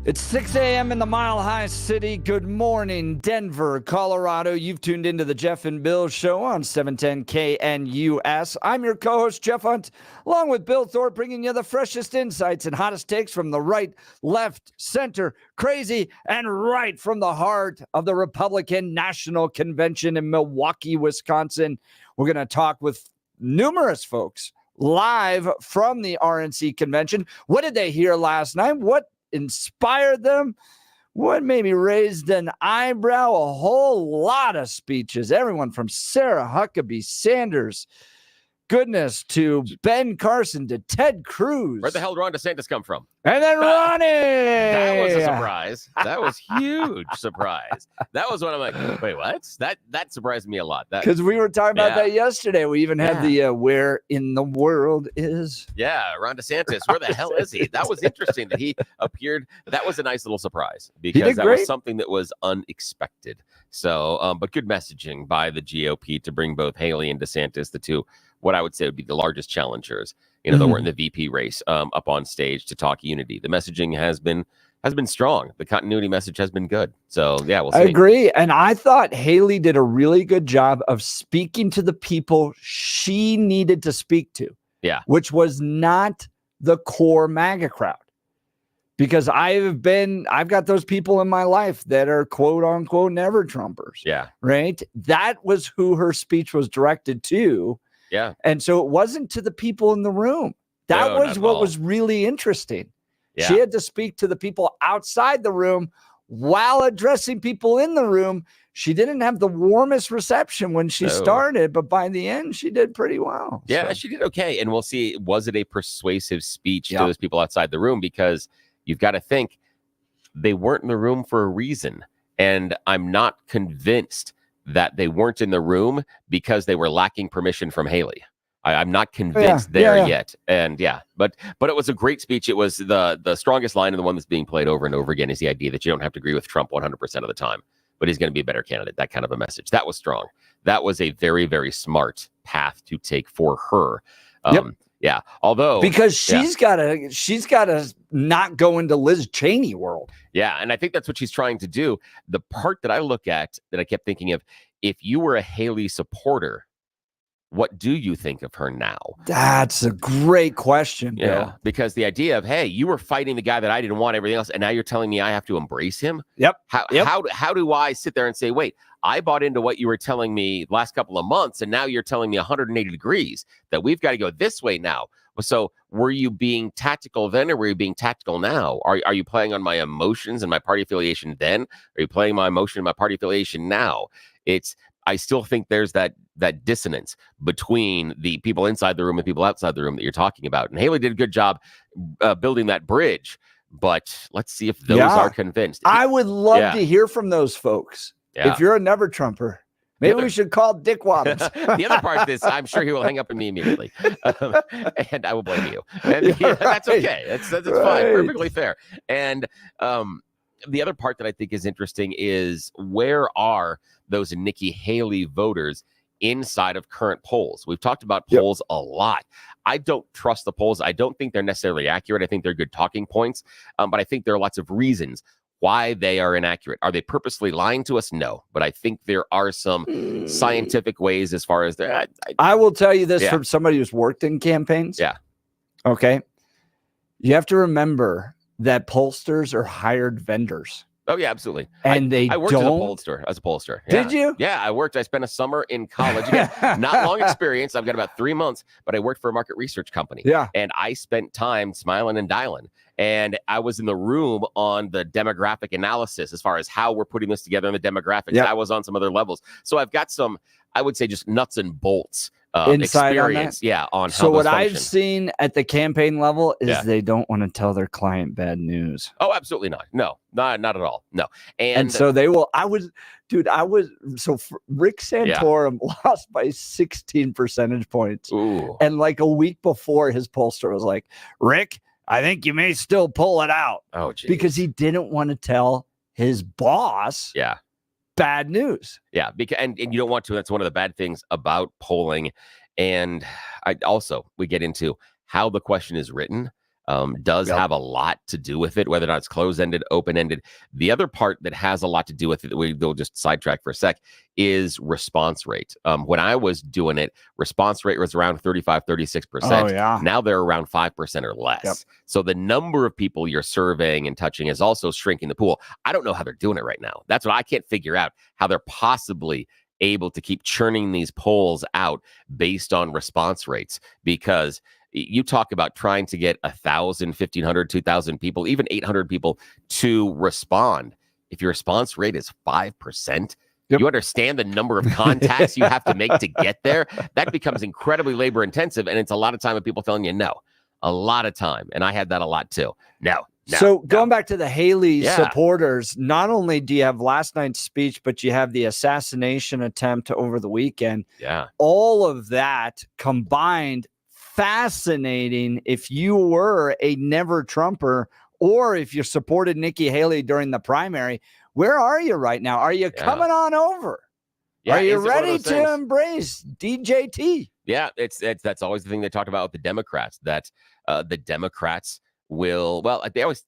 It's 6 a.m. in the Mile High City. Good morning, Denver, Colorado. You've tuned into the Jeff and Bill Show on 710 KNUS. I'm your co-host, Jeff Hunt, along with Bill Thorpe, bringing you the freshest insights and hottest takes from the right, left, center, crazy, and right from the heart of the Republican National Convention in Milwaukee, Wisconsin. We're going to talk with numerous folks live from the RNC convention. What did they hear last night? What inspired them? What maybe raised an eyebrow? A whole lot of speeches. Everyone from Sarah Huckabee Sanders, goodness, to Ben Carson, to Ted Cruz. Where the hell did Ron DeSantis come from? And then Ronnie. That was a surprise. That was huge surprise. That was when I'm like, wait, what? That surprised me a lot. Because we were talking about that yesterday. We even had the where in the world is. Yeah, Ron DeSantis. Where the hell is he? That was interesting that he appeared. That was a nice little surprise because that was something that was unexpected. So, but good messaging by the GOP to bring both Haley and DeSantis, the two, what I would say would be the largest challengers, that were in the VP race, up on stage to talk unity. The messaging has been strong. The continuity message has been good. So yeah, we'll see. I agree. And I thought Haley did a really good job of speaking to the people she needed to speak to. Yeah. Which was not the core MAGA crowd. Because I've got those people in my life that are quote unquote never Trumpers. Yeah. Right. That was who her speech was directed to. Yeah. And so it wasn't to the people in the room. That was what was really interesting. Yeah. She had to speak to the people outside the room while addressing people in the room. She didn't have the warmest reception when she started, but by the end, she did pretty well. Yeah, she did okay. And we'll see, was it a persuasive speech to those people outside the room? Because you've got to think they weren't in the room for a reason. And I'm not convinced that they weren't in the room because they were lacking permission from Haley. I'm not convinced yet. And but it was a great speech. It was the strongest line, and the one that's being played over and over again is the idea that you don't have to agree with Trump 100% of the time, but he's going to be a better candidate. That kind of a message. That was strong. That was a very, very smart path to take for her. Yeah. Although because she's gotta not go into Liz Cheney world. Yeah. And I think that's what she's trying to do. The part that I look at that I kept thinking of, if you were a Haley supporter, what do you think of her now? That's a great question, Bill. Yeah, because the idea of, hey, you were fighting the guy that I didn't want, everything else, and now you're telling me I have to embrace him? Yep. How do I sit there and say, wait, I bought into what you were telling me last couple of months, and now you're telling me 180 degrees that we've got to go this way now? So were you being tactical then, or were you being tactical now? Are you playing on my emotions and my party affiliation then? Are you playing my emotion and my party affiliation now? I still think there's that dissonance between the people inside the room and people outside the room that you're talking about. And Haley did a good job building that bridge, but let's see if those are convinced. I would love to hear from those folks. Yeah. If you're a never Trumper, maybe we should call Dick Waddles. The other part is I'm sure he will hang up on me immediately. And I will blame you. And that's okay. That's fine. Perfectly fair. And the other part that I think is interesting is, where are those Nikki Haley voters inside of current polls? We've talked about polls a lot. I don't trust the polls. I don't think they're necessarily accurate. I think they're good talking points, but I think there are lots of reasons why they are inaccurate. Are they purposely lying to us? No, but I think there are some scientific ways as far as that. I will tell you this from somebody who's worked in campaigns. Yeah. Okay. You have to remember that pollsters are hired vendors. Oh, yeah, absolutely. And I worked as a pollster. Yeah. Did you? Yeah, I spent a summer in college. Again, not long experience. I've got about 3 months, but I worked for a market research company. Yeah. And I spent time smiling and dialing. And I was in the room on the demographic analysis as far as how we're putting this together in the demographics. I was on some other levels. So I've got some, I would say, just nuts and bolts experience on how so what function. I've seen at the campaign level is they don't want to tell their client bad news. Oh, absolutely not. No, not at all. No. And so they will. Rick Santorum lost by 16 percentage points. Ooh. And like a week before, his pollster was like, Rick, I think you may still pull it out. Oh, geez. Because he didn't want to tell his boss bad news. Yeah, because and you don't want to. That's one of the bad things about polling. And we get into how the question is written. does have a lot to do with it, whether or not it's closed-ended, open-ended. The other part that has a lot to do with it, we'll just sidetrack for a sec, is response rate. When I was doing it, response rate was around 35, 36%. Oh, yeah. Now they're around 5% or less. Yep. So the number of people you're surveying and touching is also shrinking the pool. I don't know how they're doing it right now. That's what I can't figure out, how they're possibly able to keep churning these polls out based on response rates, because you talk about trying to get 1,000, 1,500, 2,000 people, even 800 people to respond. If your response rate is 5%, you understand the number of contacts you have to make to get there. That becomes incredibly labor intensive. And it's a lot of time of people telling you no, a lot of time. And I had that a lot too. No. Going back to the Haley supporters, not only do you have last night's speech, but you have the assassination attempt over the weekend. Yeah. All of that combined, fascinating. If you were a never Trumper, or if you supported Nikki Haley during the primary, where are you right now? Are you coming on over? Yeah, are you ready to embrace DJT? Yeah, that's always the thing they talk about with the Democrats, that the Democrats will,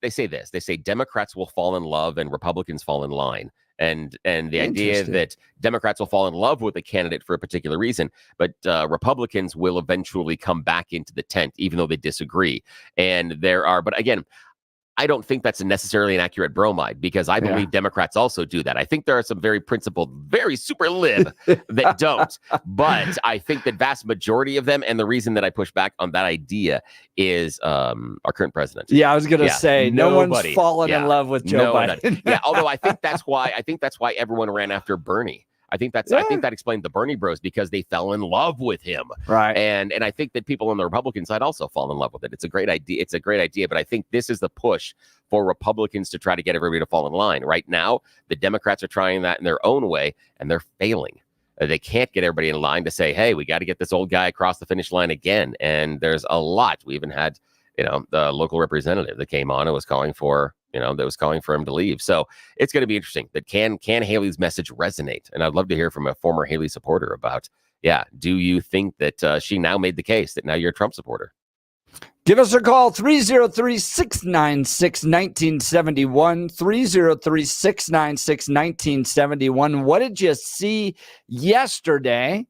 they say this. They say Democrats will fall in love and Republicans fall in line. And the idea that Democrats will fall in love with a candidate for a particular reason, but Republicans will eventually come back into the tent, even though they disagree. And but again, I don't think that's necessarily an accurate bromide, because I believe Democrats also do that. I think there are some very principled, very super lib that don't. But I think that vast majority of them, and the reason that I push back on that idea is our current president. Yeah, I was going to say, no one's fallen in love with Joe Biden. Although I think that's why everyone ran after Bernie. I think that explained the Bernie bros, because they fell in love with him. Right. And I think that people on the Republican side also fall in love with it. It's a great idea. But I think this is the push for Republicans to try to get everybody to fall in line. Right now, the Democrats are trying that in their own way, and they're failing. They can't get everybody in line to say, hey, we got to get this old guy across the finish line again. And there's a lot. We even had, the local representative that came on and was calling for him to leave. So it's going to be interesting. That can Haley's message resonate? And I'd love to hear from a former Haley supporter about, do you think that she now made the case that now you're a Trump supporter? Give us a call, 303-696-1971, 303-696-1971. What did you see yesterday,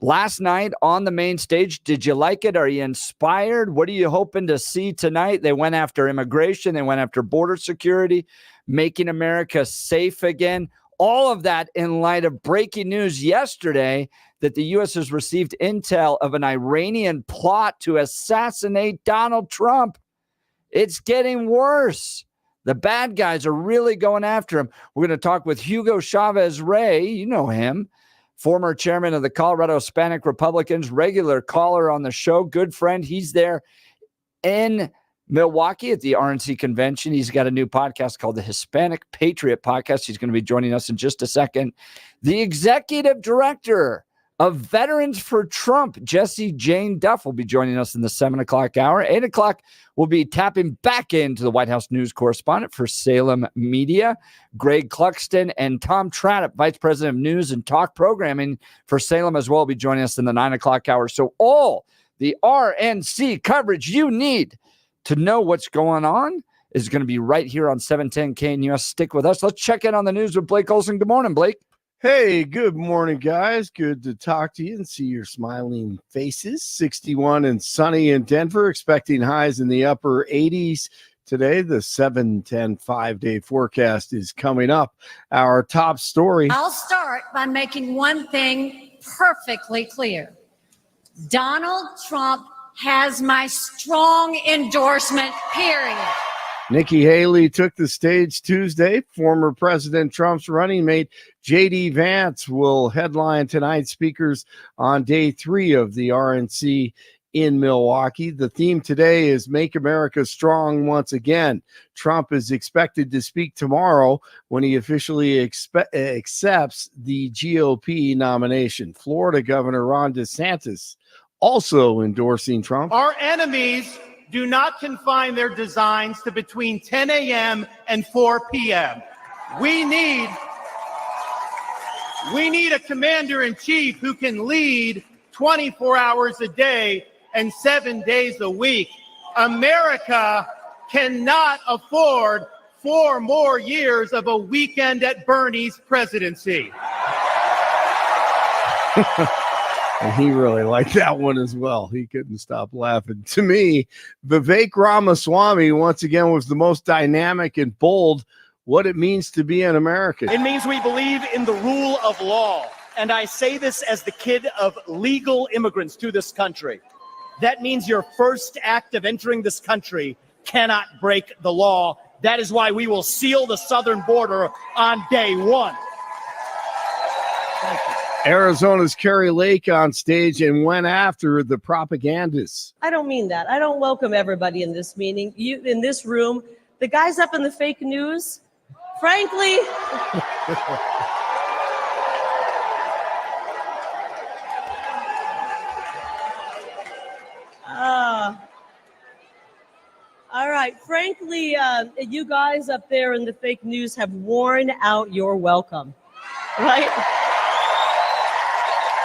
last night on the main stage? Did you like it? Are you inspired? What are you hoping to see tonight? They went after immigration. They went after border security, making America safe again. All of that in light of breaking news yesterday that the U.S. has received intel of an Iranian plot to assassinate Donald Trump. It's getting worse. The bad guys are really going after him. We're going to talk with Hugo Chavez Rey. You know him. Former chairman of the Colorado Hispanic Republicans, regular caller on the show, good friend. He's there in Milwaukee at the RNC convention. He's got a new podcast called the Hispanic Patriot Podcast. He's going to be joining us in just a second. The executive director of Veterans for Trump, Jessie Jane Duff, will be joining us in the 7 o'clock hour. 8 o'clock, we'll be tapping back into the White House news correspondent for Salem Media, Greg Clugston, and Tom Tradup, Vice President of News and Talk Programming for Salem as well, will be joining us in the 9 o'clock hour. So all the RNC coverage you need to know what's going on is going to be right here on 710 KNUS. Stick with us. Let's check in on the news with Blake Olson. Good morning, Blake. Hey, good morning, guys. Good to talk to you and see your smiling faces. 61 and sunny in Denver, expecting highs in the upper 80s. Today, the 7-10 5-day forecast is coming up. Our top story. I'll start by making one thing perfectly clear. Donald Trump has my strong endorsement, period. Nikki Haley took the stage Tuesday. Former President Trump's running mate, J.D. Vance, will headline tonight's speakers on day 3 of the RNC in Milwaukee. The theme today is Make America Strong Once Again. Trump is expected to speak tomorrow when he officially accepts the GOP nomination. Florida Governor Ron DeSantis also endorsing Trump. Our enemies do not confine their designs to between 10 a.m. and 4 p.m. We need a commander-in-chief who can lead 24 hours a day and 7 days a week. America cannot afford 4 more years of a weekend at Bernie's presidency. And he really liked that one as well. He couldn't stop laughing. To me, Vivek Ramaswamy, once again, was the most dynamic and bold what it means to be an American. It means we believe in the rule of law. And I say this as the kid of legal immigrants to this country. That means your first act of entering this country cannot break the law. That is why we will seal the southern border on day one. Thank you. Arizona's Kari Lake on stage and went after the propagandists. I don't mean that. I don't welcome everybody in this meeting. You in this room, the guys up in the fake news, frankly. All right. Frankly, you guys up there in the fake news have worn out your welcome, right?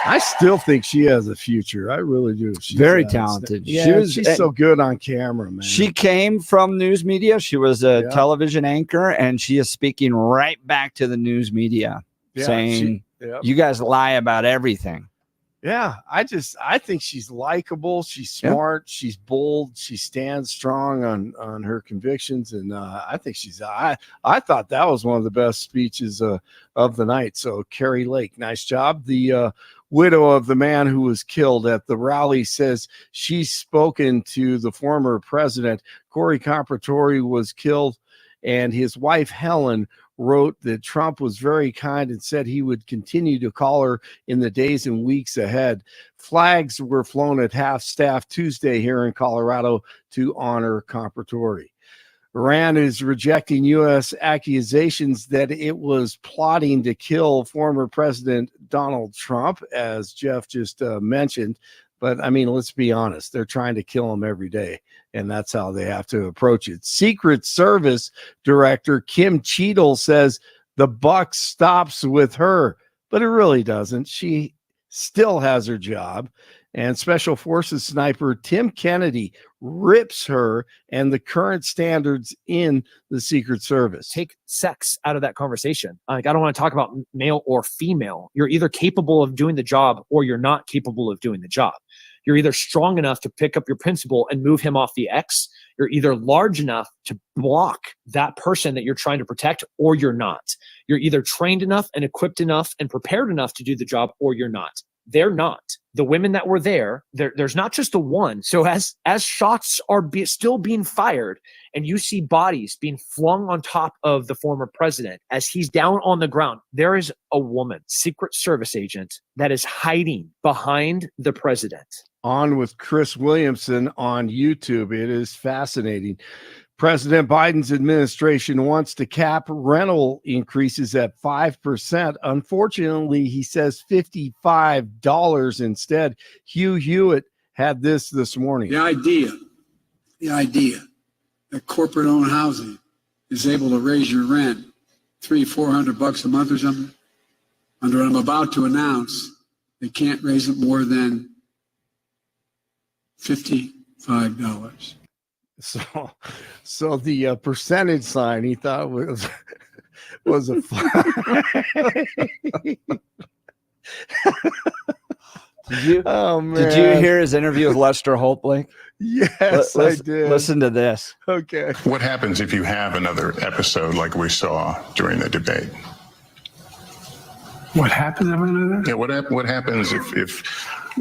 I still think she has a future. I really do. She's Very talented. Yeah, she's so good on camera, man. She came from news media. She was a television anchor, and she is speaking right back to the news media, saying, you guys lie about everything. Yeah, I think she's likable. She's smart. She's bold. She stands strong on her convictions, and I think I thought that was one of the best speeches of the night. So Kari Lake, nice job. The widow of the man who was killed at the rally says she's spoken to the former president. Corey Comparatori was killed, and his wife Helen wrote that Trump was very kind and said he would continue to call her in the days and weeks ahead. Flags were flown at half-staff Tuesday here in Colorado to honor Comparatori. Iran is rejecting U.S. accusations that it was plotting to kill former President Donald Trump, as Jeff just mentioned. But, I mean, let's be honest. They're trying to kill him every day, and that's how they have to approach it. Secret Service Director Kim Cheadle says the buck stops with her, but it really doesn't. She still has her job. And Special Forces sniper Tim Kennedy rips her and the current standards in the Secret Service. Take sex out of that conversation. Like, I don't want to talk about male or female. You're either capable of doing the job or you're not capable of doing the job. You're either strong enough to pick up your principal and move him off the X. You're either large enough to block that person that you're trying to protect, or you're not. You're either trained enough and equipped enough and prepared enough to do the job, or you're not. They're not. The women that were there's not just the one. So as shots are still being fired and you see bodies being flung on top of the former president as he's down on the ground, there is a woman, Secret Service agent, that is hiding behind the president. On with Chris Williamson on YouTube. It is fascinating. President Biden's administration wants to cap rental increases at 5%. Unfortunately, he says $55 instead. Hugh Hewitt had this morning. The idea that corporate-owned housing is able to raise your rent $300-400 a month or something, under what I'm about to announce, they can't raise it more than $55. So the percentage sign he thought was a Did you hear his interview with Lester Holt, Blake? Yes, I did. Listen to this. Okay. What happens if you have another episode like we saw during the debate? What happens if another? Yeah, what happens if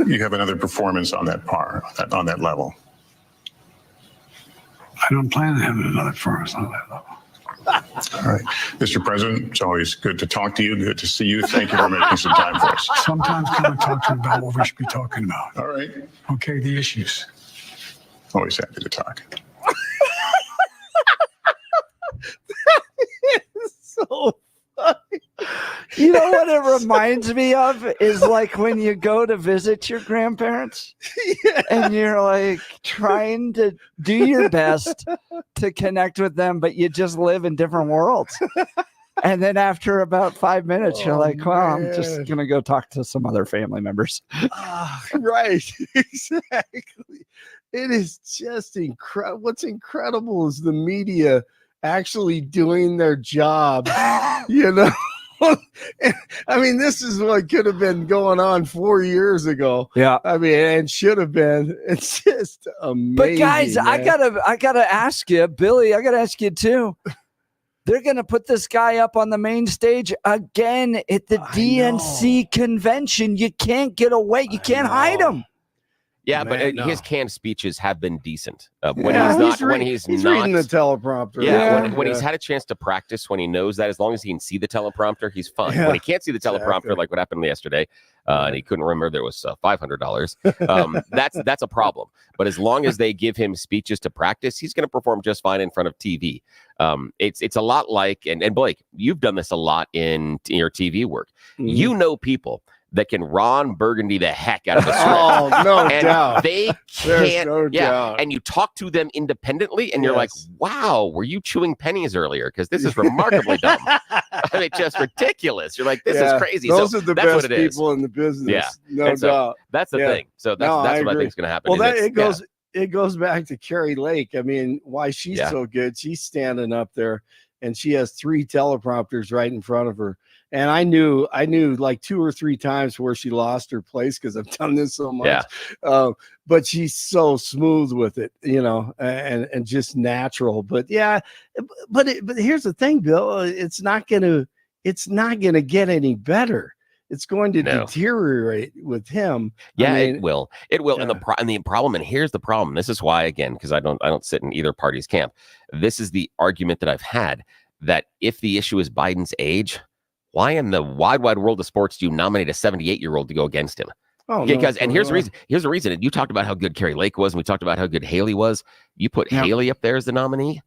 you have another performance on that on that level? I don't plan on having another performance on that level. All right. Mr. President, it's always good to talk to you. Good to see you. Thank you for making some time for us. Sometimes come and talk to me about what we should be talking about. All right. Okay, the issues. Always happy to talk. So funny. You know what it reminds me of is like when you go to visit your grandparents and you're like trying to do your best to connect with them, but you just live in different worlds. And then after about 5 minutes, you're like, well, I'm just going to go talk to some other family members. Right. Exactly. It is just incredible. What's incredible is the media actually doing their job. You know, I mean, this is what could have been going on 4 years ago. Yeah. I mean, and should have been. It's just amazing. But guys, man. I gotta ask you, Billy, I gotta ask you too. They're gonna put this guy up on the main stage again at the DNC convention. You can't get away. You can't hide him. Yeah, Man, but his canned speeches have been decent. When he's he's reading not the teleprompter. Yeah, when he's had a chance to practice, when he knows that, as long as he can see the teleprompter, he's fine. Yeah, when he can't see the teleprompter, like what happened yesterday, and he couldn't remember there was $500, that's a problem. But as long as they give him speeches to practice, he's going to perform just fine in front of TV. It's a lot like, and Blake, you've done this a lot in your TV work. Mm-hmm. You know people that can Ron Burgundy the heck out of a script. Oh, no and doubt. They There's can't. no doubt. And you talk to them independently, and you're like, Yes. "Wow, were you chewing pennies earlier? Because this is remarkably dumb. I mean, just ridiculous. You're like, this is crazy." Those so are the that's best what it is. people in the business. Yeah. No And so doubt. That's the Yeah. thing. So that's No, I what I agree. think is going to happen. Well, is it goes back to Carrie Lake. I mean, why she's so good. She's standing up there and she has 3 teleprompters right in front of her. And I knew like 2 or 3 times where she lost her place because I've done this so much. Yeah. But she's so smooth with it, you know, and just natural. But yeah, but here's the thing, Bill. It's not gonna get any better. It's going to deteriorate with him. Yeah, I mean, it will. It will. Yeah. And the problem, and here's the problem. This is why, again, because I don't sit in either party's camp. This is the argument that I've had, that if the issue is Biden's age, why in the wide world of sports do you nominate a 78-year-old to go against him? Oh, Because no, and here's the reason. Here's the reason. And you talked about how good Carrie Lake was, and we talked about how good Haley was. You put Haley up there as the nominee.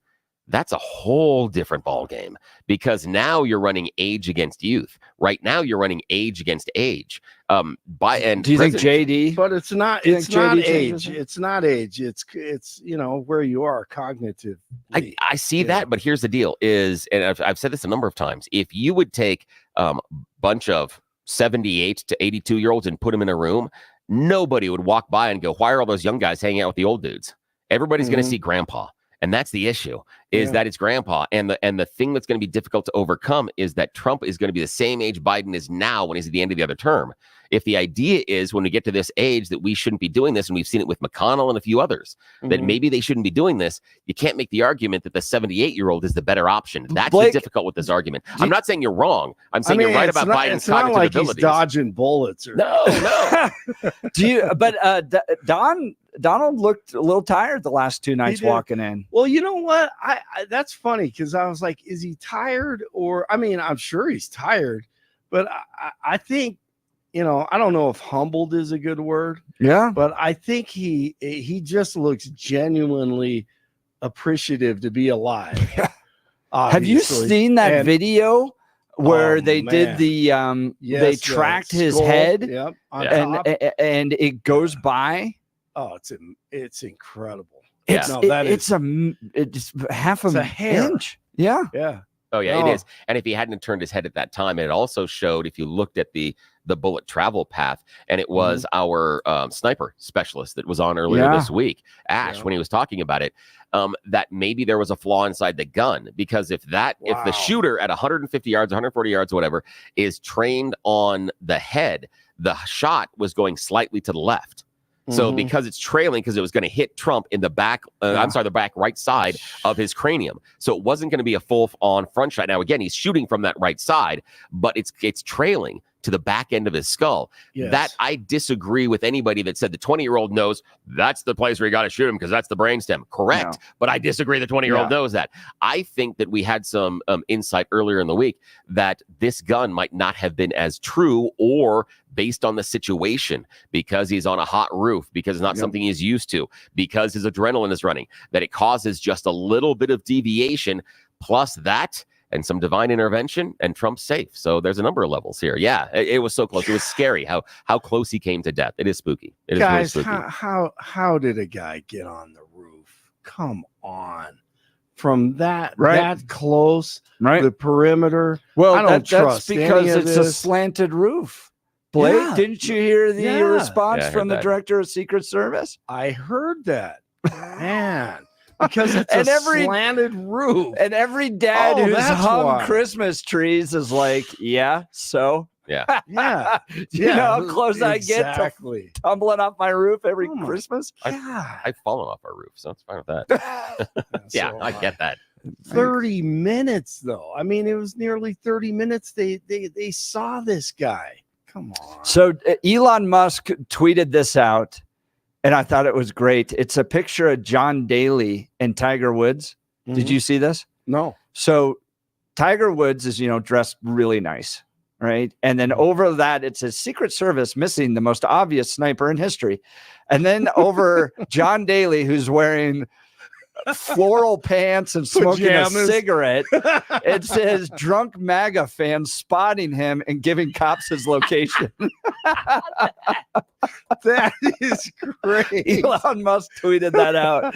That's a whole different ball game, because now you're running age against youth. Right now you're running age against age. Do you think JD? But it's not. It's not age. It's not age. It's you know where you are cognitive. I see that, but here's the deal: is, and I've said this a number of times. If you would take bunch of 78 to 82-year-olds and put them in a room, nobody would walk by and go, "Why are all those young guys hanging out with the old dudes?" Everybody's going to see grandpa. And that's the issue, is that it's grandpa. And the thing that's going to be difficult to overcome is that Trump is going to be the same age Biden is now when he's at the end of the other term. If the idea is when we get to this age that we shouldn't be doing this, and we've seen it with McConnell and a few others, that maybe they shouldn't be doing this, you can't make the argument that the 78-year-old is the better option. That's Blake, difficult with this argument. I'm not saying you're wrong. I'm saying you're right about Biden's cognitive like abilities. He's dodging bullets. No. Donald looked a little tired the last 2 nights walking in. Well, you know what? I that's funny, because I was like, is he tired? Or, I mean, I'm sure he's tired, but I think, you know, I don't know if humbled is a good word. Yeah. But I think he just looks genuinely appreciative to be alive. Have you seen that video where they did the they tracked his head and it goes by? Oh, it's incredible. It's half a hair. inch. Yeah. Yeah. Oh, yeah, it is. And if he hadn't turned his head at that time, it also showed, if you looked at the bullet travel path, and it was our sniper specialist that was on earlier this week, Ash, when he was talking about it, that maybe there was a flaw inside the gun. Because if the shooter at 150 yards, 140 yards, whatever, is trained on the head, the shot was going slightly to the left. So because it's trailing, because it was going to hit Trump in the back, the back right side of his cranium. So it wasn't going to be a full-on front shot. Now, again, he's shooting from that right side, but it's trailing to the back end of his skull. Yes. That I disagree with anybody that said the 20-year-old knows that's the place where you got to shoot him because that's the brainstem. Correct. No. But I disagree the 20-year-old knows that. I think that we had some insight earlier in the week that this gun might not have been as true or based on the situation, because he's on a hot roof, because it's not something he's used to, because his adrenaline is running, that it causes just a little bit of deviation, plus that and some divine intervention, and Trump's safe. So there's a number of levels here. Yeah, it was so close. It was scary how close he came to death. It is spooky. It is really spooky. How did a guy get on the roof? Come on. From that close, the perimeter. Well, I don't that's trust because any of it's a this. slanted roof. Blake, Yeah. didn't you hear the Yeah. response Yeah, I heard from the that. director of Secret Service? I heard that. Man, because it's And a every- slanted roof. And every dad Oh, who's that's hung why. Christmas trees is like, yeah, so Yeah. Yeah. you know how close I get to exactly. tumbling off my roof every Oh my Christmas? Yeah. I've fallen off our roof, so it's fine with that. Yeah, So, I get that. 30 minutes though. I mean, it was nearly 30 minutes. They saw this guy. Come on. So Elon Musk tweeted this out, and I thought it was great. It's a picture of John Daly and Tiger Woods. Did Mhm. you see this? No. So Tiger Woods is, dressed really nice, right? And then over that, it says Secret Service missing the most obvious sniper in history. And then over John Daly, who's wearing floral pants and smoking Pajamas. a cigarette, it says drunk MAGA fans spotting him and giving cops his location. That is great. Elon Musk tweeted that out.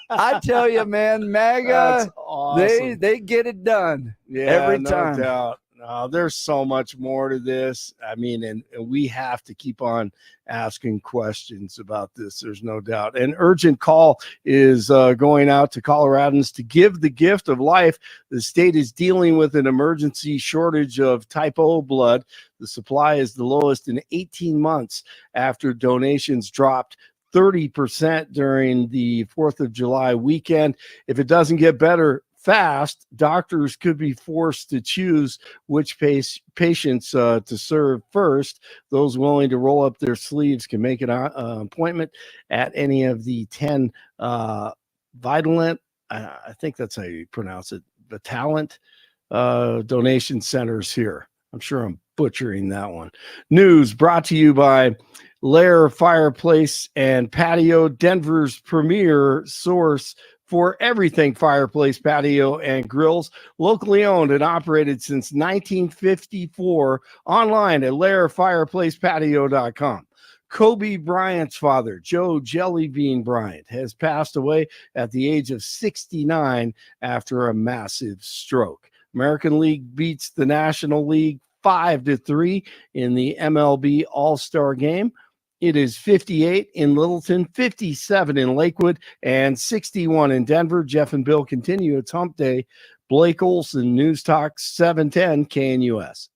I tell you, man, MAGA, That's awesome. they get it done. Yeah, every no time. doubt. No, there's so much more to this. I mean, and we have to keep on asking questions about this. There's no doubt. An urgent call is going out to Coloradans to give the gift of life. The state is dealing with an emergency shortage of type O blood. The supply is the lowest in 18 months after donations dropped 30% during the 4th of July weekend. If it doesn't get better fast, doctors could be forced to choose which patients to serve first. Those willing to roll up their sleeves can make an appointment at any of the 10 Vitalant, I think that's how you pronounce it, Vitalant donation centers here. I'm sure I'm butchering that one. News brought to you by Lair Fireplace and Patio, Denver's premier source for everything fireplace, patio, and grills. Locally owned and operated since 1954. Online at lairfireplacepatio.com. Kobe Bryant's father, Joe Jellybean Bryant, has passed away at the age of 69 after a massive stroke. American League beats the National League 5-3 in the MLB All-Star Game. It is 58 in Littleton, 57 in Lakewood, and 61 in Denver. Jeff and Bill continue. It's Hump Day. Blake Olson, News Talk 710 KNUS.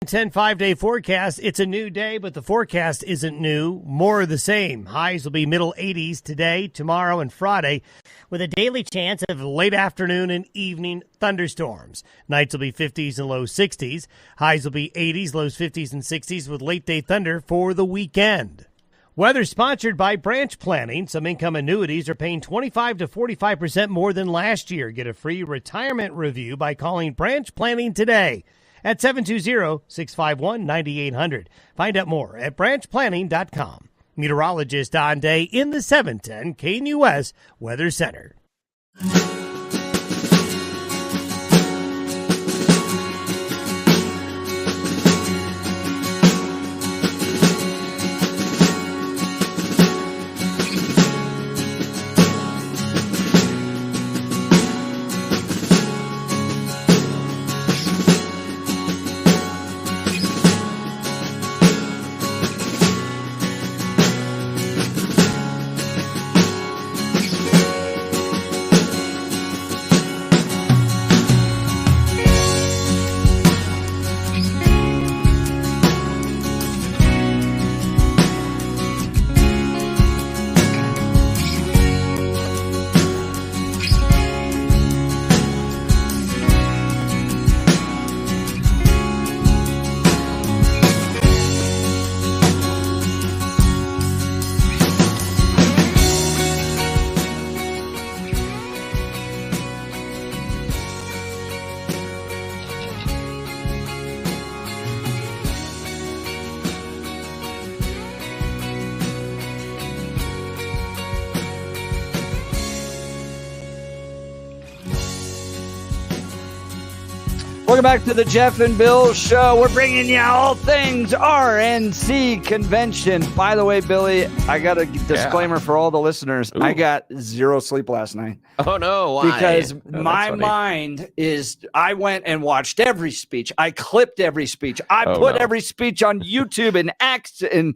10 5-day forecast. It's a new day, but the forecast isn't new. More of the same. Highs will be middle 80s today, tomorrow, and Friday, with a daily chance of late afternoon and evening thunderstorms. Nights will be 50s and low 60s. Highs will be 80s, lows 50s and 60s, with late day thunder for the weekend. Weather sponsored by Branch Planning. Some income annuities are paying 25 to 45% more than last year. Get a free retirement review by calling Branch Planning today at 720-651-9800. Find out more at branchplanning.com. Meteorologist Don Day in the 710 KNUS Weather Center. Welcome back to the Jeff and Bill Show. We're bringing you all things RNC convention. By the way, Billy, I got a disclaimer for all the listeners. Ooh. I got zero sleep last night. Oh, no. Why? Because my mind is, I went and watched every speech. I clipped every speech. I put every speech on YouTube and X and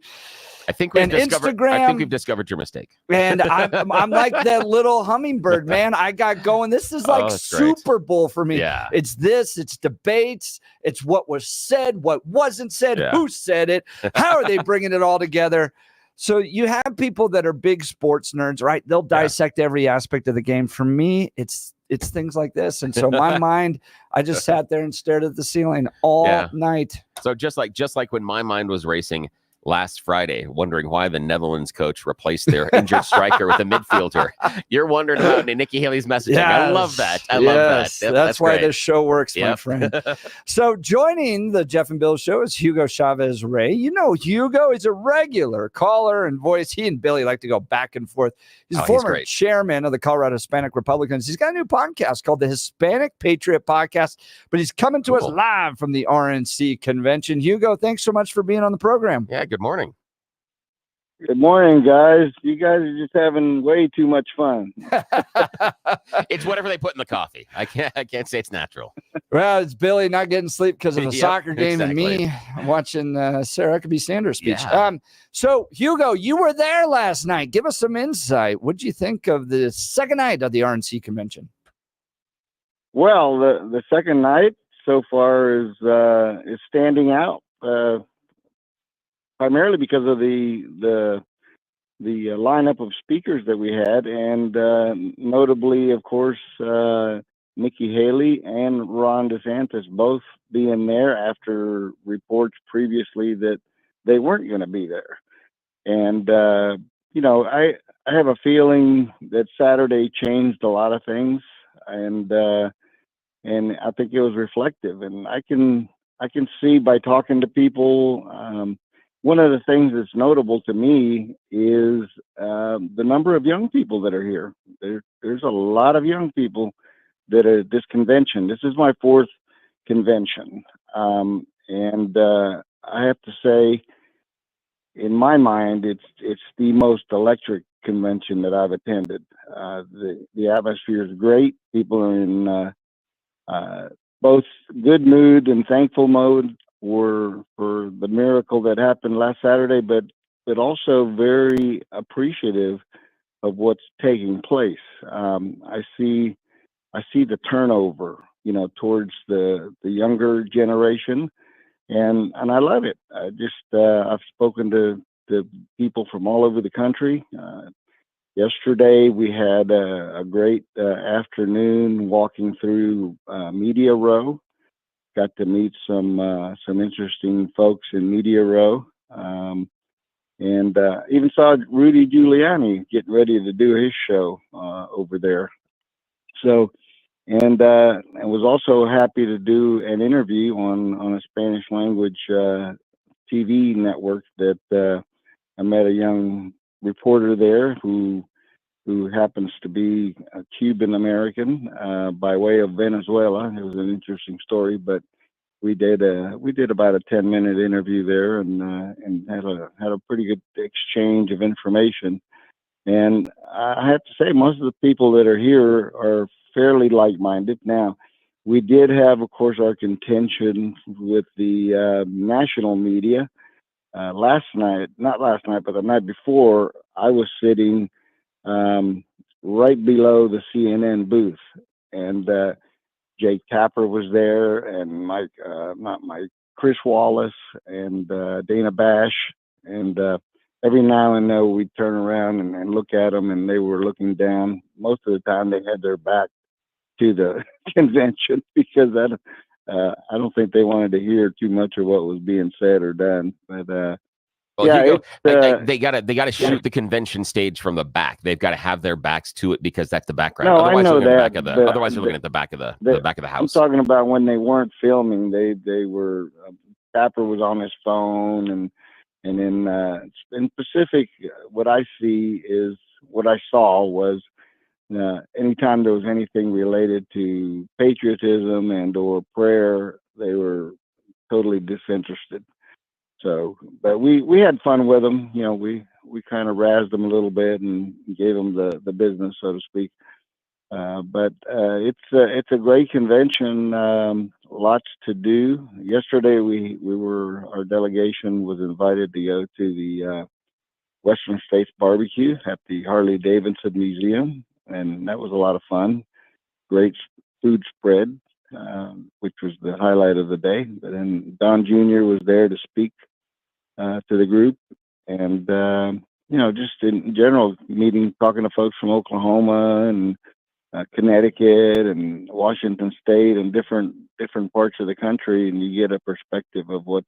I think we've Instagram. Discovered your mistake. And I'm like that little hummingbird, man. I got going. This is like Super Bowl for me. Yeah. It's debates. It's what was said, what wasn't said, who said it, how are they bringing it all together. So you have people that are big sports nerds, right? They'll dissect every aspect of the game. For me, it's things like this. And so my mind, I just sat there and stared at the ceiling all night. So just like when my mind was racing last Friday, wondering why the Netherlands coach replaced their injured striker with a midfielder. You're wondering about Nikki Haley's messaging. Yes. I love that. I love that. Yep, that's why this show works, my friend. So joining the Jeff and Bill Show is Hugo Chavez Rey. You know Hugo is a regular caller and voice. He and Billy like to go back and forth. He's former chairman of the Colorado Hispanic Republicans. He's got a new podcast called the Hispanic Patriot Podcast, but he's coming to us live from the RNC convention. Hugo, thanks so much for being on the program. Yeah, good morning. Good morning, guys. You guys are just having way too much fun. It's whatever they put in the coffee. I can't say it's natural. Well, it's Billy not getting sleep because of a soccer game and me watching Sarah Huckabee Sanders' speech. Yeah. So, Hugo, you were there last night. Give us some insight. What did you think of the second night of the RNC convention? Well, the second night so far is standing out. Primarily because of the lineup of speakers that we had, and notably, of course, Nikki Haley and Ron DeSantis both being there after reports previously that they weren't going to be there. And I have a feeling that Saturday changed a lot of things, and I think it was reflective. And I can see by talking to people. One of the things that's notable to me is the number of young people that are here. There's a lot of young people that are at this convention. This is my fourth convention. And I have to say, in my mind, it's the most electric convention that I've attended. The atmosphere is great. People are in both good mood and thankful mode for the miracle that happened last Saturday, but also very appreciative of what's taking place. I see the turnover, towards the younger generation, and I love it. I've spoken to people from all over the country. Yesterday we had a great afternoon walking through Media Row. Got to meet some interesting folks in Media Row, and even saw Rudy Giuliani getting ready to do his show over there. So, and was also happy to do an interview on a Spanish language TV network that I met a young reporter there who happens to be a Cuban American by way of Venezuela. It was an interesting story, but we did about a 10-minute interview there and had a pretty good exchange of information. And I have to say, most of the people that are here are fairly like-minded. Now, we did have, of course, our contention with the national media. Not last night, but the night before, I was sitting right below the CNN booth, and Jake Tapper was there, and Chris Wallace, and Dana Bash, and every now and then we'd turn around and look at them, and they were looking down. Most of the time, they had their back to the convention because I don't think they wanted to hear too much of what was being said or done. But they gotta shoot the convention stage from the back. They've got to have their backs to it because that's the background. No, otherwise, I know that. Otherwise, we're looking at the back of the back of the house. I'm talking about when they weren't filming. They were. Tapper was on his phone, and in Pacific, what I saw was anytime there was anything related to patriotism and or prayer, they were totally disinterested. So, but we had fun with them. You know, we kind of razzed them a little bit and gave them the business, so to speak. But it's a great convention. Lots to do. Yesterday our delegation was invited to go to the Western States Barbecue at the Harley Davidson Museum, and that was a lot of fun. Great food spread, which was the highlight of the day. But then Don Jr. was there to speak to the group, and just in general, talking to folks from Oklahoma and Connecticut and Washington State and different parts of the country, and you get a perspective of what's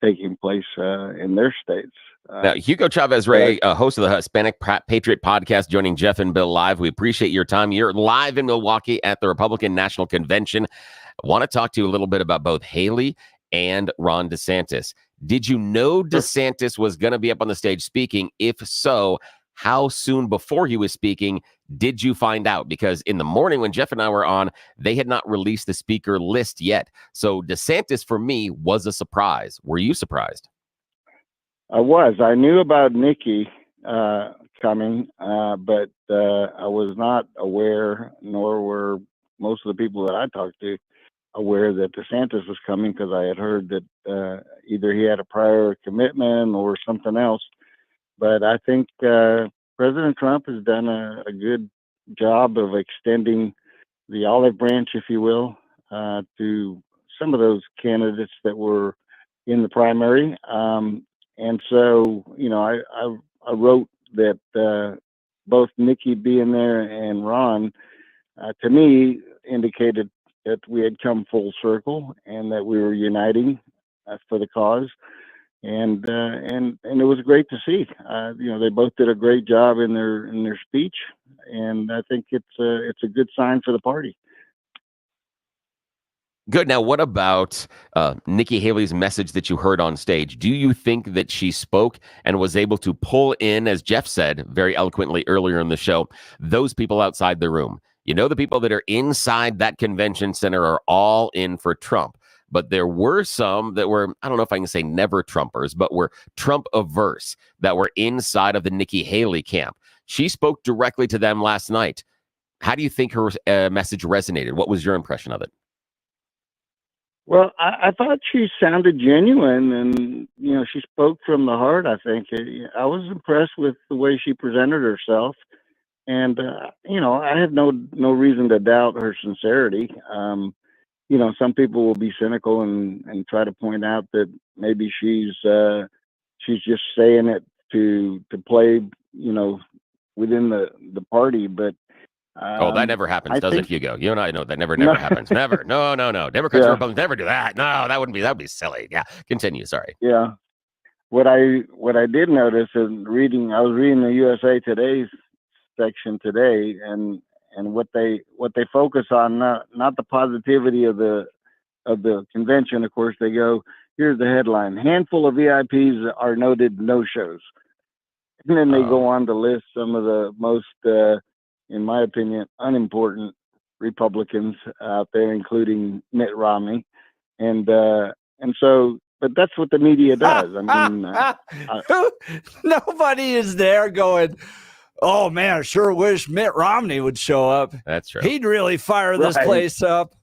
taking place in their states. Now, Hugo Chavez Rey, host of the Hispanic Patriot Podcast, joining Jeff and Bill live. We appreciate your time. You're live in Milwaukee at the Republican National Convention. I want to talk to you a little bit about both Haley and Ron DeSantis. Did you know DeSantis was going to be up on the stage speaking? If so, how soon before he was speaking did you find out? Because in the morning when Jeff and I were on, they had not released the speaker list yet. So DeSantis, for me, was a surprise. Were you surprised? I was. I knew about Nikki coming, but I was not aware, nor were most of the people that I talked to aware that DeSantis was coming, because I had heard that either he had a prior commitment or something else. But I think President Trump has done a good job of extending the olive branch, if you will, to some of those candidates that were in the primary. And so, I wrote that both Nikki being there and Ron, to me, indicated that we had come full circle and that we were uniting for the cause. And it was great to see. They both did a great job in their speech, and I think it's a good sign for the party. Good. Now, what about Nikki Haley's message that you heard on stage? Do you think that she spoke and was able to pull in, as Jeff said very eloquently earlier in the show, those people outside the room? The people that are inside that convention center are all in for Trump. But there were some that were, I don't know if I can say never Trumpers, but were Trump averse that were inside of the Nikki Haley camp. She spoke directly to them last night. How do you think her message resonated? What was your impression of it? Well, I thought she sounded genuine, and she spoke from the heart. I think I was impressed with the way she presented herself, and I had no reason to doubt her sincerity. Some people will be cynical and try to point out that maybe she's just saying it to play, within the party, but. That never happens, does it, Hugo? You and I know that never happens. Never. No. Democrats and Republicans never do that. No, that would be silly. Yeah. Continue. Sorry. Yeah. What I did notice in reading, I was reading the USA Today's section today, and what they focus on, not the positivity of the convention. Of course, they go, here's the headline: handful of VIPs are noted no-shows. And then they go on to list some of the most, in my opinion, unimportant Republicans out there, including Mitt Romney. And so, but that's what the media does. I mean, nobody is there going, oh man, I sure wish Mitt Romney would show up. That's right. He'd really fire this place up.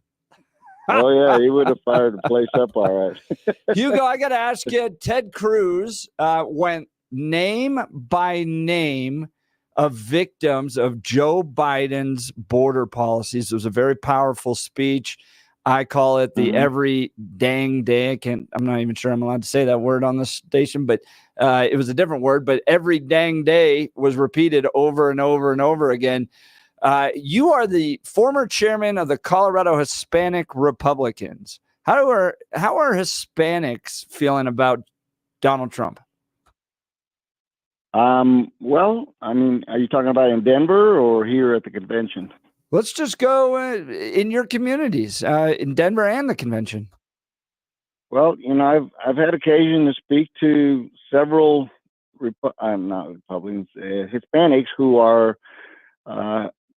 Oh yeah, he would have fired the place up all right. Hugo, I got to ask you, Ted Cruz went name by name of victims of Joe Biden's border policies. It was a very powerful speech. I call it the every dang day. I'm not even sure I'm allowed to say that word on this station, but it was a different word, but every dang day was repeated over and over and over again. You are the former chairman of the Colorado Hispanic Republicans. How are Hispanics feeling about Donald Trump? Well, I mean, are you talking about in Denver or here at the convention? Let's just go in your communities, in Denver and the convention. Well, I've had occasion to speak to several not Republicans, Hispanics who are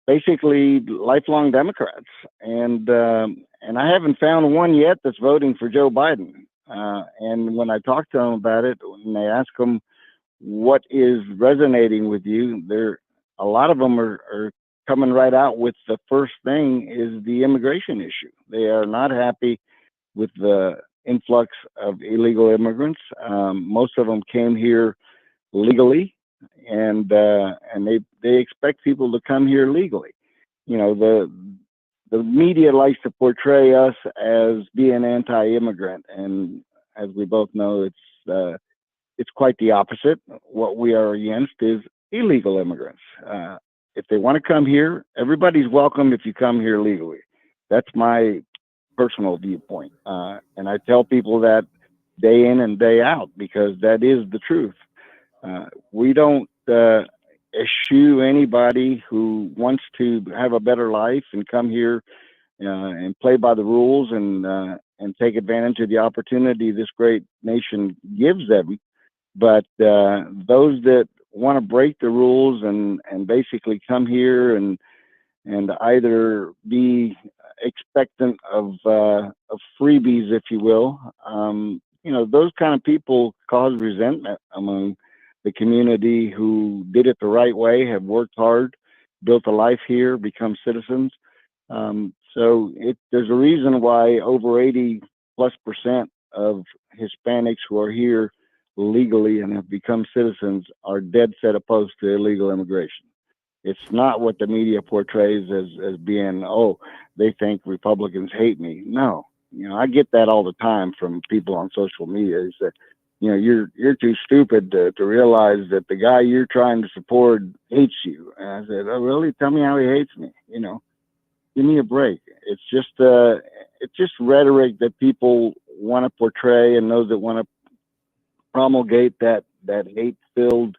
basically lifelong Democrats, and I haven't found one yet that's voting for Joe Biden. And when I talk to them about it, when they ask them what is resonating with you, a lot of them are coming right out with the first thing is the immigration issue. They are not happy with the influx of illegal immigrants. Most of them came here legally, and they expect people to come here legally. You know, the media likes to portray us as being anti-immigrant, and as we both know, it's quite the opposite. What we are against is illegal immigrants. If they want to come here, everybody's welcome if you come here legally. That's my personal viewpoint. And I tell people that day in and day out because that is the truth. We don't eschew anybody who wants to have a better life and come here and play by the rules and take advantage of the opportunity this great nation gives them. But those that want to break the rules and basically come here and either be expectant of freebies, if you will, you know, those kind of people cause resentment among the community who did it the right way, have worked hard, built a life here, become citizens. So there's a reason why over 80+% of Hispanics who are here legally and have become citizens are dead set opposed to illegal immigration. It's not what the media portrays as being, oh, they think Republicans hate me. No, you know, I get that all the time from people on social media. Is that, you know, you're too stupid to realize that the guy you're trying to support hates you. And I said, oh, really? Tell me how he hates me. You know, give me a break. It's just rhetoric that people want to portray, and those that want to promulgate that hate-filled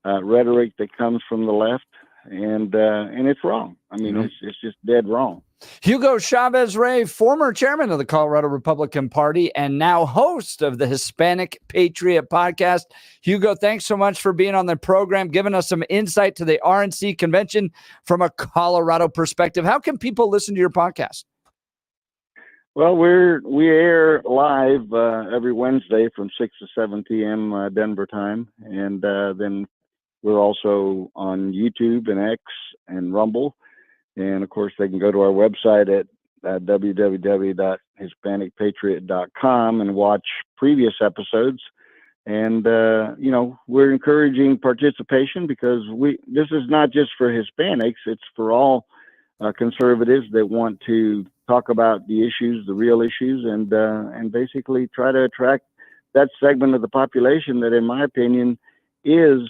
rhetoric that comes from the left, and it's wrong. I mean, it's just dead wrong. Hugo Chavez Rey, former chairman of the Colorado Republican Party and now host of the Hispanic Patriot Podcast. Hugo, thanks so much for being on the program, giving us some insight to the RNC convention from a Colorado perspective. How can people listen to your podcast? Well, we air live every Wednesday from 6 to 7 p.m. Denver time, and then we're also on YouTube and X and Rumble. And of course, they can go to our website at www.hispanicpatriot.com and watch previous episodes. And you know, we're encouraging participation because this is not just for Hispanics; it's for all conservatives that want to talk about the issues, the real issues, and basically try to attract that segment of the population that, in my opinion, is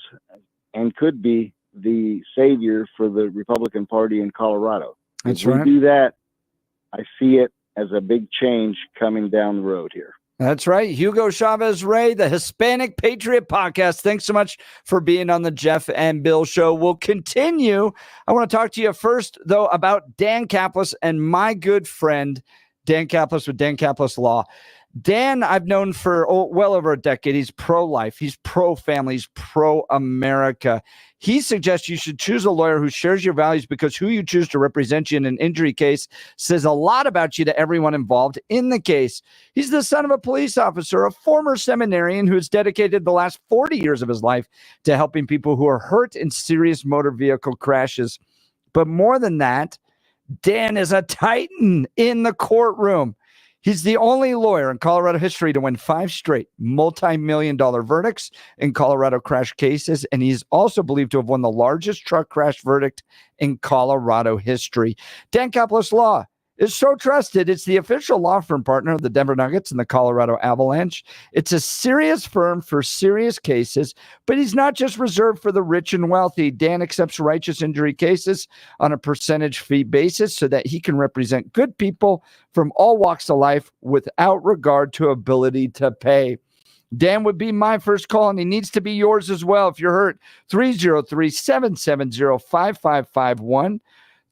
and could be the savior for the Republican Party in Colorado. That's right. right. We do that, I see it as a big change coming down the road here. That's right. Hugo Chavez Rey, the Hispanic Patriot Podcast. Thanks so much for being on the Jeff and Bill Show. We'll continue. I want to talk to you first, though, about Dan Caplis and my good friend, Dan Caplis with Dan Caplis Law. Dan, I've known for well over a decade. He's pro-life. He's pro-family. He's pro-America. He suggests you should choose a lawyer who shares your values because who you choose to represent you in an injury case says a lot about you to everyone involved in the case. He's the son of a police officer, a former seminarian who has dedicated the last 40 years of his life to helping people who are hurt in serious motor vehicle crashes. But more than that, Dan is a titan in the courtroom. He's the only lawyer in Colorado history to win 5 straight multi-million-dollar verdicts in Colorado crash cases, and he's also believed to have won the largest truck crash verdict in Colorado history. Dan Caplis Law is so trusted. It's the official law firm partner of the Denver Nuggets and the Colorado Avalanche. It's a serious firm for serious cases, but he's not just reserved for the rich and wealthy. Dan accepts righteous injury cases on a percentage fee basis so that he can represent good people from all walks of life without regard to ability to pay. Dan would be my first call, and he needs to be yours as well. If you're hurt, 303-770-5551.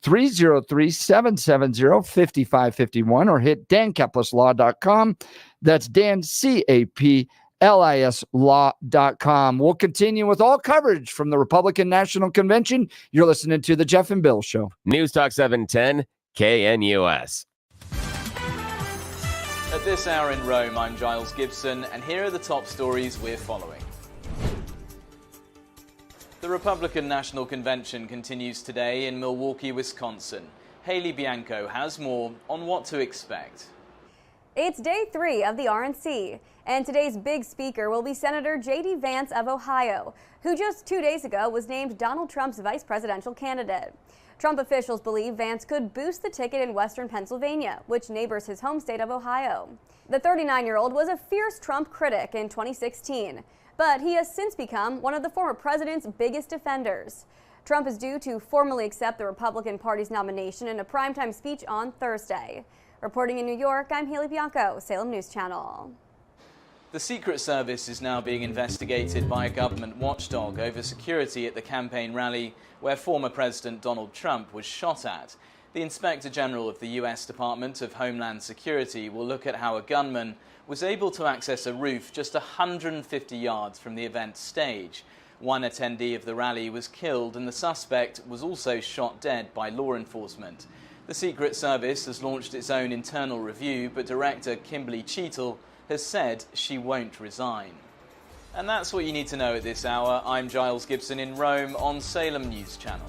303-770-5551 or hit dancapluslaw.com. That's Dan, CAPLISLAW.com. lislaw.com. We'll continue with all coverage from the Republican National Convention. You're listening to The Jeff and Bill Show. News Talk 710 KNUS. At this hour in Rome, I'm Giles Gibson, and here are the top stories we're following. The Republican National Convention continues today in Milwaukee, Wisconsin. Haley Bianco has more on what to expect. It's day 3 of the RNC, and today's big speaker will be Senator J.D. Vance of Ohio, who just 2 days ago was named Donald Trump's vice presidential candidate. Trump officials believe Vance could boost the ticket in western Pennsylvania, which neighbors his home state of Ohio. The 39-year-old was a fierce Trump critic in 2016, but he has since become one of the former president's biggest defenders. Trump is due to formally accept the Republican Party's nomination in a primetime speech on Thursday. Reporting in New York, I'm Haley Bianco, Salem News Channel. The Secret Service is now being investigated by a government watchdog over security at the campaign rally where former President Donald Trump was shot at. The Inspector General of the U.S. Department of Homeland Security will look at how a gunman was able to access a roof just 150 yards from the event stage. One attendee of the rally was killed and the suspect was also shot dead by law enforcement. The Secret Service has launched its own internal review, but Director Kimberly Cheetle has said she won't resign. And that's what you need to know at this hour. I'm Giles Gibson in Rome on Salem News Channel.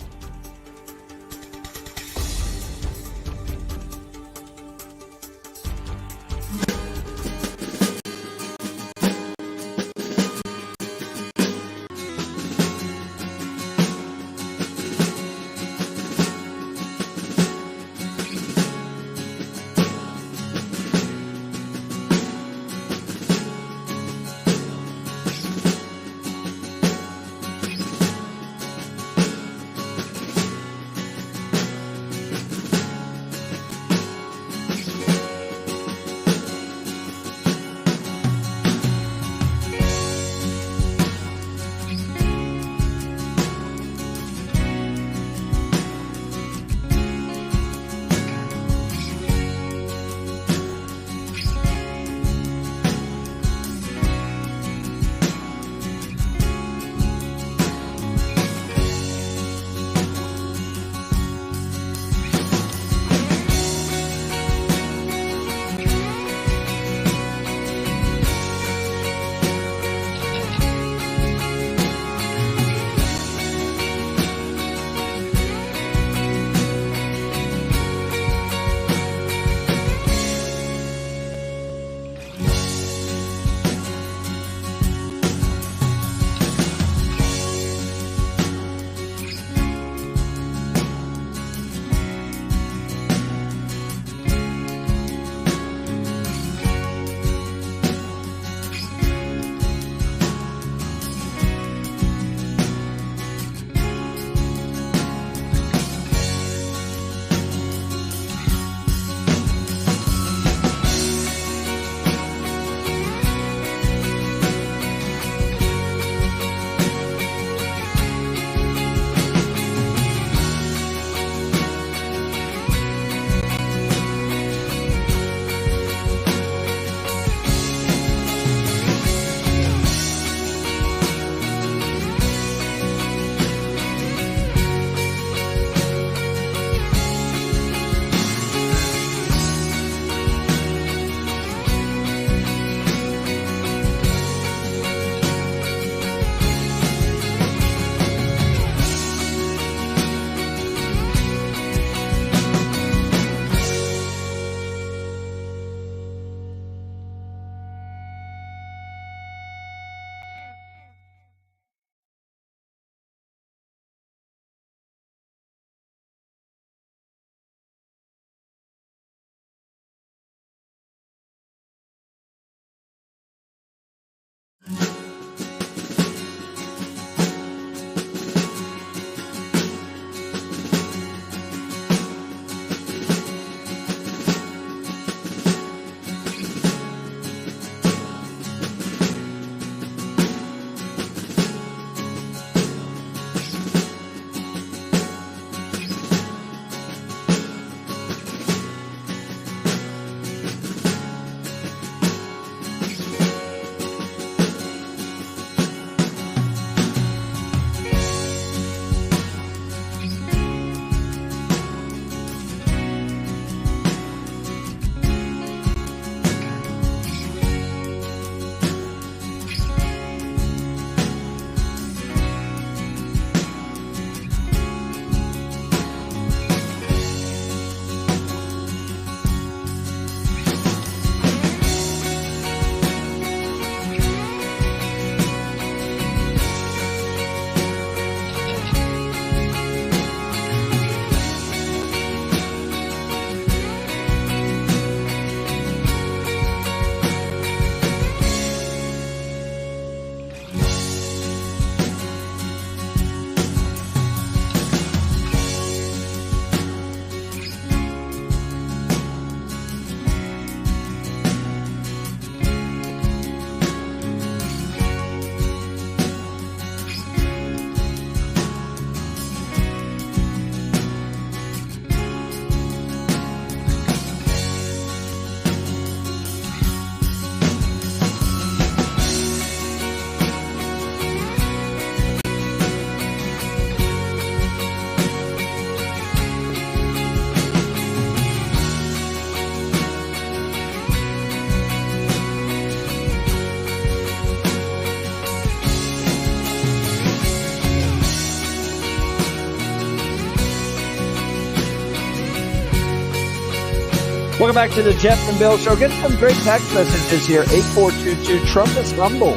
Welcome back to the Jeff and Bill Show. Getting some great text messages here. 8422. Trump is humble.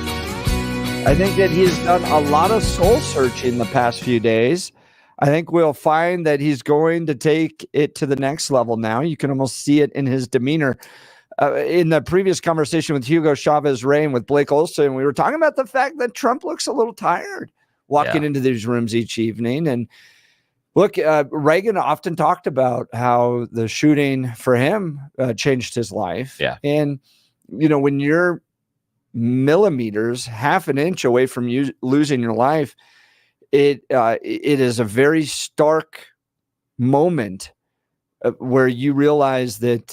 I think that he has done a lot of soul searching the past few days. I think we'll find that he's going to take it to the next level now. You can almost see it in his demeanor. In the previous conversation with Hugo Chavez Rey and with Blake Olson, we were talking about the fact that Trump looks a little tired walking into these rooms each evening. And look, Reagan often talked about how the shooting for him changed his life. Yeah. And, you know, when you're millimeters, half an inch away from you losing your life, it is a very stark moment where you realize that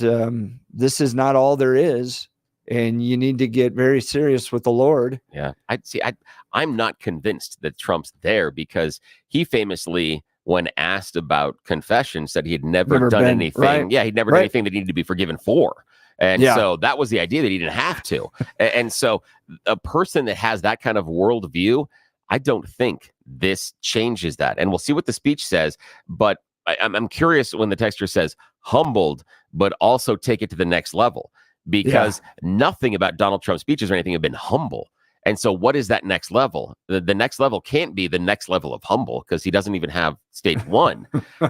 this is not all there is, and you need to get very serious with the Lord. Yeah, I'm not convinced that Trump's there, because he famously, when asked about confession, said he had never done anything. Right. Yeah, he'd never done anything that he needed to be forgiven for. And so that was the idea, that he didn't have to. And so a person that has that kind of worldview, I don't think this changes that. And we'll see what the speech says. But I'm curious when the texter says humbled, but also take it to the next level, because nothing about Donald Trump's speeches or anything have been humble. And so what is that next level? The next level can't be the next level of humble, because he doesn't even have stage one.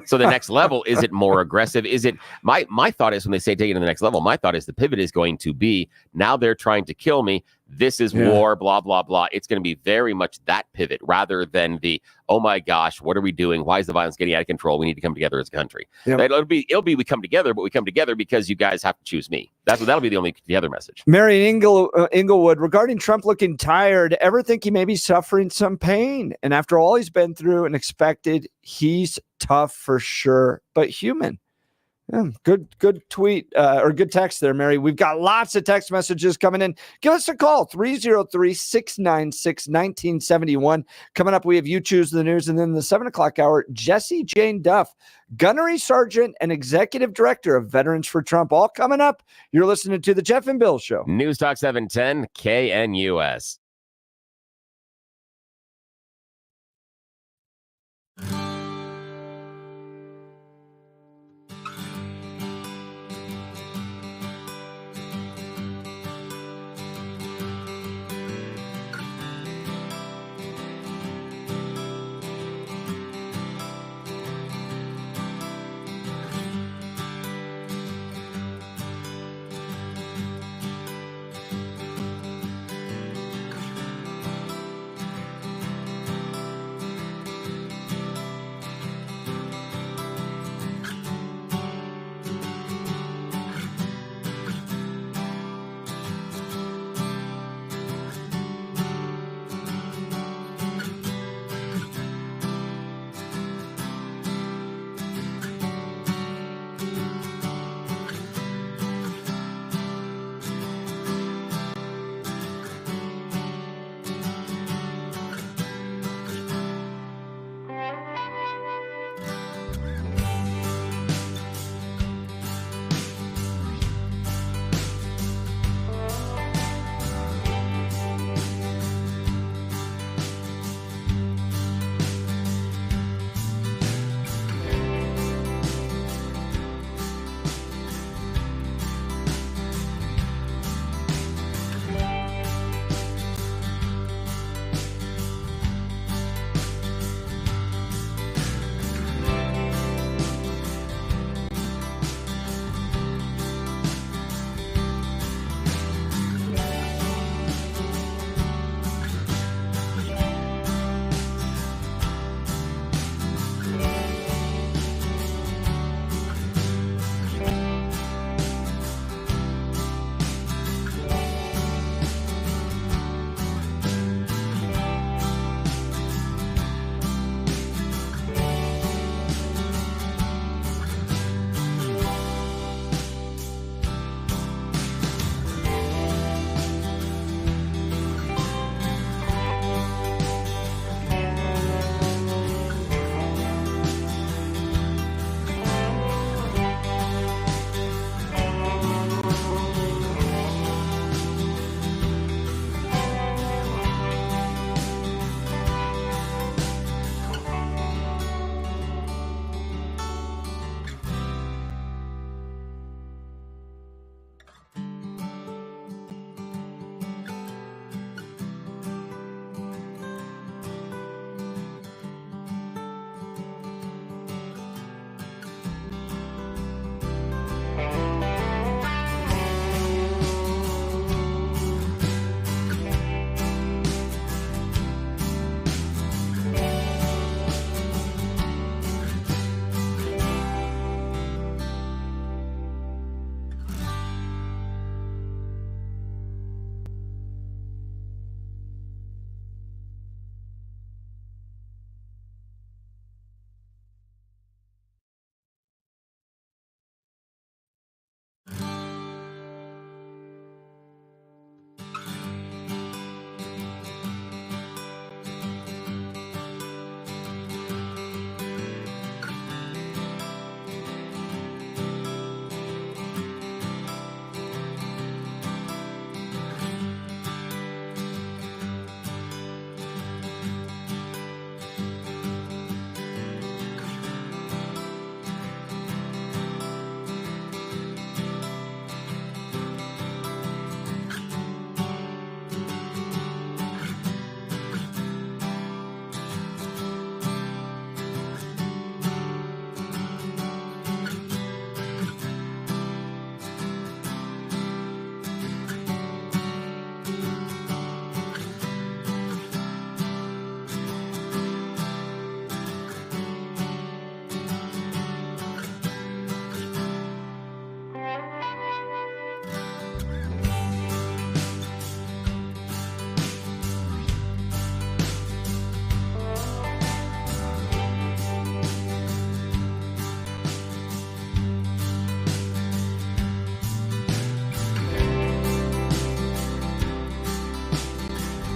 So the next level, is it more aggressive? Is it my thought is, when they say take it to the next level, my thought is the pivot is going to be, now they're trying to kill me. This is war, blah, blah, blah. It's going to be very much that pivot, rather than the, oh my gosh, what are we doing? Why is the violence getting out of control? We need to come together as a country. Yep. It'll be we come together, but we come together because you guys have to choose me. That'll be the other message. Mary Inglewood, regarding Trump looking tired, ever think he may be suffering some pain? And after all he's been through and expected, he's tough for sure, but human. Yeah, good tweet or good text there, Mary. We've got lots of text messages coming in. Give us a call, 303-696-1971. Coming up, we have You Choose the News, and then the 7 o'clock hour, Jessie Jane Duff, Gunnery Sergeant and Executive Director of Veterans for Trump. All coming up. You're listening to the Jeff and Bill Show. News Talk 710 KNUS.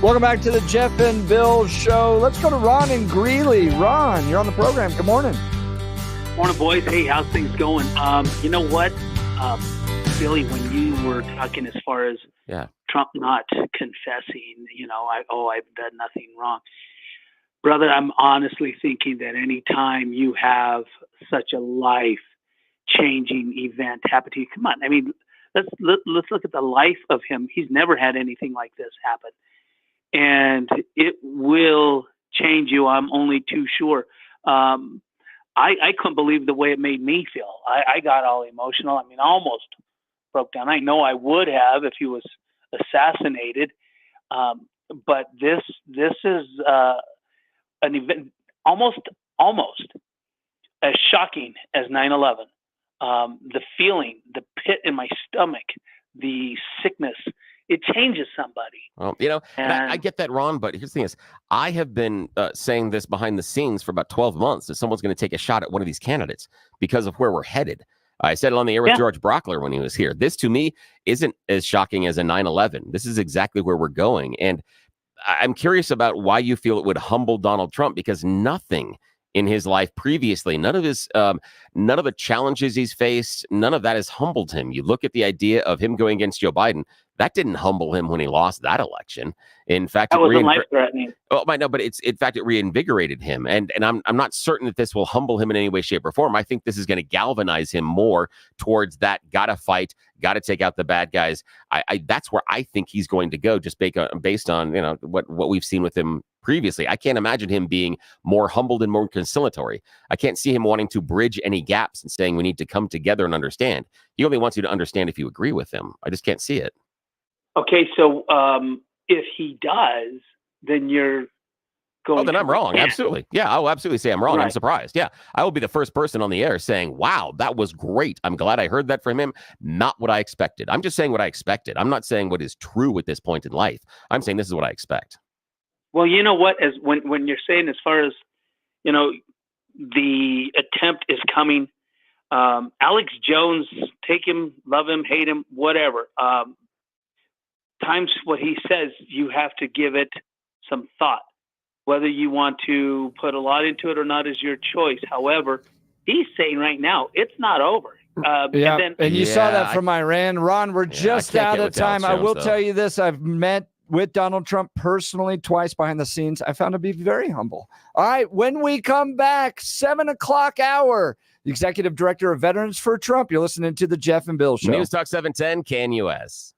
Welcome back to the Jeff and Bill Show. Let's go to Ron in Greeley. Ron, you're on the program. Good morning. Morning, boys. Hey, how's things going? You know what, Billy, when you were talking as far as Trump not confessing, I've done nothing wrong. Brother, I'm honestly thinking that any time you have such a life-changing event happen to you, come on. I mean, let's look at the life of him. He's never had anything like this happen. And it will change you. I'm only too sure. I couldn't believe the way it made me feel. I got all emotional. I mean, I almost broke down. I know I would have if he was assassinated. But this is an event almost as shocking as 9/11. The feeling, the pit in my stomach, the sickness, it changes somebody. Well, and I get that, Ron, but here's the thing is, I have been saying this behind the scenes for about 12 months, that someone's going to take a shot at one of these candidates because of where we're headed. I said it on the air with George Brockler when he was here. This, to me, isn't as shocking as a 9/11. This is exactly where we're going. And I'm curious about why you feel it would humble Donald Trump, because nothing in his life previously, none of the challenges he's faced, none of that has humbled him. You look at the idea of him going against Joe Biden, that didn't humble him when he lost that election. In fact, that wasn't life-threatening. Oh, I know, but in fact, it reinvigorated him. And I'm not certain that this will humble him in any way, shape, or form. I think this is going to galvanize him more towards that. Got to fight, got to take out the bad guys. That's where I think he's going to go, just based on what we've seen with him previously. I can't imagine him being more humbled and more conciliatory. I can't see him wanting to bridge any gaps and saying we need to come together and understand. He only wants you to understand if you agree with him. I just can't see it. Okay, so if he does, then you're going. Oh, then I'm wrong. Absolutely. Yeah, I'll absolutely say I'm wrong. Right. I'm surprised. Yeah, I will be the first person on the air saying, wow, that was great. I'm glad I heard that from him. Not what I expected. I'm just saying what I expected. I'm not saying what is true at this point in life. I'm saying this is what I expect. Well, you know what? As when you're saying, as far as the attempt is coming, Alex Jones, take him, love him, hate him, whatever. Times what he says, you have to give it some thought. Whether you want to put a lot into it or not is your choice. However, he's saying right now it's not over. And you saw that from Iran. Ron, we're just out of time. I will tell you this. I've met with Donald Trump personally twice behind the scenes. I found him to be very humble. All right, when we come back, 7 o'clock hour, the Executive Director of Veterans for Trump. You're listening to the Jeff and Bill Show. News Talk 710, KNUS.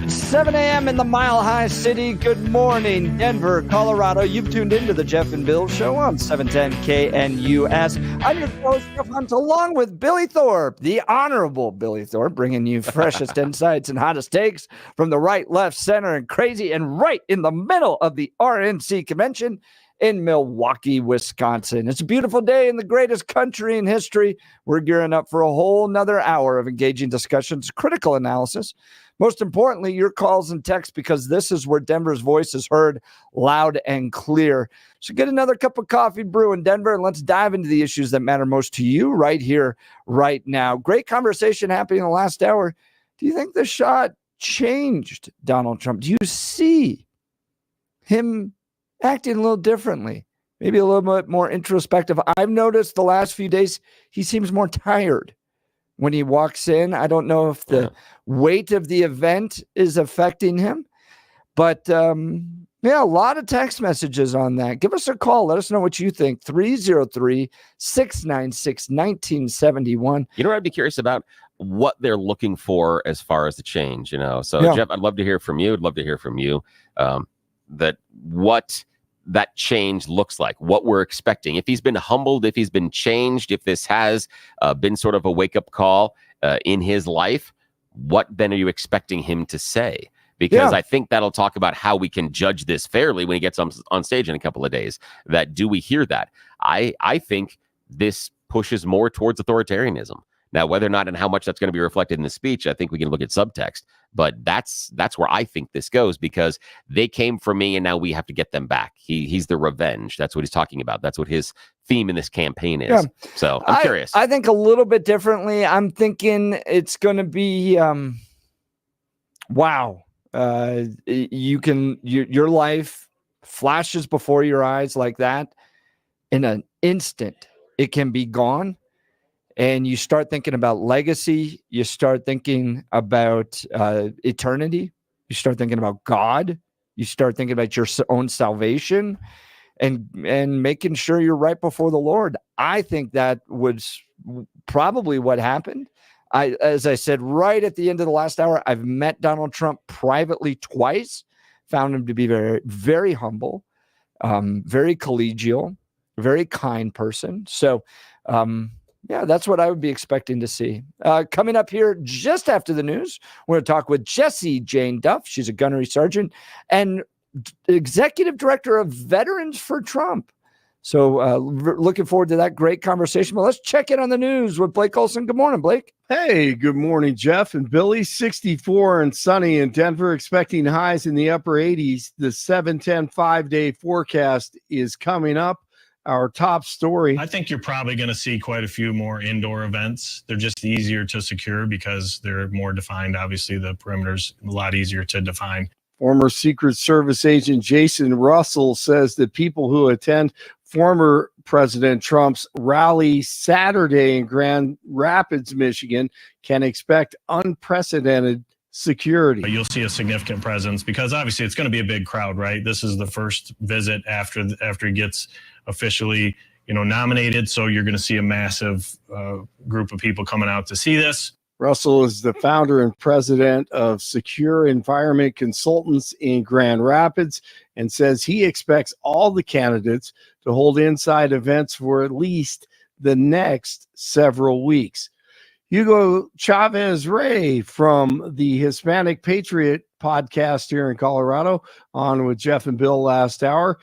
7 a.m. in the Mile High City. Good morning, Denver, Colorado. You've tuned into the Jeff and Bill Show on 710 KNUS. I'm your host, Jeff Hunt, along with Billy Thorpe, the Honorable Billy Thorpe, bringing you freshest insights and hottest takes from the right, left, center, and crazy, and right in the middle of the RNC convention in Milwaukee, Wisconsin. It's a beautiful day in the greatest country in history. We're gearing up for a whole nother hour of engaging discussions, critical analysis, most importantly, your calls and texts, because this is where Denver's voice is heard loud and clear. So get another cup of coffee brew in Denver, and let's dive into the issues that matter most to you right here, right now. Great conversation happening in the last hour. Do you think the shot changed Donald Trump? Do you see him acting a little differently, maybe a little bit more introspective? I've noticed the last few days he seems more tired when he walks in. I don't know if the weight of the event is affecting him, but a lot of text messages on that. Give us a call. Let us know what you think. 303-696-1971. You know what I'd be curious about? What they're looking for as far as the change, So Jeff, I'd love to hear from you. I'd love to hear from you that what that change looks like, what we're expecting. If he's been humbled, if he's been changed, if this has been sort of a wake-up call in his life, what then are you expecting him to say? Because I think that'll talk about how we can judge this fairly when he gets on stage in a couple of days. That do we hear that? I think this pushes more towards authoritarianism. Now, whether or not and how much that's going to be reflected in the speech, I think we can look at subtext. But that's where I think this goes, because they came for me and now we have to get them back. He's the revenge. That's what he's talking about. That's what his theme in this campaign is. Yeah. So I'm curious. I think a little bit differently. I'm thinking it's going to be, wow. Your life flashes before your eyes like that. In an instant, it can be gone. And you start thinking about legacy. You start thinking about eternity. You start thinking about God. You start thinking about your own salvation and making sure you're right before the Lord. I think that was probably what happened. As I said, right at the end of the last hour, I've met Donald Trump privately twice, found him to be very, very humble, very collegial, very kind person. So, yeah, that's what I would be expecting to see. Coming up here just after the news, we're going to talk with Jessie Jane Duff. She's a Gunnery Sergeant and Executive Director of Veterans for Trump. So looking forward to that great conversation. But let's check in on the news with Blake Olson. Good morning, Blake. Hey, good morning, Jeff and Billy. 64 and sunny in Denver, expecting highs in the upper 80s. The 7-10 5-day forecast is coming up. Our top story. I think you're probably going to see quite a few more indoor events. They're just easier to secure because they're more defined. Obviously, the perimeter's a lot easier to define. Former Secret Service agent Jason Russell says that people who attend former President Trump's rally Saturday in Grand Rapids, Michigan, can expect unprecedented security. But you'll see a significant presence because obviously it's going to be a big crowd, right? This is the first visit after he gets officially, nominated. So you're going to see a massive group of people coming out to see this. Russell is the founder and president of Secure Environment Consultants in Grand Rapids and says he expects all the candidates to hold inside events for at least the next several weeks. Hugo Chavez Rey from the Hispanic Patriot Podcast here in Colorado, on with Jeff and Bill last hour.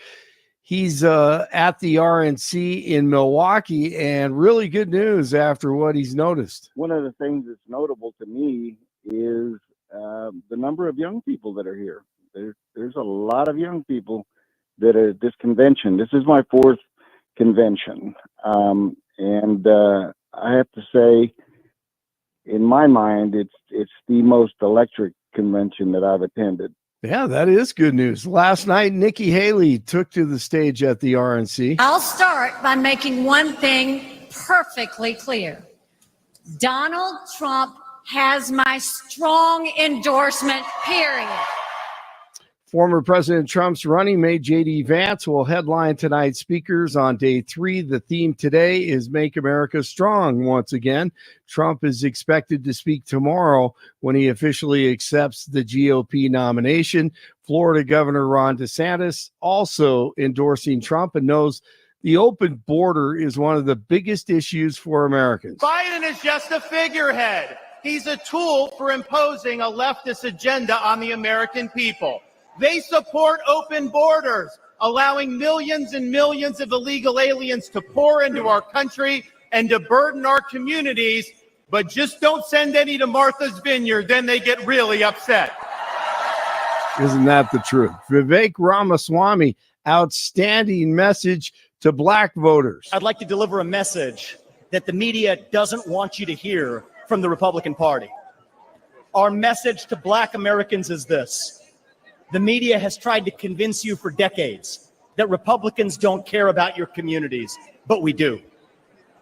He's at the RNC in Milwaukee, and really good news after what he's noticed. One of the things that's notable to me is the number of young people that are here. There's a lot of young people that are at this convention. This is my fourth convention, and I have to say, in my mind, it's the most electric convention that I've attended. Yeah, that is good news. Last night, Nikki Haley took to the stage at the RNC. I'll start by making one thing perfectly clear. Donald Trump has my strong endorsement, period. Former President Trump's running mate J.D. Vance will headline tonight's speakers on day 3. The theme today is Make America Strong once again. Trump is expected to speak tomorrow when he officially accepts the GOP nomination. Florida Governor Ron DeSantis also endorsing Trump and knows the open border is one of the biggest issues for Americans. Biden is just a figurehead. He's a tool for imposing a leftist agenda on the American people. They support open borders, allowing millions and millions of illegal aliens to pour into our country and to burden our communities, but just don't send any to Martha's Vineyard, then they get really upset. Isn't that the truth? Vivek Ramaswamy, outstanding message to black voters. I'd like to deliver a message that the media doesn't want you to hear from the Republican Party. Our message to black Americans is this. The media has tried to convince you for decades that Republicans don't care about your communities, but we do.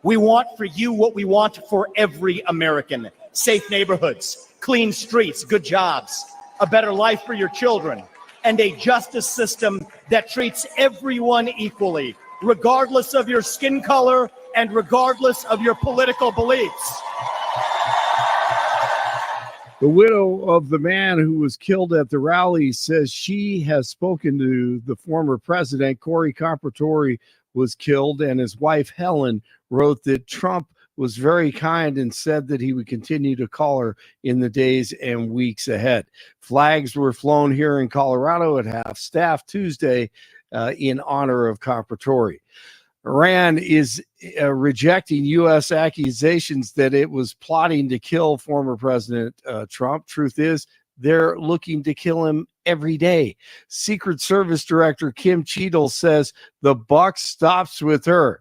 We want for you what we want for every American. Safe neighborhoods, clean streets, good jobs, a better life for your children, and a justice system that treats everyone equally, regardless of your skin color and regardless of your political beliefs. The widow of the man who was killed at the rally says she has spoken to the former president. Corey Comparatori was killed, and his wife, Helen, wrote that Trump was very kind and said that he would continue to call her in the days and weeks ahead. Flags were flown here in Colorado at half-staff Tuesday in honor of Comparatori. Iran is rejecting U.S. accusations that it was plotting to kill former President Trump. Truth is, they're looking to kill him every day. Secret Service Director Kim Cheadle says the buck stops with her.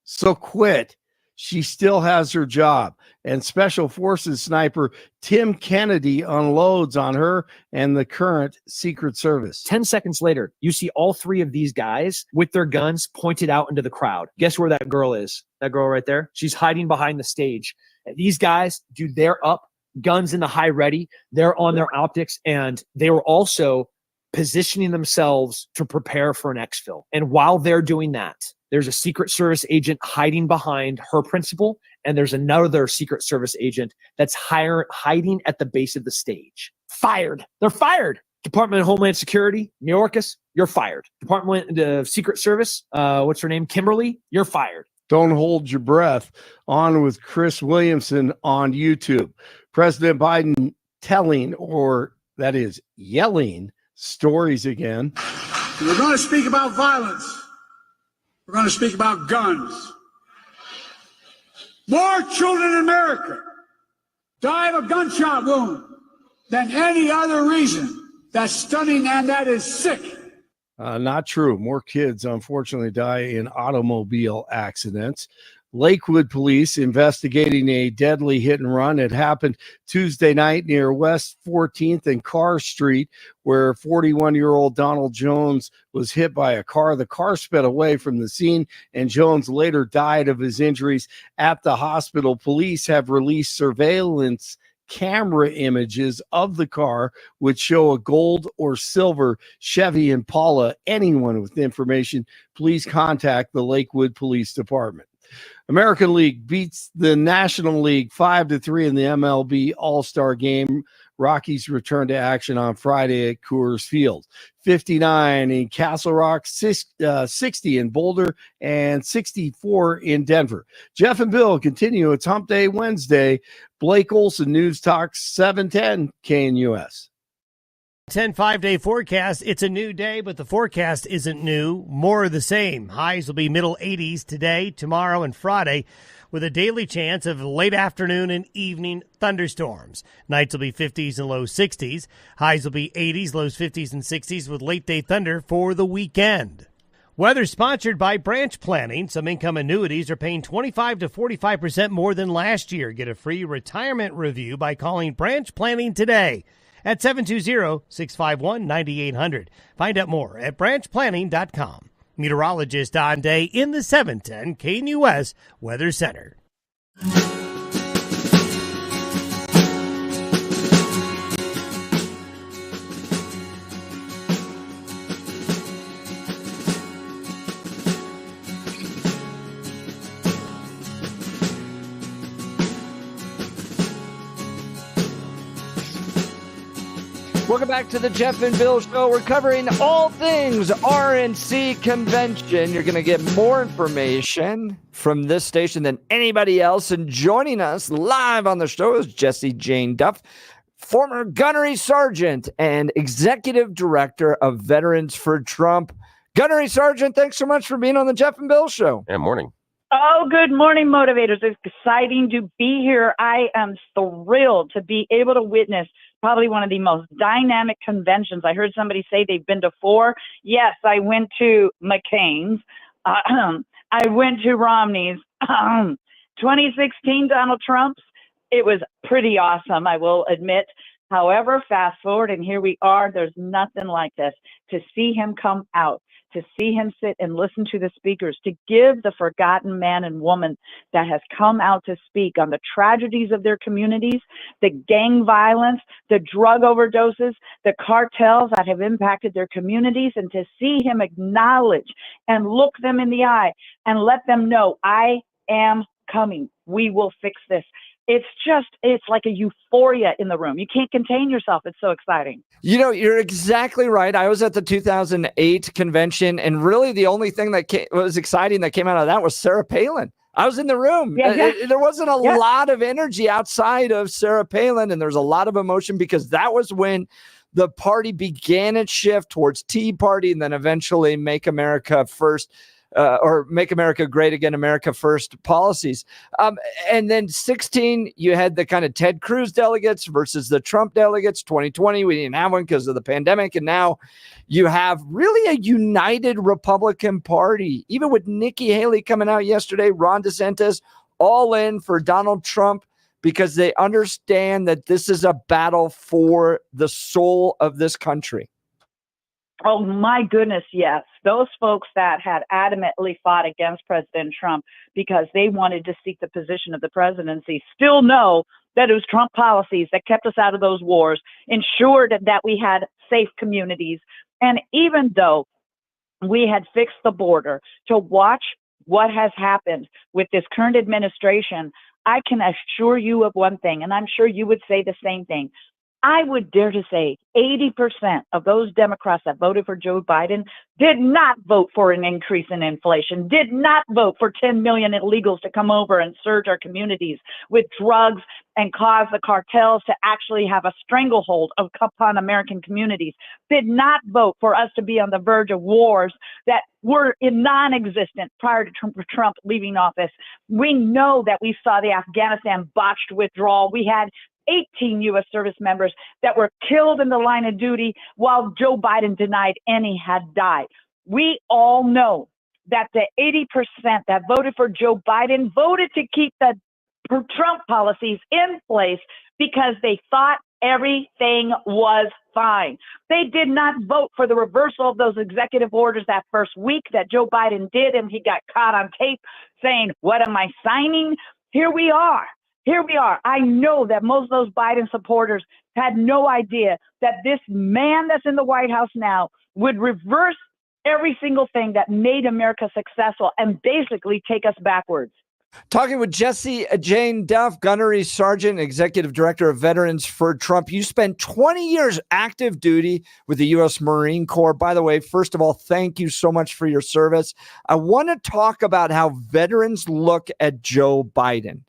So quit. She still has her job. And Special Forces sniper Tim Kennedy unloads on her and the current Secret Service. 10 seconds later, you see all 3 of these guys with their guns pointed out into the crowd. Guess where that girl is? That girl right there? She's hiding behind the stage. And these guys, dude, they're up, guns in the high ready. They're on their optics, and they were also positioning themselves to prepare for an exfil. And while they're doing that, there's a Secret Service agent hiding behind her principal, and there's another Secret Service agent that's hiding at the base of the stage. Fired. They're fired. Department of Homeland Security, Mayorkas, you're fired. Department of Secret Service, what's her name? Kimberly, you're fired. Don't hold your breath. On with Chris Williamson on YouTube. President Biden telling, or that is yelling, stories again. We're going to speak about violence. We're going to speak about guns. More children in America die of a gunshot wound than any other reason. That's stunning, and that is sick. Not true. More kids, unfortunately, die in automobile accidents. Lakewood police investigating a deadly hit and run. It happened Tuesday night near West 14th and Carr Street, where 41-year-old Donald Jones was hit by a car. The car sped away from the scene, and Jones later died of his injuries at the hospital. Police have released surveillance camera images of the car, which show a gold or silver Chevy Impala. Anyone with information, please contact the Lakewood Police Department. American League beats the National League 5-3 in the MLB All-Star Game. Rockies return to action on Friday at Coors Field. 59 in Castle Rock, 60 in Boulder, and 64 in Denver. Jeff and Bill continue. It's Hump Day Wednesday. Blake Olson, News Talk 710 KNUS. 10 5-day forecast. It's a new day, but the forecast isn't new. More of the same. Highs will be middle 80s today, tomorrow, and Friday, with a daily chance of late afternoon and evening thunderstorms. Nights will be 50s and low 60s. Highs will be 80s, lows 50s and 60s, with late day thunder for the weekend. Weather sponsored by Branch Planning. Some income annuities are paying 25 to 45% more than last year. Get a free retirement review by calling Branch Planning today at 720-651-9800. Find out more at branchplanning.com. Meteorologist Don Day in the 710 KNUS Weather Center. Welcome back to the Jeff and Bill Show. We're covering all things RNC convention. You're going to get more information from this station than anybody else. And joining us live on the show is Jessie Jane Duff, former Gunnery Sergeant and Executive Director of Veterans for Trump. Gunnery Sergeant, thanks so much for being on the Jeff and Bill Show. Yeah, morning. Oh, good morning, motivators. It's exciting to be here. I am thrilled to be able to witness probably one of the most dynamic conventions. I heard somebody say they've been to 4. Yes, I went to McCain's. I went to Romney's. 2016 Donald Trump's. It was pretty awesome, I will admit. However, fast forward, and here we are. There's nothing like this. To see him come out, to see him sit and listen to the speakers, to give the forgotten man and woman that has come out to speak on the tragedies of their communities, the gang violence, the drug overdoses, the cartels that have impacted their communities, and to see him acknowledge and look them in the eye and let them know, I am coming. We will fix this. It's like a euphoria in the room. You can't contain yourself. It's so exciting. You know, you're exactly right. I was at the 2008 convention, and really the only thing that was exciting that came out of that was Sarah Palin. I was in the room. There wasn't a lot of energy outside of Sarah Palin, and there's a lot of emotion because that was when the party began its shift towards Tea Party and then eventually Make America First. Or Make America Great Again, America First policies. And then 16, you had the kind of Ted Cruz delegates versus the Trump delegates. 2020, we didn't have one because of the pandemic. And now you have really a united Republican Party, even with Nikki Haley coming out yesterday, Ron DeSantis, all in for Donald Trump because they understand that this is a battle for the soul of this country. Oh, my goodness, yes. Those folks that had adamantly fought against President Trump because they wanted to seek the position of the presidency still know that it was Trump policies that kept us out of those wars, ensured that we had safe communities. And even though we had fixed the border, to watch what has happened with this current administration, I can assure you of one thing, and I'm sure you would say the same thing. I would dare to say 80% of those Democrats that voted for Joe Biden did not vote for an increase in inflation, did not vote for 10 million illegals to come over and surge our communities with drugs and cause the cartels to actually have a stranglehold upon American communities, did not vote for us to be on the verge of wars that were non-existent prior to Trump leaving office. We know that we saw the Afghanistan botched withdrawal. We had 18 U.S. service members that were killed in the line of duty while Joe Biden denied any had died. We all know that the 80% that voted for Joe Biden voted to keep the Trump policies in place because they thought everything was fine. They did not vote for the reversal of those executive orders that first week that Joe Biden did, and he got caught on tape saying, "What am I signing?" Here we are. I know that most of those Biden supporters had no idea that this man that's in the White House now would reverse every single thing that made America successful and basically take us backwards. Talking with Jessie Jane Duff, Gunnery Sergeant, Executive Director of Veterans for Trump. You spent 20 years active duty with the U.S. Marine Corps. By the way, first of all, thank you so much for your service. I want to talk about how veterans look at Joe Biden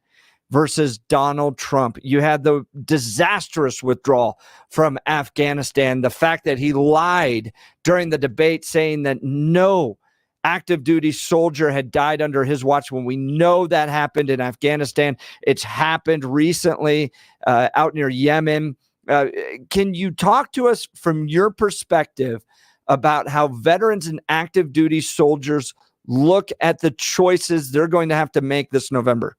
versus Donald Trump. You had the disastrous withdrawal from Afghanistan, the fact that he lied during the debate saying that no active duty soldier had died under his watch when we know that happened in Afghanistan. It's happened recently out near Yemen. Can you talk to us from your perspective about how veterans and active duty soldiers look at the choices they're going to have to make this November?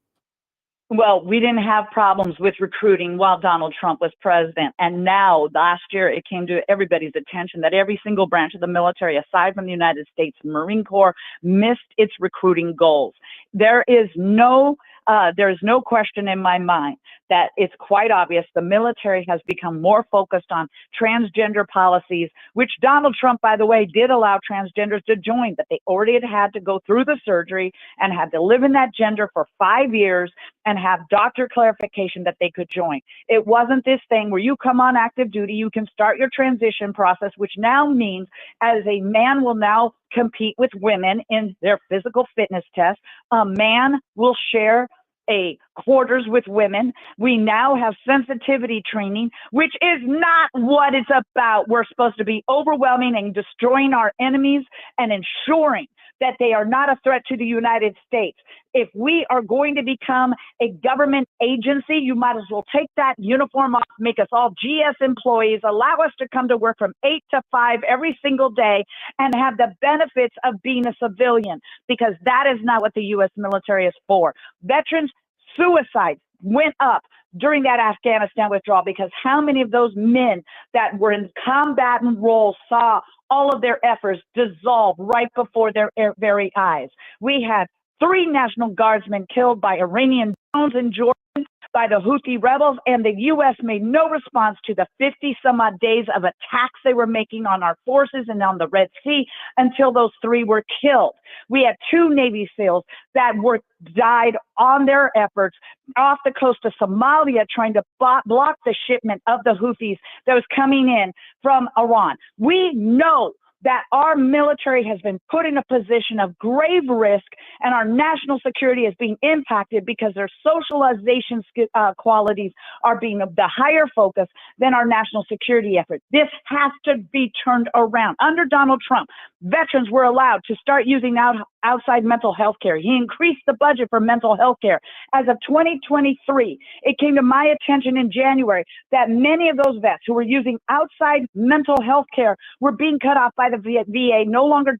Well, we didn't have problems with recruiting while Donald Trump was president. And now, last year, it came to everybody's attention that every single branch of the military, aside from the United States Marine Corps, missed its recruiting goals. There is no There is no question in my mind that it's quite obvious the military has become more focused on transgender policies, which Donald Trump, by the way, did allow transgenders to join, but they already had to go through the surgery and had to live in that gender for 5 years and have doctor clarification that they could join. It wasn't this thing where you come on active duty, you can start your transition process, which now means as a man will now compete with women in their physical fitness test. A man will share a quarters with women. We now have sensitivity training, which is not what it's about. We're supposed to be overwhelming and destroying our enemies and ensuring that they are not a threat to the United States. If we are going to become a government agency, you might as well take that uniform off, make us all GS employees, allow us to come to work from 8 to 5 every single day and have the benefits of being a civilian, because that is not what the U.S. military is for. Veterans suicides went up during that Afghanistan withdrawal because how many of those men that were in combatant roles saw all of their efforts dissolve right before their very eyes? We had 3 National Guardsmen killed by Iranian drones in Jordan by the Houthi rebels, and the U.S. made no response to the 50-some-odd days of attacks they were making on our forces and on the Red Sea until those 3 were killed. We had 2 Navy SEALs that died on their efforts off the coast of Somalia trying to block the shipment of the Houthis that was coming in from Iran. We know that our military has been put in a position of grave risk and our national security is being impacted because their socialization qualities are being the higher focus than our national security efforts. This has to be turned around. Under Donald Trump, veterans were allowed to start using outside mental health care. He increased the budget for mental health care. As of 2023, it came to my attention in January that many of those vets who were using outside mental health care were being cut off by the VA, no longer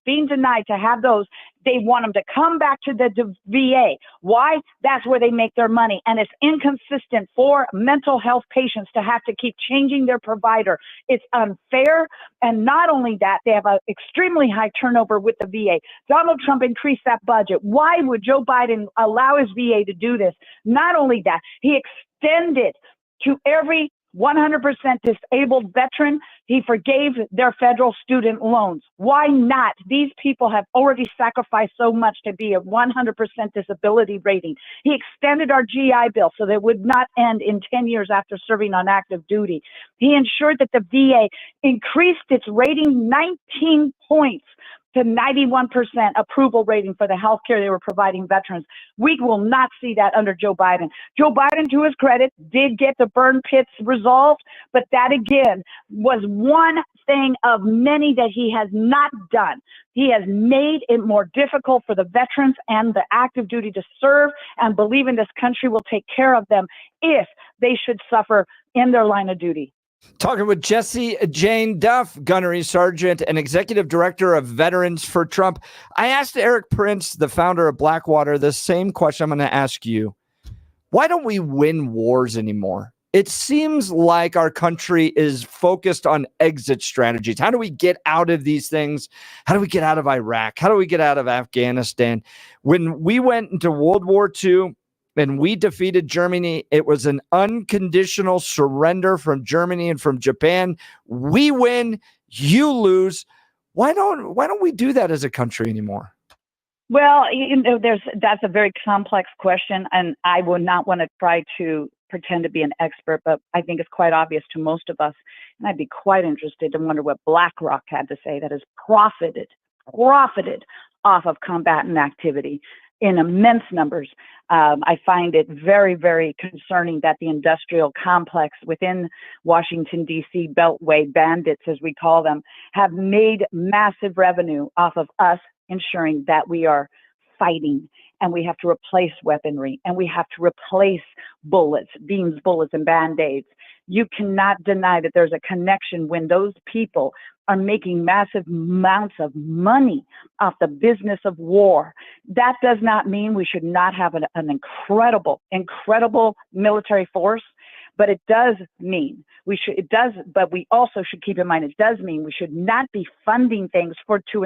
being denied to have those. They want them to come back to the VA. Why? That's where they make their money. And it's inconsistent for mental health patients to have to keep changing their provider. It's unfair. And not only that, they have an extremely high turnover with the VA. Donald Trump increased that budget. Why would Joe Biden allow his VA to do this? Not only that, he extended to every 100% disabled veteran, he forgave their federal student loans. Why not? These people have already sacrificed so much to be a 100% disability rating. He extended our GI Bill so that it would not end in 10 years after serving on active duty. He ensured that the VA increased its rating 19 points to 91% approval rating for the health care they were providing veterans. We will not see that under Joe Biden. Joe Biden, to his credit, did get the burn pits resolved, but that again was one thing of many that he has not done. He has made it more difficult for the veterans and the active duty to serve and believe in this country will take care of them if they should suffer in their line of duty. Talking with Jessie Jane Duff, Gunnery Sergeant and Executive Director of Veterans for Trump. I asked Eric Prince, the founder of Blackwater, the same question I'm going to ask you. Why don't we win wars anymore? It seems like our country is focused on exit strategies. How do we get out of these things? How do we get out of Iraq? How do we get out of Afghanistan? When we went into World War II, and we defeated Germany, it was an unconditional surrender from Germany and from Japan. We win, you lose. Why don't we do that as a country anymore? Well, that's a very complex question, and I would not want to try to pretend to be an expert, but I think it's quite obvious to most of us, and I'd be quite interested to wonder what BlackRock had to say that has profited off of combatant activity in immense numbers. I find it very, very concerning that the industrial complex within Washington, D.C., Beltway bandits, as we call them, have made massive revenue off of us ensuring that we are fighting, and we have to replace weaponry, and we have to replace bullets, beans, bullets, and Band-Aids. You cannot deny that there's a connection when those people are making massive amounts of money off the business of war. That does not mean we should not have an incredible military force, but it does mean but we also should keep in mind, it does mean we should not be funding things to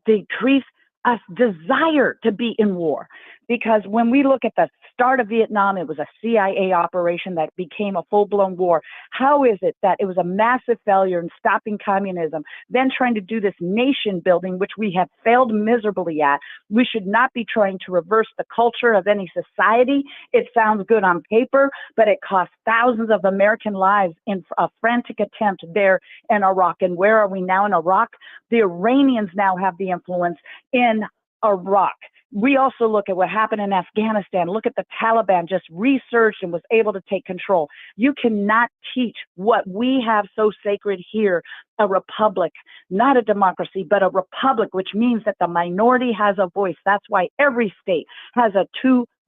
decrease us desire to be in war. Because when we look at the start of Vietnam, it was a CIA operation that became a full-blown war. How is it that it was a massive failure in stopping communism, then trying to do this nation building, which we have failed miserably at? We should not be trying to reverse the culture of any society. It sounds good on paper, but it cost thousands of American lives in a frantic attempt there in Iraq. And where are we now in Iraq? The Iranians now have the influence in Iraq. We also look at what happened in Afghanistan. Look at the Taliban just resurged and was able to take control. You cannot teach what we have so sacred here, a republic, not a democracy, but a republic, which means that the minority has a voice. That's why every state has a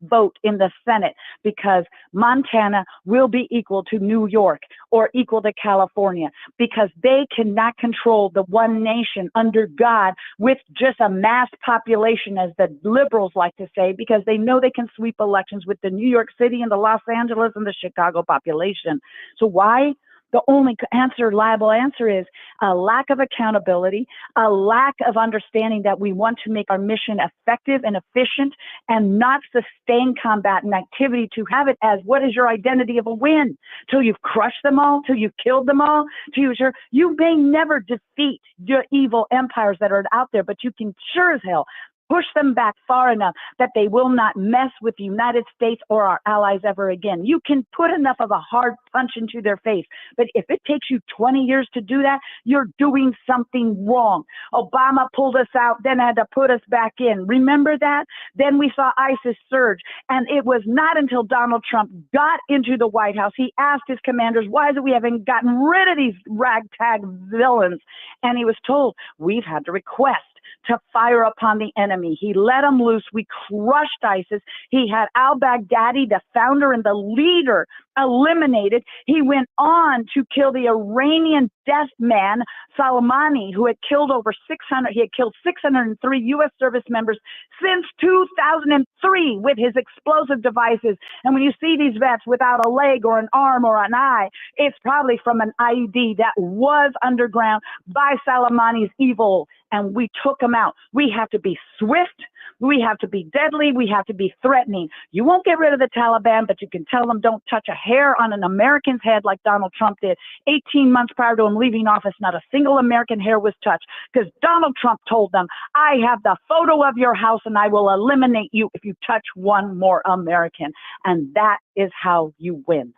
vote in the Senate, because Montana will be equal to New York or equal to California, because they cannot control the one nation under God with just a mass population, as the liberals like to say, because they know they can sweep elections with the New York City and the Los Angeles and the Chicago population. So why? The only reliable answer is a lack of accountability, a lack of understanding that we want to make our mission effective and efficient and not sustain combat and activity to have it as what is your identity of a win? Till you've crushed them all, till you've killed them all, you may never defeat your evil empires that are out there, but you can sure as hell push them back far enough that they will not mess with the United States or our allies ever again. You can put enough of a hard punch into their face. But if it takes you 20 years to do that, you're doing something wrong. Obama pulled us out, then had to put us back in. Remember that? Then we saw ISIS surge. And it was not until Donald Trump got into the White House, he asked his commanders, why is it we haven't gotten rid of these ragtag villains? And he was told, we've had to request to fire upon the enemy. He let them loose. We crushed ISIS. He had al-Baghdadi, the founder and the leader, eliminated. He went on to kill the Iranian death man, Soleimani, who had killed over 600. He had killed 603 U.S. service members since 2003 with his explosive devices. And when you see these vets without a leg or an arm or an eye, it's probably from an IED that was underground by Soleimani's evil. And we took him out. We have to be swift. We have to be deadly. We have to be threatening. You won't get rid of the Taliban, but you can tell them don't touch a hair on an American's head like Donald Trump did. 18 months prior to him leaving office, not a single American hair was touched because Donald Trump told them, I have the photo of your house and I will eliminate you if you touch one more American. And that is how you win.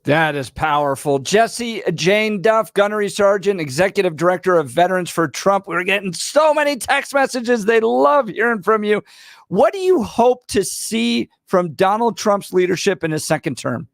That is powerful. Jessie Jane Duff, Gunnery Sergeant, Executive Director of Veterans for Trump. We're getting so many text messages. They love hearing from you. What do you hope to see from Donald Trump's leadership in his second term?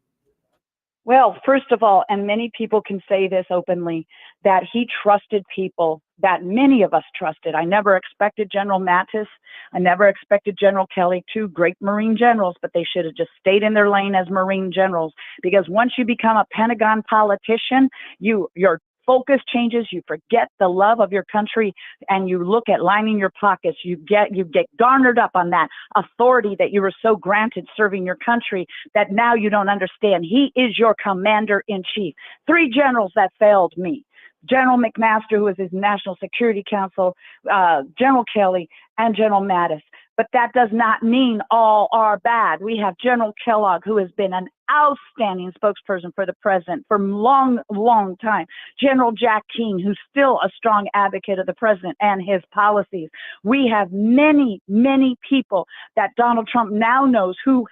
Well, first of all, and many people can say this openly, that he trusted people that many of us trusted. I never expected General Mattis. I never expected General Kelly, two great Marine generals, but they should have just stayed in their lane as Marine generals. Because once you become a Pentagon politician, your focus changes. You forget the love of your country and you look at lining your pockets. You get garnered up on that authority that you were so granted serving your country that now you don't understand. He is your commander in chief. 3 generals that failed me. General McMaster, who was his National Security Council, General Kelly, and General Mattis. But that does not mean all are bad. We have General Kellogg, who has been an outstanding spokesperson for the president for a long, long time. General Jack Keane, who's still a strong advocate of the president and his policies. We have many, many people that Donald Trump now knows who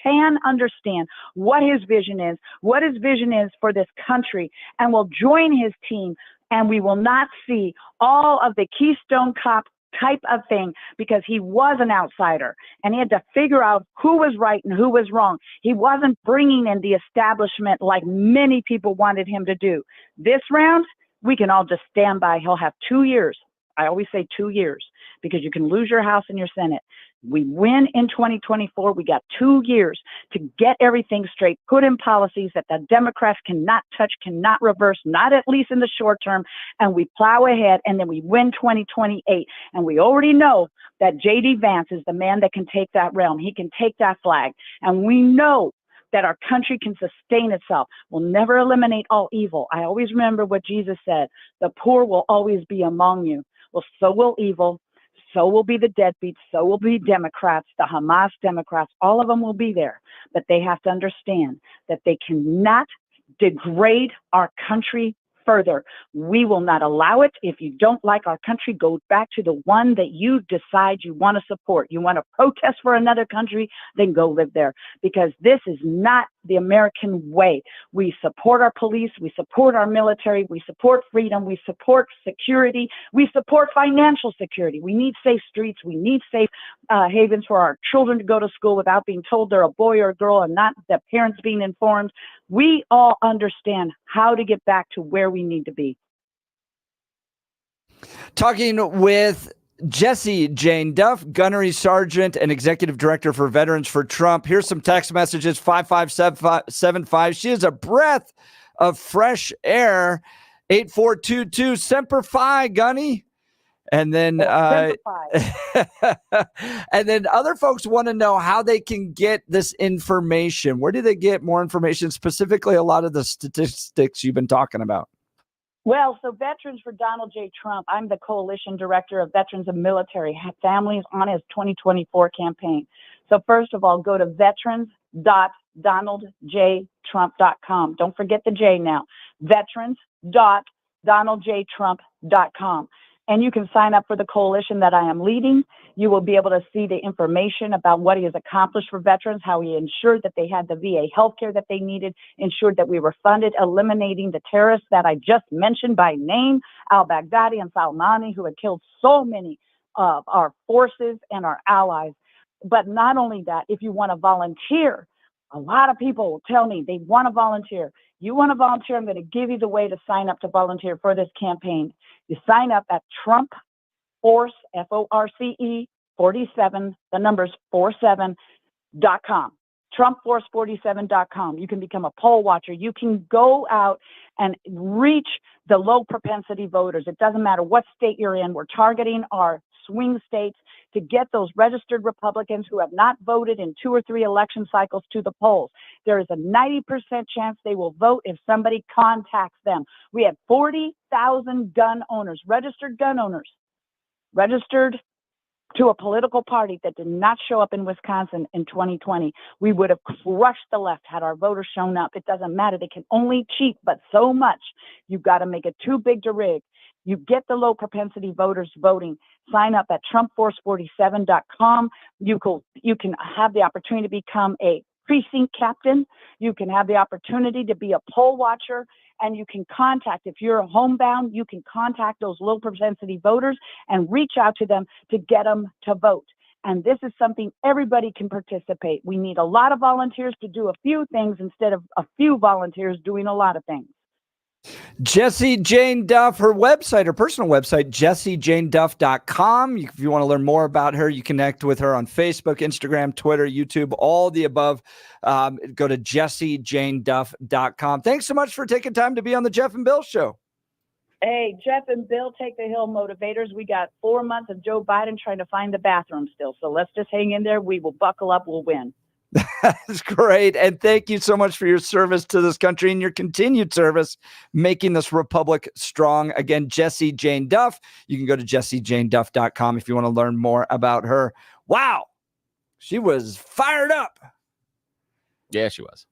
can understand what his vision is for this country, and will join his team. And we will not see all of the Keystone Cop type of thing, because he was an outsider and he had to figure out who was right and who was wrong. He wasn't bringing in the establishment like many people wanted him to do. This round, we can all just stand by. He'll have 2 years. I always say 2 years, because you can lose your House and your Senate. We win in 2024. We got 2 years to get everything straight, put in policies that the Democrats cannot touch, cannot reverse, not at least in the short term. And we plow ahead, and then we win 2028. And we already know that J.D. Vance is the man that can take that realm. He can take that flag. And we know that our country can sustain itself. We'll never eliminate all evil. I always remember what Jesus said, the poor will always be among you. Well, so will evil. So will be the deadbeats. So will be Democrats, the Hamas Democrats. All of them will be there. But they have to understand that they cannot degrade our country further. We will not allow it. If you don't like our country, go back to the one that you decide you want to support. You want to protest for another country, then go live there, because this is not the American way. We support our police, we support our military, we support freedom, we support security, we support financial security. We need safe streets, we need safe havens for our children to go to school without being told they're a boy or a girl and not the parents being informed. We all understand how to get back to where we need to be. Talking with Jessie Jane Duff, Gunnery Sergeant and Executive Director for Veterans for Trump. Here's some text messages, 55775. She is a breath of fresh air. 8422, Semper Fi, Gunny. And then and then other folks want to know how they can get this information. Where do they get more information, specifically a lot of the statistics you've been talking about? Well, so Veterans for Donald J. Trump. I'm the coalition director of Veterans and Military Families on his 2024 campaign. So first of all, go to veterans.donaldjtrump.com. Don't forget the J now. Veterans.donaldjtrump.com. And you can sign up for the coalition that I am leading. You will be able to see the information about what he has accomplished for veterans, how he ensured that they had the VA healthcare that they needed, ensured that we were funded, eliminating the terrorists that I just mentioned by name, al-Baghdadi and Soleimani, who had killed so many of our forces and our allies. But not only that, if you want to volunteer, a lot of people will tell me they want to volunteer. You want to volunteer, I'm going to give you the way to sign up to volunteer for this campaign. You sign up at Trump Force, F-O-R-C-E, 47, the number's 47.com. TrumpForce47.com. You can become a poll watcher. You can go out and reach the low propensity voters. It doesn't matter what state you're in. We're targeting our swing states to get those registered Republicans who have not voted in 2 or 3 election cycles to the polls. There is a 90% chance they will vote if somebody contacts them. We had 40,000 gun owners, registered to a political party that did not show up in Wisconsin in 2020. We would have crushed the left had our voters shown up. It doesn't matter. They can only cheat, but so much. You've got to make it too big to rig. You get the low propensity voters voting. Sign up at TrumpForce47.com. You can have the opportunity to become a precinct captain. You can have the opportunity to be a poll watcher, and you can contact, if you're homebound, you can contact those low propensity voters and reach out to them to get them to vote. And this is something everybody can participate. We need a lot of volunteers to do a few things instead of a few volunteers doing a lot of things. Jessie Jane Duff, her website, her personal website, jessiejaneduff.com. If you want to learn more about her, you connect with her on Facebook, Instagram, Twitter, YouTube, all the above. Go to jessiejaneduff.com. Thanks so much for taking time to be on the Jeff and Bill Show. Hey, Jeff and Bill, take the hill motivators. We got 4 months of Joe Biden trying to find the bathroom still. So let's just hang in there. We will buckle up. We'll win. That's great. And thank you so much for your service to this country and your continued service, making this republic strong. Again, Jessie Jane Duff. You can go to jessiejaneduff.com if you want to learn more about her. Wow. She was fired up. Yeah, she was.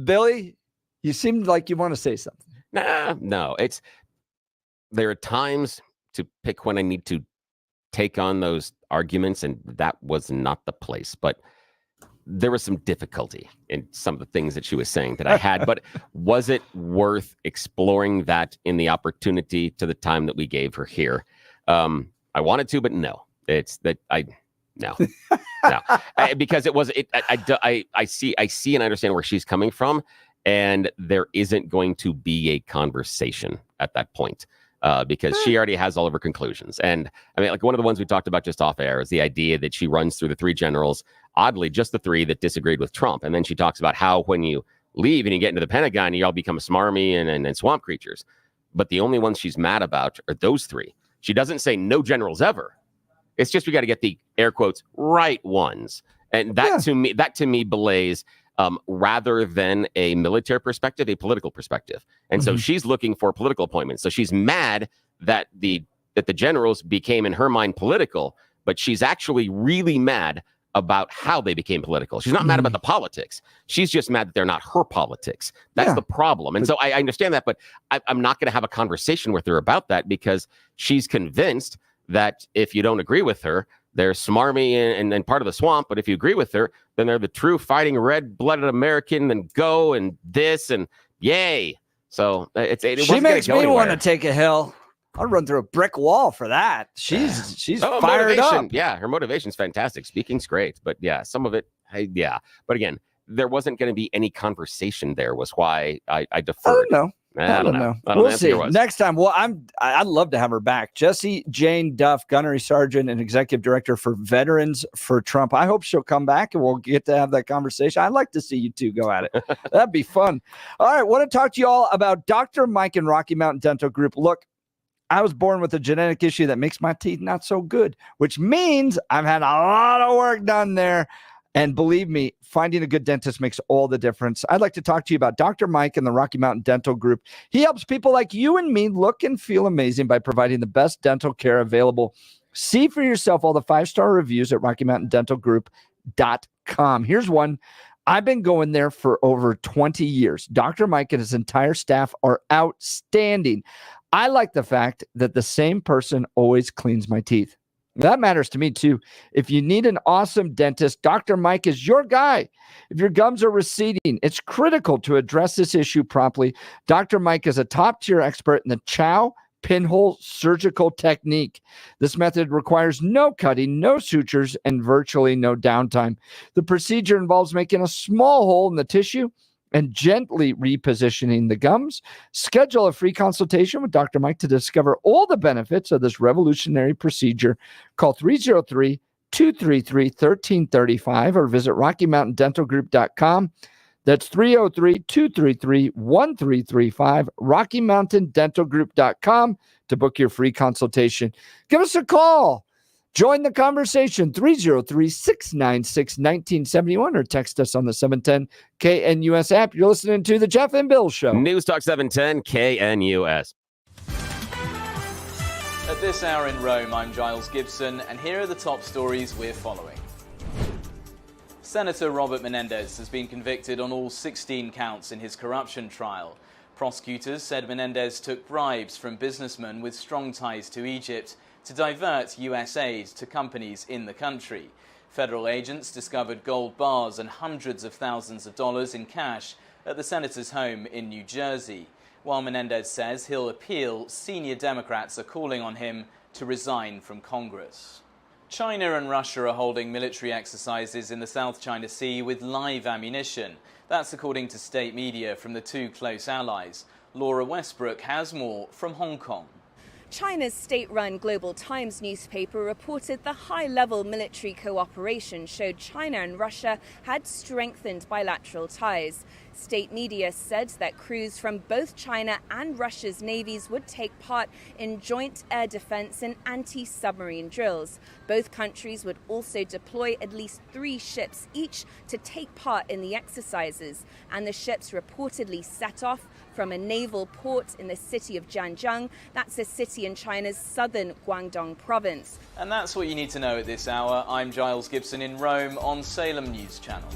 Billy, you seemed like you want to say something. No. There are times to pick when I need to take on those arguments, and that was not the place. But there was some difficulty in some of the things that she was saying that I had. But was it worth exploring that in the opportunity to the time that we gave her here? I wanted to, but no. No. Because it was. I see and understand where she's coming from, and there isn't going to be a conversation at that point. Because she already has all of her conclusions. And I mean, like one of the ones we talked about just off air is the idea that she runs through the 3 generals, oddly, just the 3 that disagreed with Trump. And then she talks about how when you leave and you get into the Pentagon, you all become smarmy and swamp creatures. But the only ones she's mad about are those 3. She doesn't say no generals ever. It's just we got to get the air quotes right ones. And that to me belays rather than a military perspective, a political perspective. And so she's looking for political appointments. So she's mad that the generals became, in her mind, political, but she's actually really mad about how they became political. She's not mad about the politics. She's just mad that they're not her politics. That's the problem. And so I understand that, but I'm not going to have a conversation with her about that, because she's convinced that if you don't agree with her, they're smarmy and part of the swamp. But if you agree with her, then they're the true fighting red-blooded American, and go and this and yay. So she makes me want to take a hill. I'll run through a brick wall for that. She's fired up. Yeah, her motivation's fantastic. Speaking's great, but yeah, some of it, But again, there wasn't going to be any conversation there. Was why I deferred. I don't know. We'll see next time. Well, I'd love to have her back. Jessie Jane Duff, Gunnery Sergeant and Executive Director for Veterans for Trump. I hope she'll come back and we'll get to have that conversation. I'd like to see you two go at it. That'd be fun. All right, want to talk to you all about Dr. Mike and Rocky Mountain Dental Group. Look, I was born with a genetic issue that makes my teeth not so good, which means I've had a lot of work done there. And believe me, finding a good dentist makes all the difference. I'd like to talk to you about Dr. Mike and the Rocky Mountain Dental Group. He helps people like you and me look and feel amazing by providing the best dental care available. See for yourself all the 5-star reviews at RockyMountainDentalGroup.com. Here's one. I've been going there for over 20 years. Dr. Mike and his entire staff are outstanding. I like the fact that the same person always cleans my teeth. That matters to me too. If you need an awesome dentist, Dr. Mike is your guy. If your gums are receding, it's critical to address this issue promptly. Dr. Mike is a top-tier expert in the Chow pinhole surgical technique. This method requires no cutting, no sutures, and virtually no downtime. The procedure involves making a small hole in the tissue and gently repositioning the gums. Schedule a free consultation with Dr. Mike to discover all the benefits of this revolutionary procedure. Call 303-233-1335 or visit RockyMountainDentalGroup.com. That's 303-233-1335, RockyMountainDentalGroup.com to book your free consultation. Give us a call. Join the conversation, 303-696-1971, or text us on the 710 KNUS app. You're listening to The Jeff and Bill Show. News Talk 710 KNUS. At this hour in Rome, I'm Giles Gibson, and here are the top stories we're following. Senator Robert Menendez has been convicted on all 16 counts in his corruption trial. Prosecutors said Menendez took bribes from businessmen with strong ties to Egypt to divert U.S. aid to companies in the country. Federal agents discovered gold bars and hundreds of thousands of dollars in cash at the senator's home in New Jersey. While Menendez says he'll appeal, senior Democrats are calling on him to resign from Congress. China and Russia are holding military exercises in the South China Sea with live ammunition. That's according to state media from the two close allies. Laura Westbrook has more from Hong Kong. China's state-run Global Times newspaper reported the high-level military cooperation showed China and Russia had strengthened bilateral ties. State media said that crews from both China and Russia's navies would take part in joint air defense and anti-submarine drills. Both countries would also deploy at least 3 ships each to take part in the exercises, and the ships reportedly set off from a naval port in the city of Zhanjiang. That's a city in China's southern Guangdong province. And that's what you need to know at this hour. I'm Giles Gibson in Rome on Salem News Channel.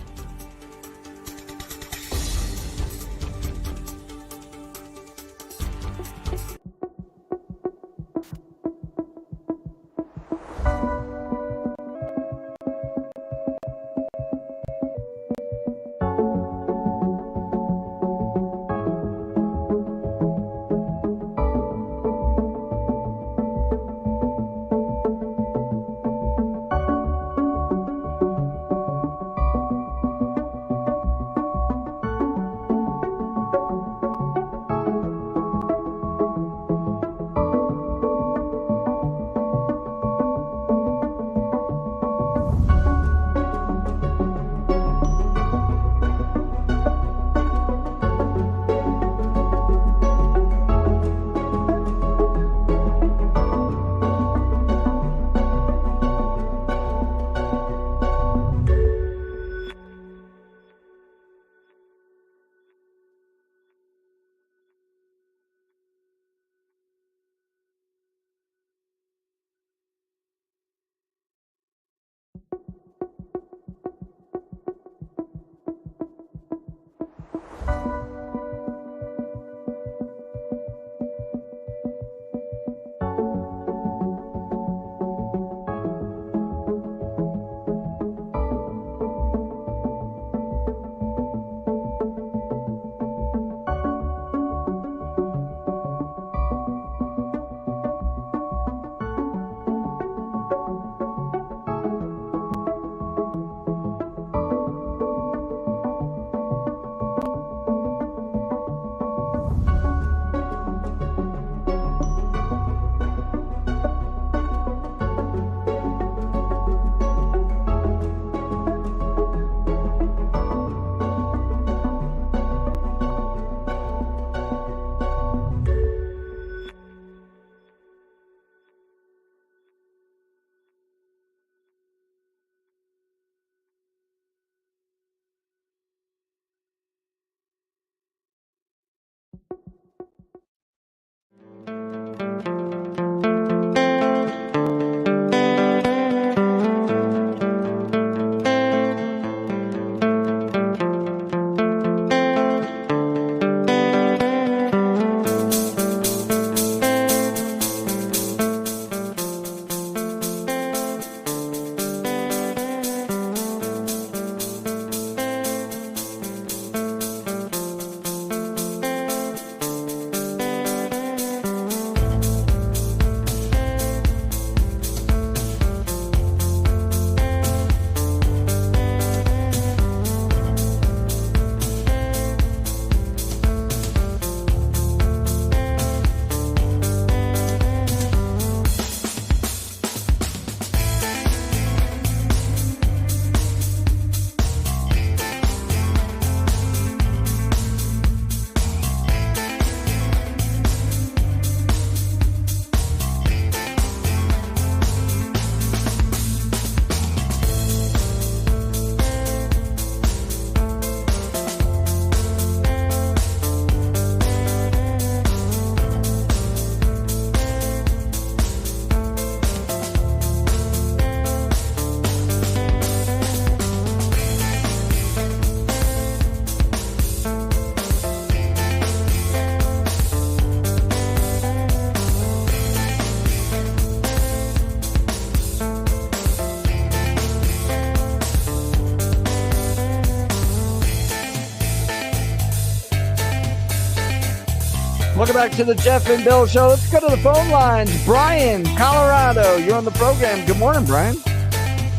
Welcome back to the Jeff and Bill Show. Let's go to the phone lines. Brian, Colorado, you're on the program. Good morning, Brian.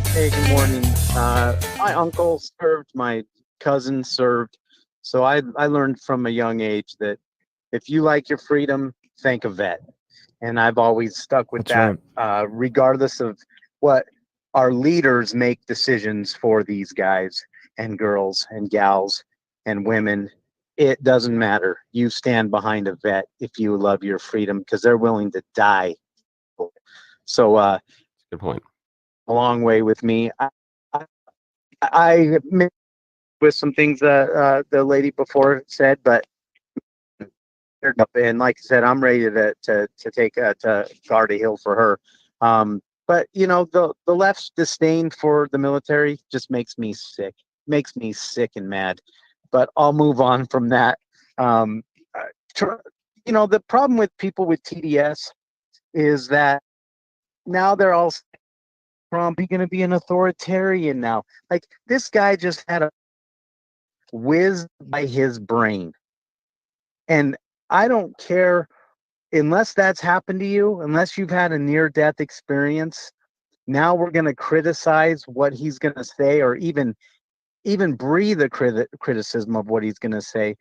Hey, good morning. My uncle served, my cousin served. So I learned from a young age that if you like your freedom, thank a vet. And I've always stuck with That's that, regardless of what our leaders make decisions for these guys and girls and gals and women. It doesn't matter. You stand behind a vet if you love your freedom, because they're willing to die. So, good point. A long way with me. I with some things that the lady before said, but and like I said, I'm ready to take to guard a hill for her. But you know, the left's disdain for the military just makes me sick. Makes me sick and mad. But I'll move on from that. You know, the problem with people with TDS is that now they're all Trump, he's going to be an authoritarian now. Like, this guy just had a whiz by his brain. And I don't care, unless that's happened to you, unless you've had a near-death experience, now we're going to criticize what he's going to say, or even breathe a criticism of what he's going to say.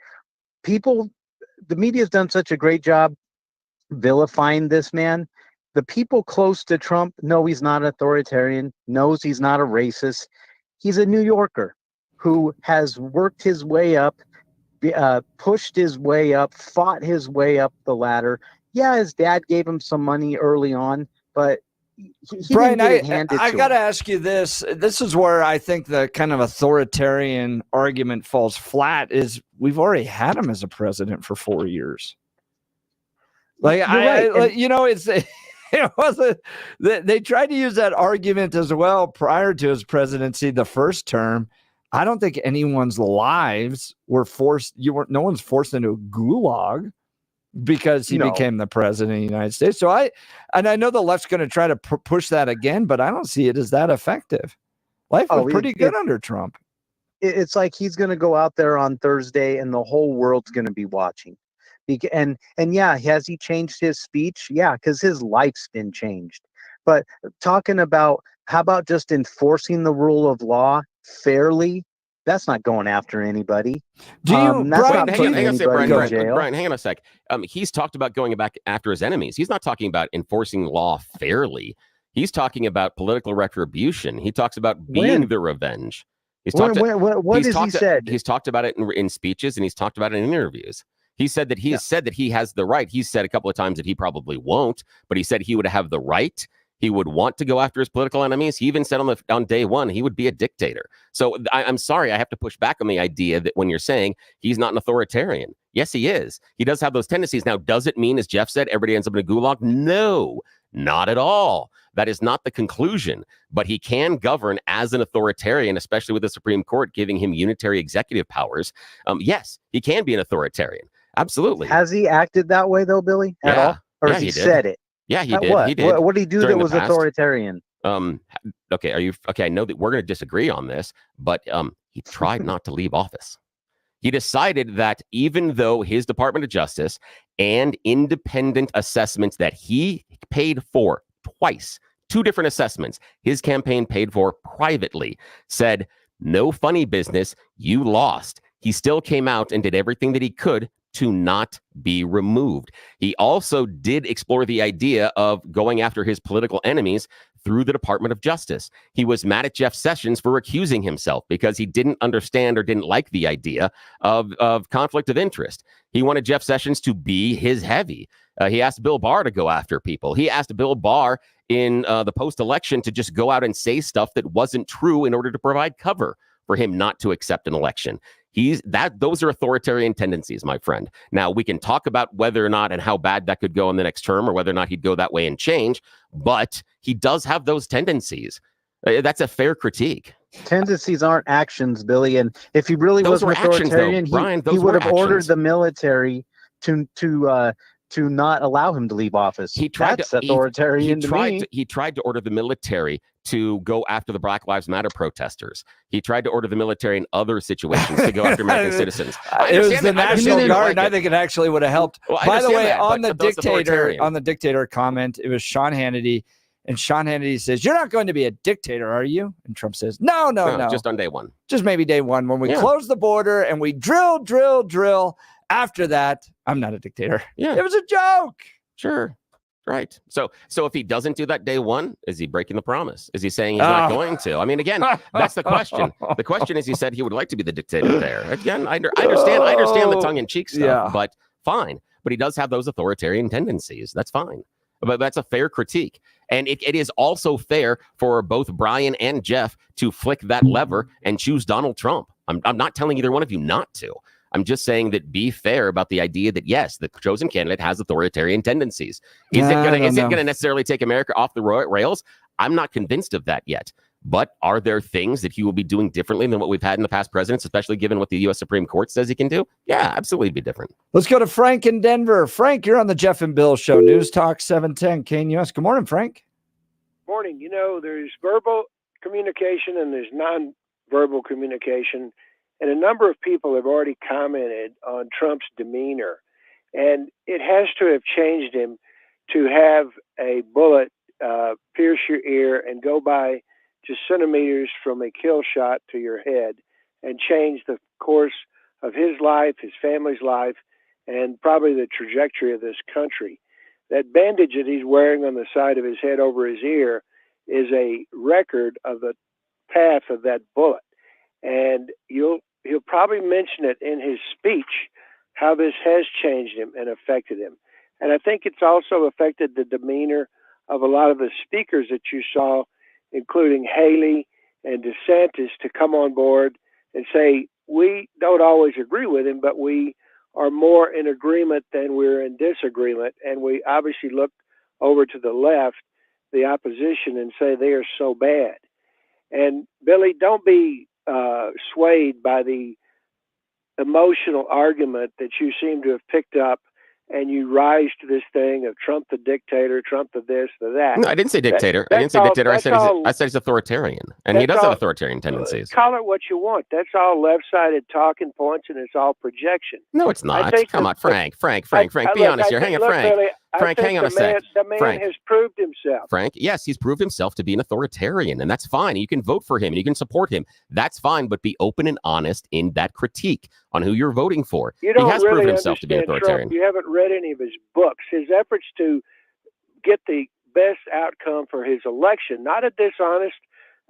People, the media's done such a great job vilifying this man. The people close to Trump know he's not authoritarian, knows he's not a racist. He's a New Yorker who has worked his way up, pushed his way up, fought his way up the ladder. Yeah, his dad gave him some money early on, but Brian, I got to ask you this. This is where I think the kind of authoritarian argument falls flat, is we've already had him as a president for 4 years. Like, you know, it's... It wasn't. They tried to use that argument as well prior to his presidency, the first term. I don't think anyone's lives were forced. No one's forced into a gulag because he became the president of the United States. So I know the left's going to try to push that again, but I don't see it as that effective. Life was pretty good under Trump. It's like he's going to go out there on Thursday and the whole world's going to be watching. And yeah, has he changed his speech? Yeah, because his life's been changed. But talking about, how about just enforcing the rule of law fairly? That's not going after anybody. Do you, Brian, Brian, hang on a sec. He's talked about going back after his enemies. He's not talking about enforcing law fairly. He's talking about political retribution. He talks about being the revenge. He's talked. What has he said? He's talked about it in speeches, and he's talked about it in interviews. He said that he has said that he has the right. He's said a couple of times that he probably won't, but he said he would have the right. He would want to go after his political enemies. He even said on day one he would be a dictator. So I'm sorry, I have to push back on the idea that when you're saying he's not an authoritarian. Yes, he is. He does have those tendencies. Now, does it mean, as Jeff said, everybody ends up in a gulag? No, not at all. That is not the conclusion. But he can govern as an authoritarian, especially with the Supreme Court giving him unitary executive powers. Yes, he can be an authoritarian. Absolutely. Has he acted that way, though, Billy? At all? Or has he said it? Yeah, he did. What? He did. What did he do that was authoritarian? Okay, I know that we're going to disagree on this, but he tried not to leave office. He decided that even though his Department of Justice and independent assessments that he paid for twice, 2 different assessments, his campaign paid for privately, said, no funny business, you lost. He still came out and did everything that he could to not be removed. He also did explore the idea of going after his political enemies through the Department of Justice. He was mad at Jeff Sessions for recusing himself because he didn't understand or didn't like the idea of conflict of interest. He wanted Jeff Sessions to be his heavy. He asked Bill Barr to go after people. He asked Bill Barr in the post-election to just go out and say stuff that wasn't true in order to provide cover for him not to accept an election. Those are authoritarian tendencies, my friend. Now, we can talk about whether or not and how bad that could go in the next term, or whether or not he'd go that way and change, but he does have those tendencies. That's a fair critique. Tendencies aren't actions, Billy. And if he really was authoritarian, he would have ordered the military to not allow him to leave office. That's authoritarian to me. He tried to order the military to go after the Black Lives Matter protesters. He tried to order the military in other situations to go after American citizens. It was the National Guard, and I think it actually would have helped. Well, By the way, that, on the dictator comment, it was Sean Hannity, and Sean Hannity says, "You're not going to be a dictator, are you?" And Trump says, "No, just on day one, just maybe day one when we close the border and we drill. After that, I'm not a dictator." Yeah, it was a joke. Sure. Right. So if he doesn't do that day one, is he breaking the promise? Is he saying he's not going to? I mean, again, that's the question. The question is, he said he would like to be the dictator there. Again, I understand the tongue-in-cheek stuff, but fine. But he does have those authoritarian tendencies. That's fine. But that's a fair critique. And it is also fair for both Brian and Jeff to flick that lever and choose Donald Trump. I'm not telling either one of you not to. I'm just saying that be fair about the idea that, yes, the chosen candidate has authoritarian tendencies. Is it going to necessarily take America off the rails? I'm not convinced of that yet. But are there things that he will be doing differently than what we've had in the past presidents, especially given what the U.S. Supreme Court says he can do? Yeah, absolutely be different. Let's go to Frank in Denver. Frank, you're on the Jeff and Bill Show, News Talk 710 KNUS. Good morning, Frank. Morning. You know, there's verbal communication and there's non-verbal communication. And a number of people have already commented on Trump's demeanor. And it has to have changed him to have a bullet pierce your ear and go by just centimeters from a kill shot to your head and change the course of his life, his family's life, and probably the trajectory of this country. That bandage that he's wearing on the side of his head over his ear is a record of the path of that bullet. And he'll probably mention it in his speech, how this has changed him and affected him. And I think it's also affected the demeanor of a lot of the speakers that you saw, including Haley and DeSantis, to come on board and say, we don't always agree with him, but we are more in agreement than we're in disagreement. And we obviously look over to the left, the opposition, and say they are so bad. And Billy, don't be swayed by the emotional argument that you seem to have picked up, and you rise to this thing of Trump the dictator, Trump the this, the that. No, I didn't say dictator. I didn't say dictator. I said he's authoritarian, and he does have authoritarian tendencies. Call it what you want. That's all left-sided talking points, and it's all projection. No, it's not. Come on, Frank. Be honest here. Hang on, Frank. Billy, Frank, hang on a sec. The man has proved himself. Frank, yes, he's proved himself to be an authoritarian, and that's fine. You can vote for him, and you can support him. That's fine, but be open and honest in that critique on who you're voting for. You don't he has really proven himself to be an authoritarian. Trump. You haven't read any of his books. His efforts to get the best outcome for his election, not a dishonest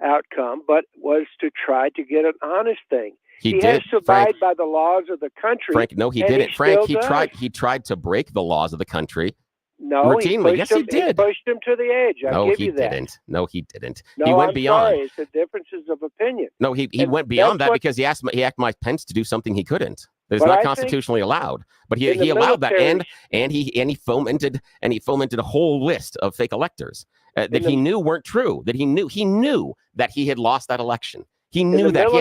outcome, but was to try to get an honest thing. He has to abide by the laws of the country. Frank, no, he didn't. Frank, he tried to break the laws of the country. No, routinely. Yes, he did. He pushed him to the edge. I'll give you that. No, he didn't. No, he went I'm beyond. Sorry. It's the differences of opinion. No, he went beyond that because he asked Mike Pence to do something he couldn't. That is not constitutionally allowed. But he allowed that, and he fomented a whole list of fake electors that he knew weren't true. That he knew that he had lost that election. He knew that he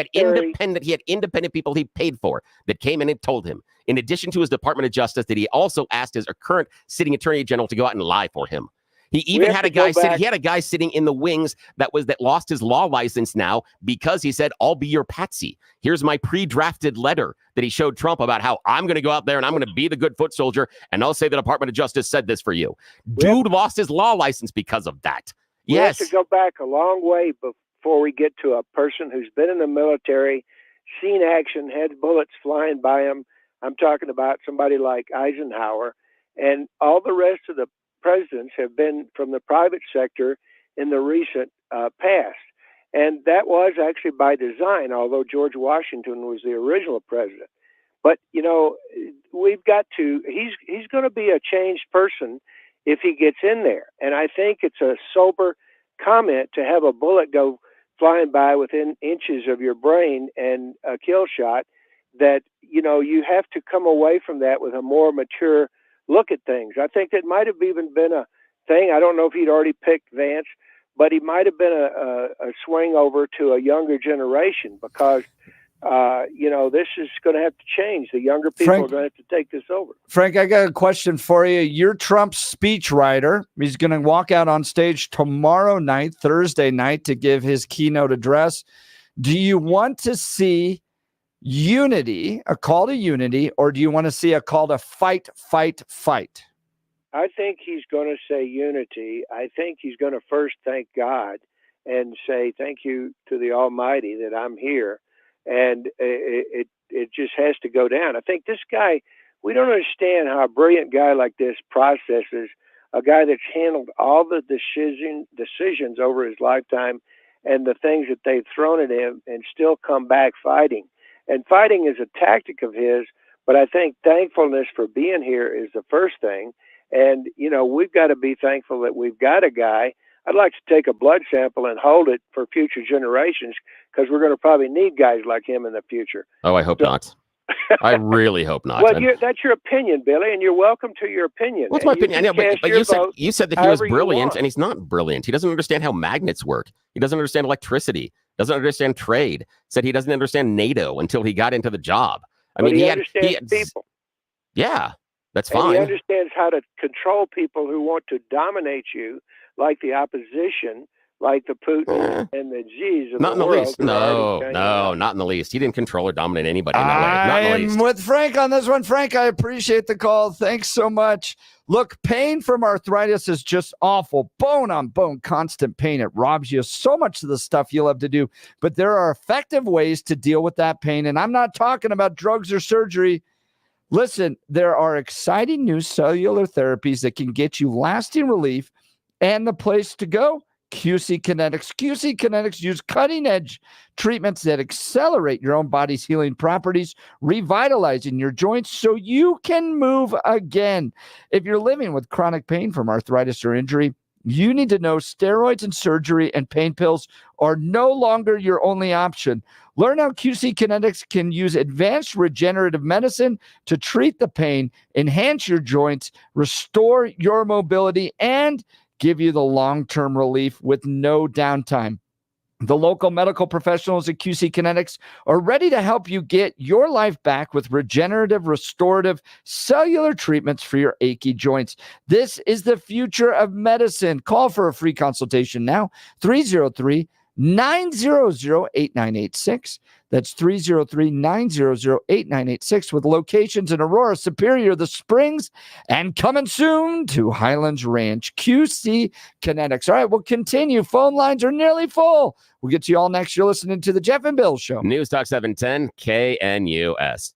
had independent people he paid for that came in and told him, in addition to his Department of Justice, that he also asked his current sitting attorney general to go out and lie for him. He even had a guy sitting in the wings that lost his law license now because he said, "I'll be your patsy. Here's my pre-drafted letter that he showed Trump about how I'm going to go out there and I'm going to be the good foot soldier and I'll say the Department of Justice said this for you." Dude lost his law license because of that. We have to go back a long way before we get to a person who's been in the military, seen action, had bullets flying by him. I'm talking about somebody like Eisenhower, and all the rest of the presidents have been from the private sector in the recent past. And that was actually by design, although George Washington was the original president. But, you know, we've got to, he's going to be a changed person if he gets in there. And I think it's a sober comment to have a bullet go flying by within inches of your brain and a kill shot, that, you know, you have to come away from that with a more mature look at things. I think that might have even been a thing. I don't know if he'd already picked Vance, but he might have been a swing over to a younger generation, because this is going to have to change. The younger people are going to have to take this over. Frank, I got a question for you. You're Trump's speechwriter. He's going to walk out on stage tomorrow night, Thursday night, to give his keynote address. Do you want to see unity, a call to unity, or do you want to see a call to fight, fight, fight? I think he's going to say unity. I think he's going to first thank God and say thank you to the Almighty that I'm here. And it just has to go down. I think this guy, we don't understand how a brilliant guy like this processes, a guy that's handled all the decisions over his lifetime and the things that they've thrown at him and still come back fighting. And fighting is a tactic of his, but I think thankfulness for being here is the first thing. And, we've got to be thankful that we've got a guy. I'd like to take a blood sample and hold it for future generations because we're going to probably need guys like him in the future. Oh, I hope not. I really hope not. Well, that's your opinion, Billy, and you're welcome to your opinion. What's my opinion? I know, but you said that he was brilliant, and and he's not brilliant. He doesn't understand how magnets work. He doesn't understand electricity. Doesn't understand trade. Said he doesn't understand NATO until he got into the job. He understands people. Yeah, that's and fine. He understands how to control people who want to dominate you, like the opposition, like the Putin and the Xi's of Not in the world. least. No, not in the least. He didn't control or dominate anybody in that way. Not in the I least. am with Frank on this one. Frank, I appreciate the call. Thanks so much. Look, pain from arthritis is just awful. Bone on bone, constant pain. It robs you of so much of the stuff you love to do. But there are effective ways to deal with that pain. And I'm not talking about drugs or surgery. Listen, there are exciting new cellular therapies that can get you lasting relief. And the place to go, QC Kinetics. QC Kinetics use cutting-edge treatments that accelerate your own body's healing properties, revitalizing your joints so you can move again. If you're living with chronic pain from arthritis or injury, you need to know steroids and surgery and pain pills are no longer your only option. Learn how QC Kinetics can use advanced regenerative medicine to treat the pain, enhance your joints, restore your mobility, and give you the long-term relief with no downtime. The local medical professionals at QC Kinetics are ready to help you get your life back with regenerative, restorative, cellular treatments for your achy joints. This is the future of medicine. Call for a free consultation now, 303-900-8986. That's 303-900-8986 with locations in Aurora, Superior, The Springs, and coming soon to Highlands Ranch. QC Kinetics. All right, we'll continue. Phone lines are nearly full. We'll get to you all next. You're listening to the Jeff and Bill Show. News Talk 710 KNUS.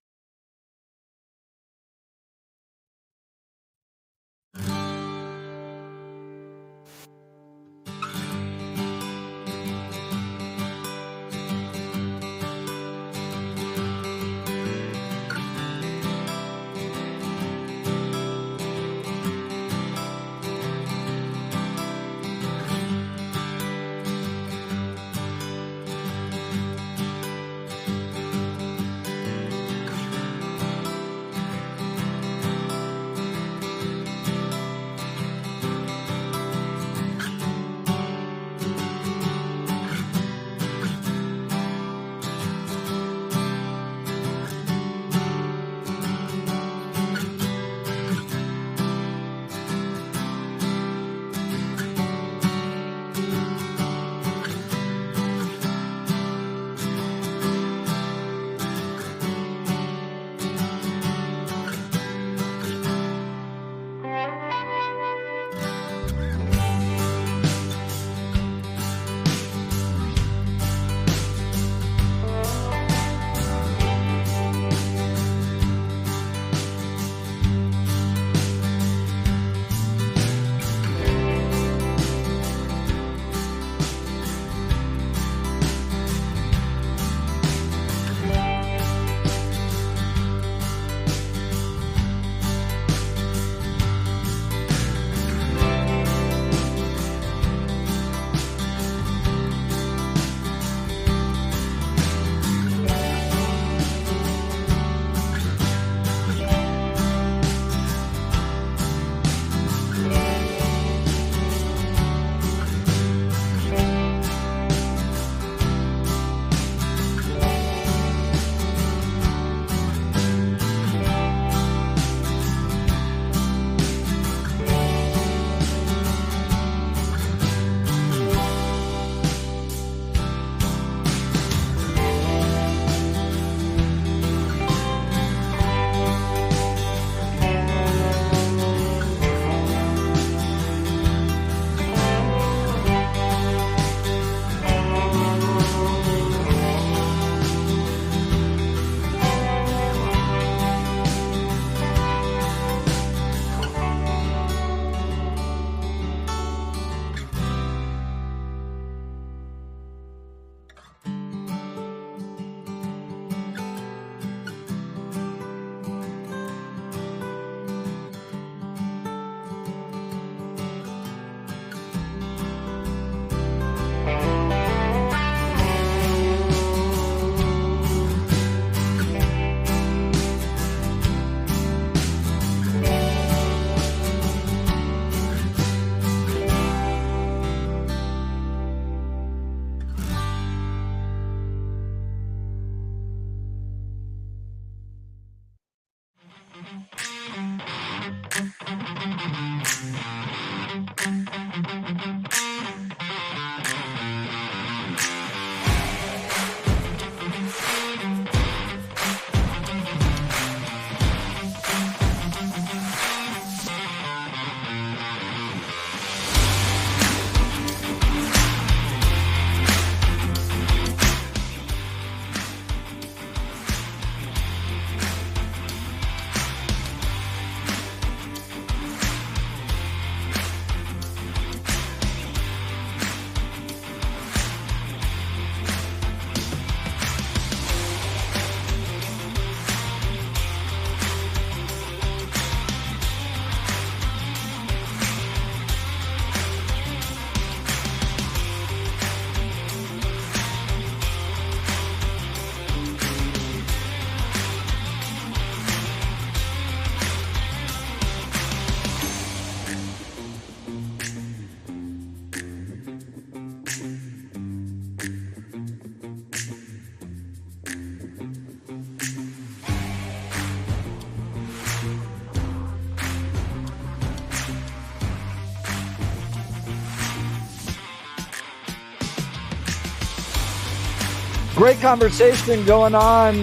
Great conversation going on.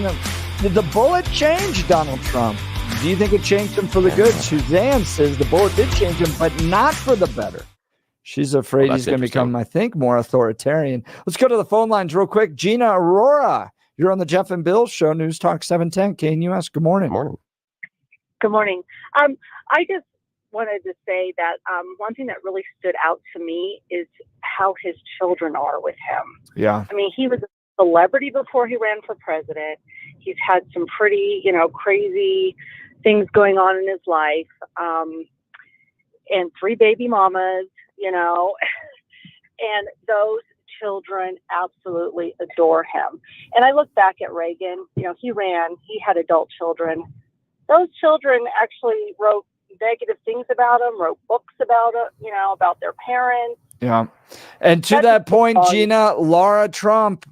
Did the bullet change Donald Trump? Do you think it changed him for the good? Suzanne says the bullet did change him, but not for the better. She's afraid he's going to become, I think, more authoritarian. Let's go to the phone lines real quick. Gina Aurora, you're on the Jeff and Bill Show, News Talk 710 KNUS. Good morning. Good morning. I just wanted to say that one thing that really stood out to me is how his children are with him. Yeah. I mean, he was a celebrity before he ran for president. He's had some pretty, crazy things going on in his life. And 3 baby mamas, and those children absolutely adore him. And I look back at Reagan, he ran, he had adult children. Those children actually wrote negative things about him, wrote books about it, about their parents. Yeah. And to that point, Gina, Laura Trump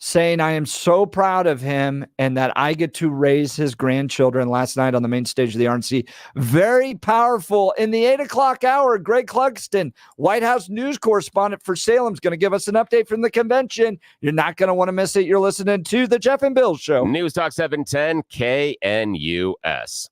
saying, I am so proud of him and that I get to raise his grandchildren last night on the main stage of the RNC. Very powerful. In the 8 o'clock hour, Greg Clugston, White House news correspondent for Salem, is going to give us an update from the convention. You're not going to want to miss it. You're listening to the Jeff and Bill Show. News Talk 710 KNUS.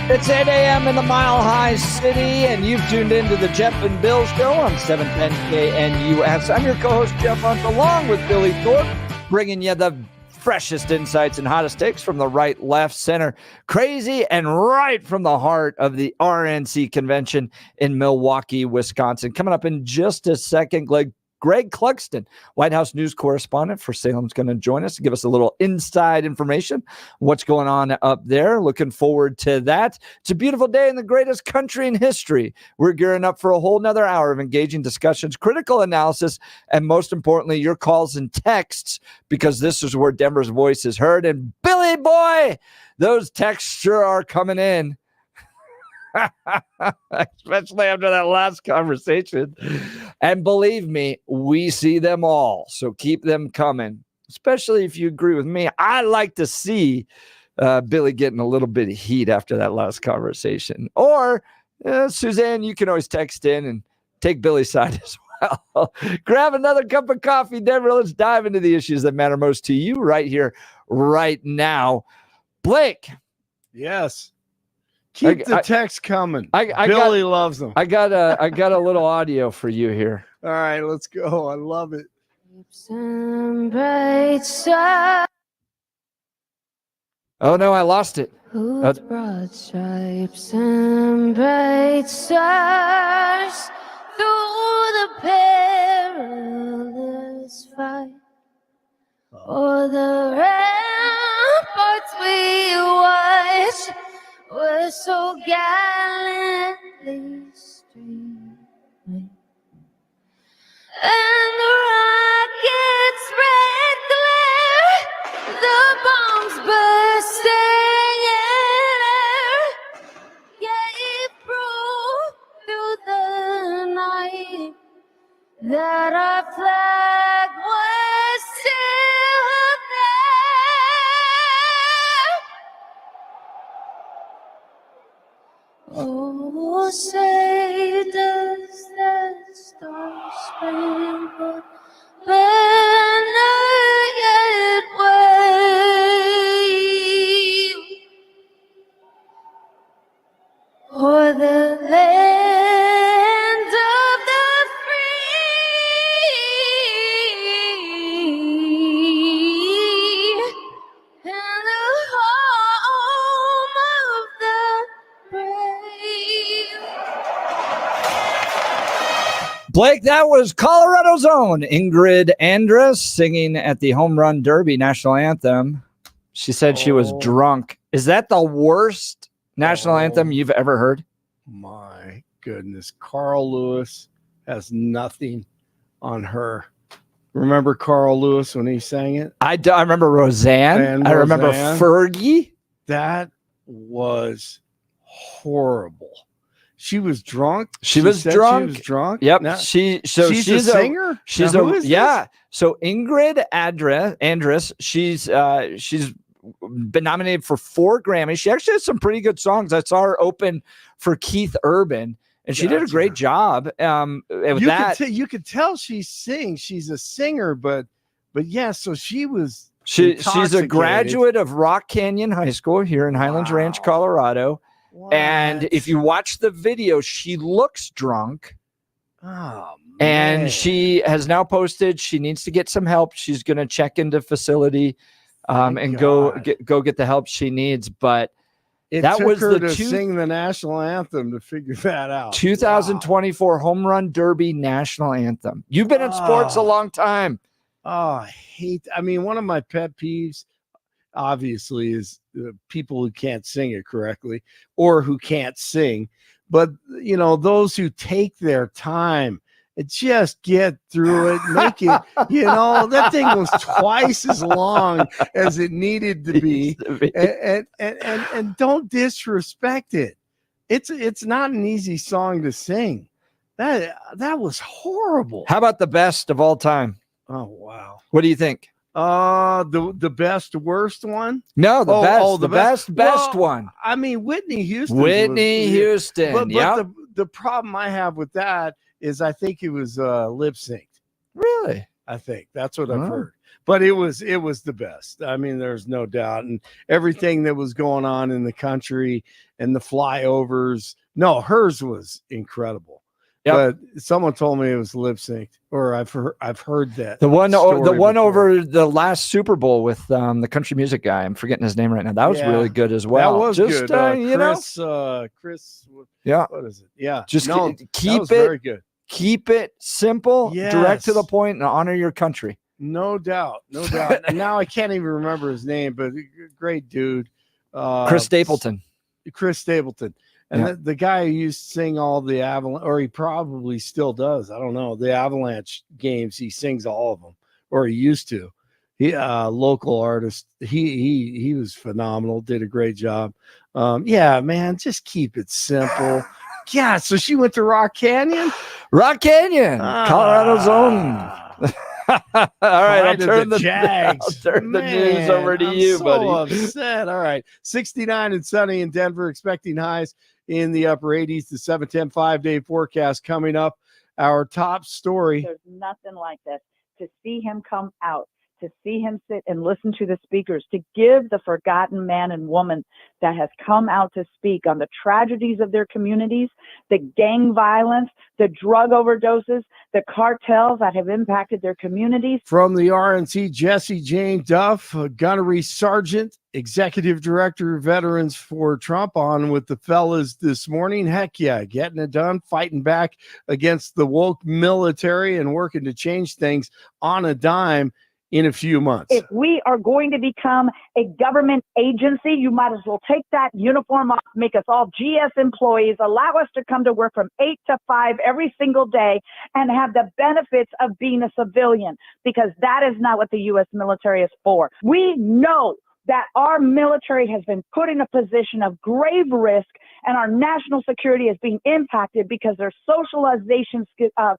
It's 8 a.m. in the Mile High City, and you've tuned into the Jeff and Bill Show on 710 KNUS. I'm your co-host, Jeff Hunt, along with Billy Thorpe, bringing you the freshest insights and hottest takes from the right, left, center, crazy, and right from the heart of the RNC convention in Milwaukee, Wisconsin. Coming up in just a second, Greg Clugston, White House news correspondent for Salem, is going to join us to give us a little inside information, what's going on up there. Looking forward to that. It's a beautiful day in the greatest country in history. We're gearing up for a whole nother hour of engaging discussions, critical analysis, and most importantly, your calls and texts, because this is where Denver's voice is heard. And Billy boy, those texts sure are coming in. Especially after that last conversation. And believe me, we see them all. So keep them coming, especially if you agree with me. I like to see Billy getting a little bit of heat after that last conversation. Or Suzanne, you can always text in and take Billy's side as well. Grab another cup of coffee, Denver. Let's dive into the issues that matter most to you right here, right now. Blake. Yes. Keep the text coming. Billy loves them. I got a little audio for you here. All right, let's go. I love it. Oh no, I lost it. With broad stripes and bright stars through the perilous fight, o'er the ramparts we watch were so gallantly streaming, and the rockets' red glare, the bombs bursting in air, gave proof through the night that our flag was still there. Oh, say does that star-spangled banner yet wave o'er the land of the free and the home of the brave. Blake, that was Colorado's own Ingrid Andress singing at the Home Run Derby national anthem. She said she was drunk. Is that the worst national anthem you've ever heard? My goodness. Carl Lewis has nothing on her. Remember Carl Lewis when he sang it? I remember Roseanne. And I remember Fergie. That was horrible. She was drunk. She was said drunk. She was drunk. Yep. Now, she's a singer. She's Now, who is yeah. So Ingrid Andress, she's been nominated for 4 Grammys. She actually has some pretty good songs. I saw her open for Keith Urban, and she did a great job. With you could tell she sings. She's a singer, but yeah. So she was. She's a graduate of Rock Canyon High School here in Highlands Ranch, Colorado. What? And if you watch the video, she looks drunk. Oh, and she has now posted she needs to get some help. She's going to check into facility and go get the help she needs. But It that took was her the to sing the national anthem to figure that out. 2024 Home Run Derby national anthem. You've been in sports a long time. Oh, I mean, one of my pet peeves, obviously, is people who can't sing it correctly or who can't sing. But, those who take their time and just get through it, make it, that thing was twice as long as it needed to be. And don't disrespect it. It's not an easy song to sing. That was horrible. How about the best of all time? Oh, wow. What do you think? The best worst one? No, the best one. I mean, Whitney Houston. Houston. But the problem I have with that is I think it was lip synced. Really? I think that's what I've heard. But it was the best. I mean, there's no doubt. And everything that was going on in the country and the flyovers. No, hers was incredible. Yep. But someone told me it was lip synced, or I've heard that. The one before. over the last Super Bowl with the country music guy. I'm forgetting his name right now. That was really good as well. That was just, good. you Chris, know, Chris. Yeah. What is it? Yeah. Just keep it very good. Keep it simple, Yes. direct to the point, and honor your country. No doubt. And now I can't even remember his name, but great dude. Chris Stapleton. And the guy who used to sing all the Avalanche, or he probably still does. I don't know. The Avalanche games, he sings all of them, or he used to. He local artist. He was phenomenal. Did a great job. Yeah, man, just keep it simple. Yeah. So she went to Rock Canyon, Colorado's own. All right, I'll turn the news over to you, buddy. Upset. All right, 69 and sunny in Denver, expecting highs in the upper 80s. The 7-10 5-day forecast coming up. Our top story. There's nothing like this. To see him come out, to see him sit and listen to the speakers, to give the forgotten man and woman that has come out to speak on the tragedies of their communities, the gang violence, the drug overdoses, the cartels that have impacted their communities. From the RNC, Jessie Jane Duff, Gunnery Sergeant, Executive Director of Veterans for Trump, on with the fellas this morning. Heck yeah, getting it done, fighting back against the woke military and working to change things on a dime in a few months. If we are going to become a government agency, you might as well take that uniform off, make us all GS employees, allow us to come to work from 8 to 5 every single day and have the benefits of being a civilian, because that is not what the U.S. military is for. We know that our military has been put in a position of grave risk, and our national security is being impacted because their socialization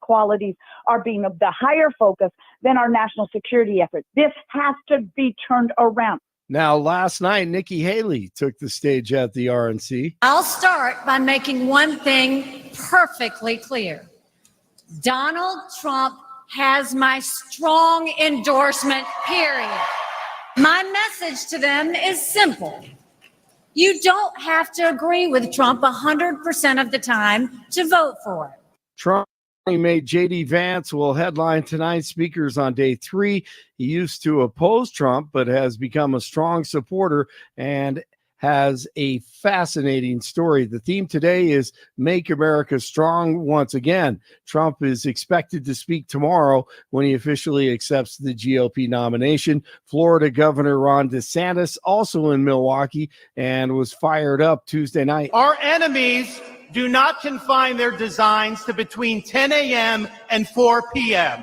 qualities are being the higher focus than our national security efforts. This has to be turned around. Now, last night, Nikki Haley took the stage at the RNC. I'll start by making one thing perfectly clear. Donald Trump has my strong endorsement, period. My message to them is simple. You don't have to agree with Trump 100% of the time to vote for it. Trump made J.D. Vance will headline tonight's speakers on day 3. He used to oppose Trump, but has become a strong supporter and has a fascinating story. The theme today is Make America Strong Once Again. Trump is expected to speak tomorrow when he officially accepts the GOP nomination. Florida Governor Ron DeSantis also in Milwaukee and was fired up Tuesday night. Our enemies do not confine their designs to between 10 a.m. and 4 p.m.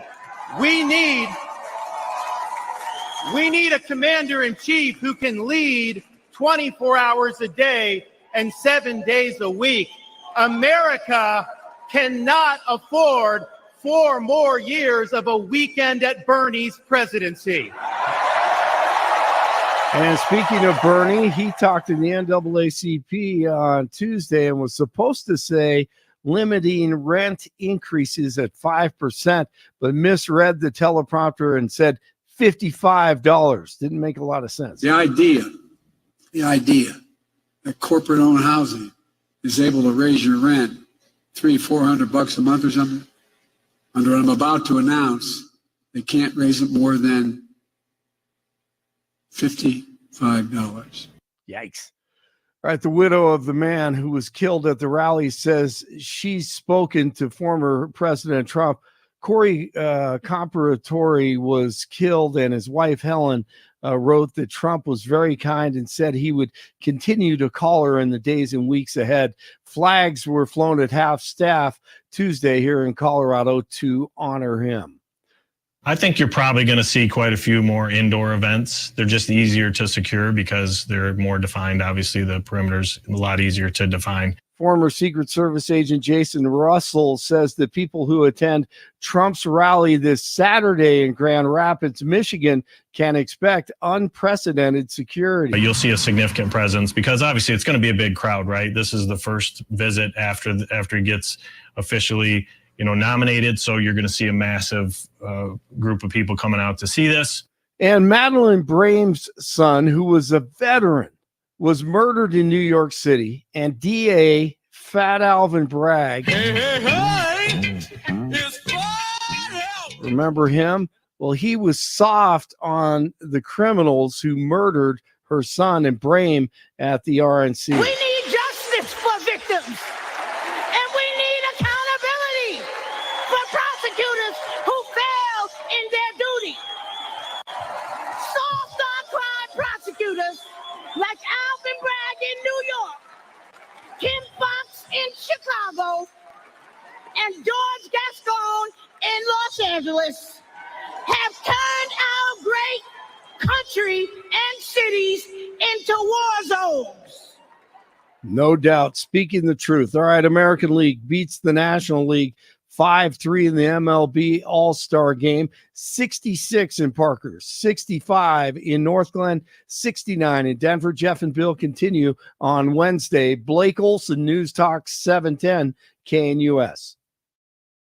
We need a commander-in-chief who can lead 24 hours a day and 7 days a week. America cannot afford 4 more years of a weekend at Bernie's presidency. And speaking of Bernie, he talked in the NAACP on Tuesday and was supposed to say limiting rent increases at 5%, but misread the teleprompter and said $55. Didn't make a lot of sense. The idea that corporate-owned housing is able to raise your rent $300-400 a month or something, under what I'm about to announce, they can't raise it more than $55. Yikes. All right, the widow of the man who was killed at the rally says she's spoken to former President Trump. Corey Comparatori was killed, and his wife, Helen, wrote that Trump was very kind and said he would continue to call her in the days and weeks ahead. Flags were flown at half staff Tuesday here in Colorado to honor him. I think you're probably going to see quite a few more indoor events. They're just easier to secure because they're more defined. Obviously, the perimeter's a lot easier to define. Former Secret Service agent Jason Russell says that people who attend Trump's rally this Saturday in Grand Rapids, Michigan, can expect unprecedented security. You'll see a significant presence because obviously it's going to be a big crowd, right? This is the first visit after he gets officially nominated. So you're going to see a massive group of people coming out to see this. And Madeleine Brame's son, who was a veteran, was murdered in New York City, and DA Fat Alvin Bragg. Remember him? Well, he was soft on the criminals who murdered her son and Brame at the RNC. We need justice for victims, and we need accountability for prosecutors who failed in their duty. Soft on crime prosecutors like Alvin Bragg in New York, Kim Fox in Chicago, and George Gascon in Los Angeles have turned our great country and cities into war zones. No doubt. Speaking the truth. All right, American League beats the National League 5-3 in the MLB All-Star Game. 66 in Parkhurst, 65 in North Glen, 69 in Denver. Jeff and Bill continue on Wednesday. Blake Olson, News Talk 710 KNUS.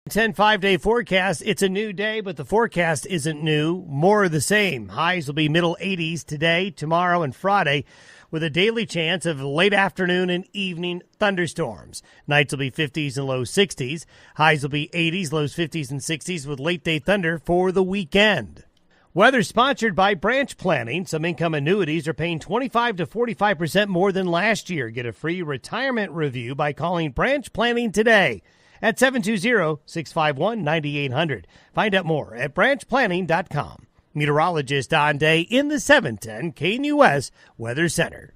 10 5-day forecast. It's a new day, but the forecast isn't new. More of the same. Highs will be middle 80s today, tomorrow, and Friday, with a daily chance of late afternoon and evening thunderstorms. Nights will be 50s and low 60s. Highs will be 80s, lows 50s and 60s, with late day thunder for the weekend. Weather sponsored by Branch Planning. Some income annuities are paying 25 to 45% more than last year. Get a free retirement review by calling Branch Planning today at 720-651-9800. Find out more at branchplanning.com. Meteorologist Don Day in the 710 KNUS Weather Center.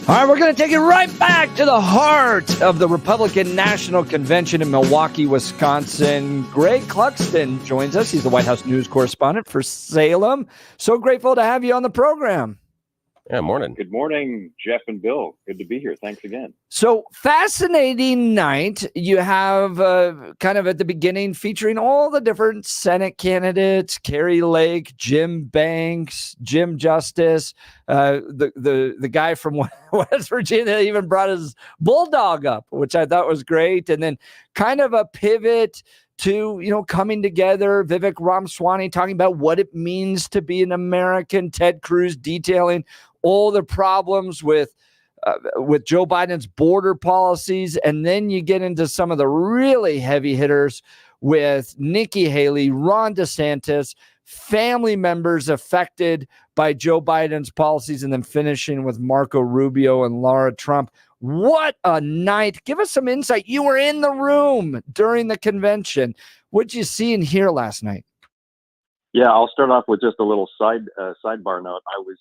All right, we're going to take it right back to the heart of the Republican National Convention in Milwaukee, Wisconsin. Greg Clugston joins us. He's the White House news correspondent for Salem. So grateful to have you on the program. Yeah, morning. Good morning, Jeff and Bill. Good to be here. Thanks again. So fascinating night. You have kind of at the beginning featuring all the different Senate candidates: Carrie Lake, Jim Banks, Jim Justice, the guy from West Virginia even brought his bulldog up, which I thought was great. And then kind of a pivot to, coming together, Vivek Ramaswamy talking about what it means to be an American, Ted Cruz detailing all the problems with Joe Biden's border policies. And then you get into some of the really heavy hitters with Nikki Haley, Ron DeSantis, family members affected by Joe Biden's policies, and then finishing with Marco Rubio and Laura Trump. What a night. Give us some insight. You were in the room during the convention. What'd you see and hear last night? Yeah, I'll start off with just a little sidebar note. I was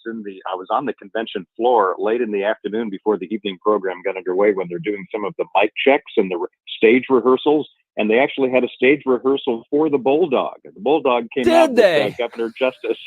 on the convention floor late in the afternoon before the evening program got underway when they're doing some of the mic checks and the stage rehearsals. And they actually had a stage rehearsal for the bulldog. The bulldog came out with Governor Justice.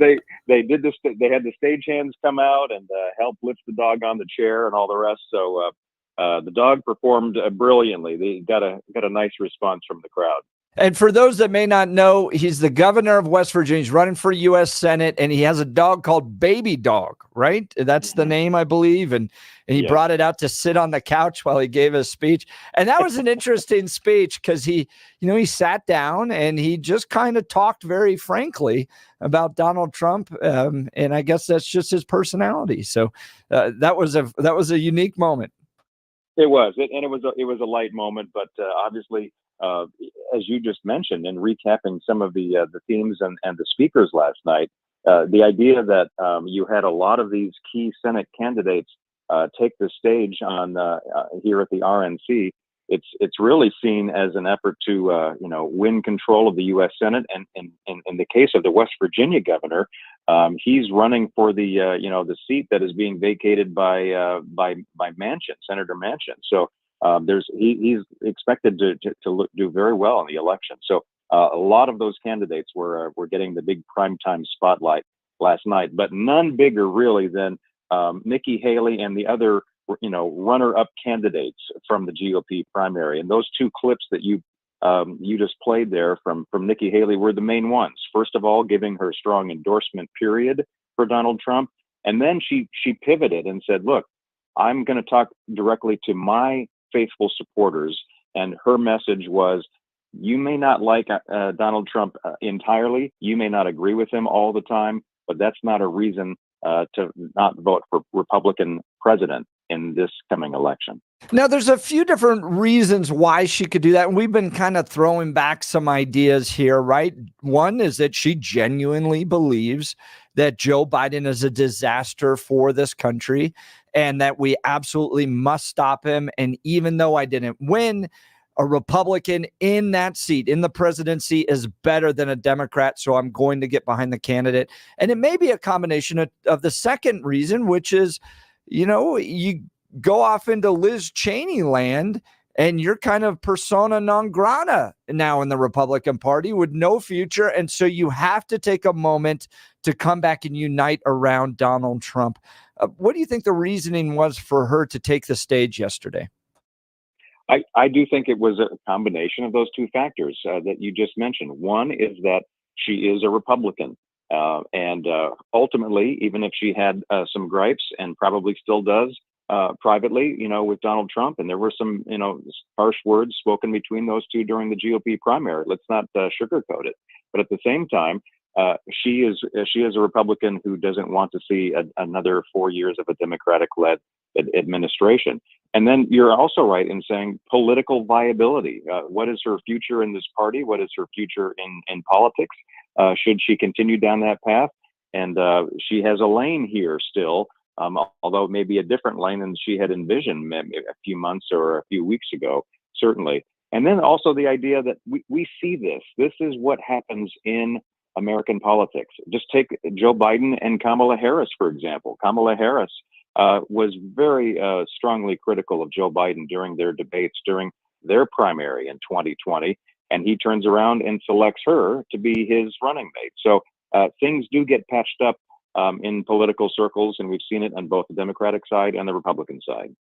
They did this. They had the stagehands come out and help lift the dog on the chair and all the rest. So the dog performed brilliantly. They got a nice response from the crowd. And for those that may not know, he's the governor of West Virginia. He's running for U.S. Senate, and he has a dog called Baby Dog, right? That's the name, I believe. And he brought it out to sit on the couch while he gave his speech. And that was an interesting speech because he sat down and he just kind of talked very frankly about Donald Trump. And I guess that's just his personality. So that was a unique moment. It was, and it was a light moment, but obviously. As you just mentioned, in recapping some of the themes and the speakers last night, the idea that you had a lot of these key Senate candidates take the stage on here at the RNC, it's really seen as an effort to win control of the U.S. Senate, and in the case of the West Virginia governor, he's running for the seat that is being vacated by Manchin, Senator Manchin. So. He's expected to do very well in the election. So a lot of those candidates were getting the big primetime spotlight last night, but none bigger really than Nikki Haley and the other runner-up candidates from the GOP primary. And those two clips that you you just played there from Nikki Haley were the main ones. First of all, giving her strong endorsement period for Donald Trump. And then she pivoted and said, look, I'm going to talk directly to my faithful supporters. And her message was, you may not like Donald Trump entirely. You may not agree with him all the time, but that's not a reason to not vote for Republican president in this coming election. Now, there's a few different reasons why she could do that. And we've been kind of throwing back some ideas here, right? One is that she genuinely believes that Joe Biden is a disaster for this country and that we absolutely must stop him. And even though I didn't win, a Republican in that seat, in the presidency, is better than a Democrat. So I'm going to get behind the candidate. And it may be a combination of the second reason, which is, you go off into Liz Cheney land and you're kind of persona non grata now in the Republican Party with no future. And so you have to take a moment to come back and unite around Donald Trump. What do you think the reasoning was for her to take the stage yesterday? I do think it was a combination of those two factors that you just mentioned. One is that she is a Republican. And ultimately, even if she had some gripes and probably still does privately, with Donald Trump, and there were some, harsh words spoken between those two during the GOP primary. Let's not sugarcoat it. But at the same time, she is a Republican who doesn't want to see another 4 years of a Democratic-led administration. And then you're also right in saying political viability. What is her future in this party? What is her future in politics? Should she continue down that path? And she has a lane here still, although maybe a different lane than she had envisioned maybe a few months or a few weeks ago, certainly. And then also the idea that we see this. This is what happens in American politics. Just take Joe Biden and Kamala Harris, for example. Kamala Harris was very strongly critical of Joe Biden during their debates, during their primary in 2020. And he turns around and selects her to be his running mate. So things do get patched up in political circles, and we've seen it on both the Democratic side and the Republican side.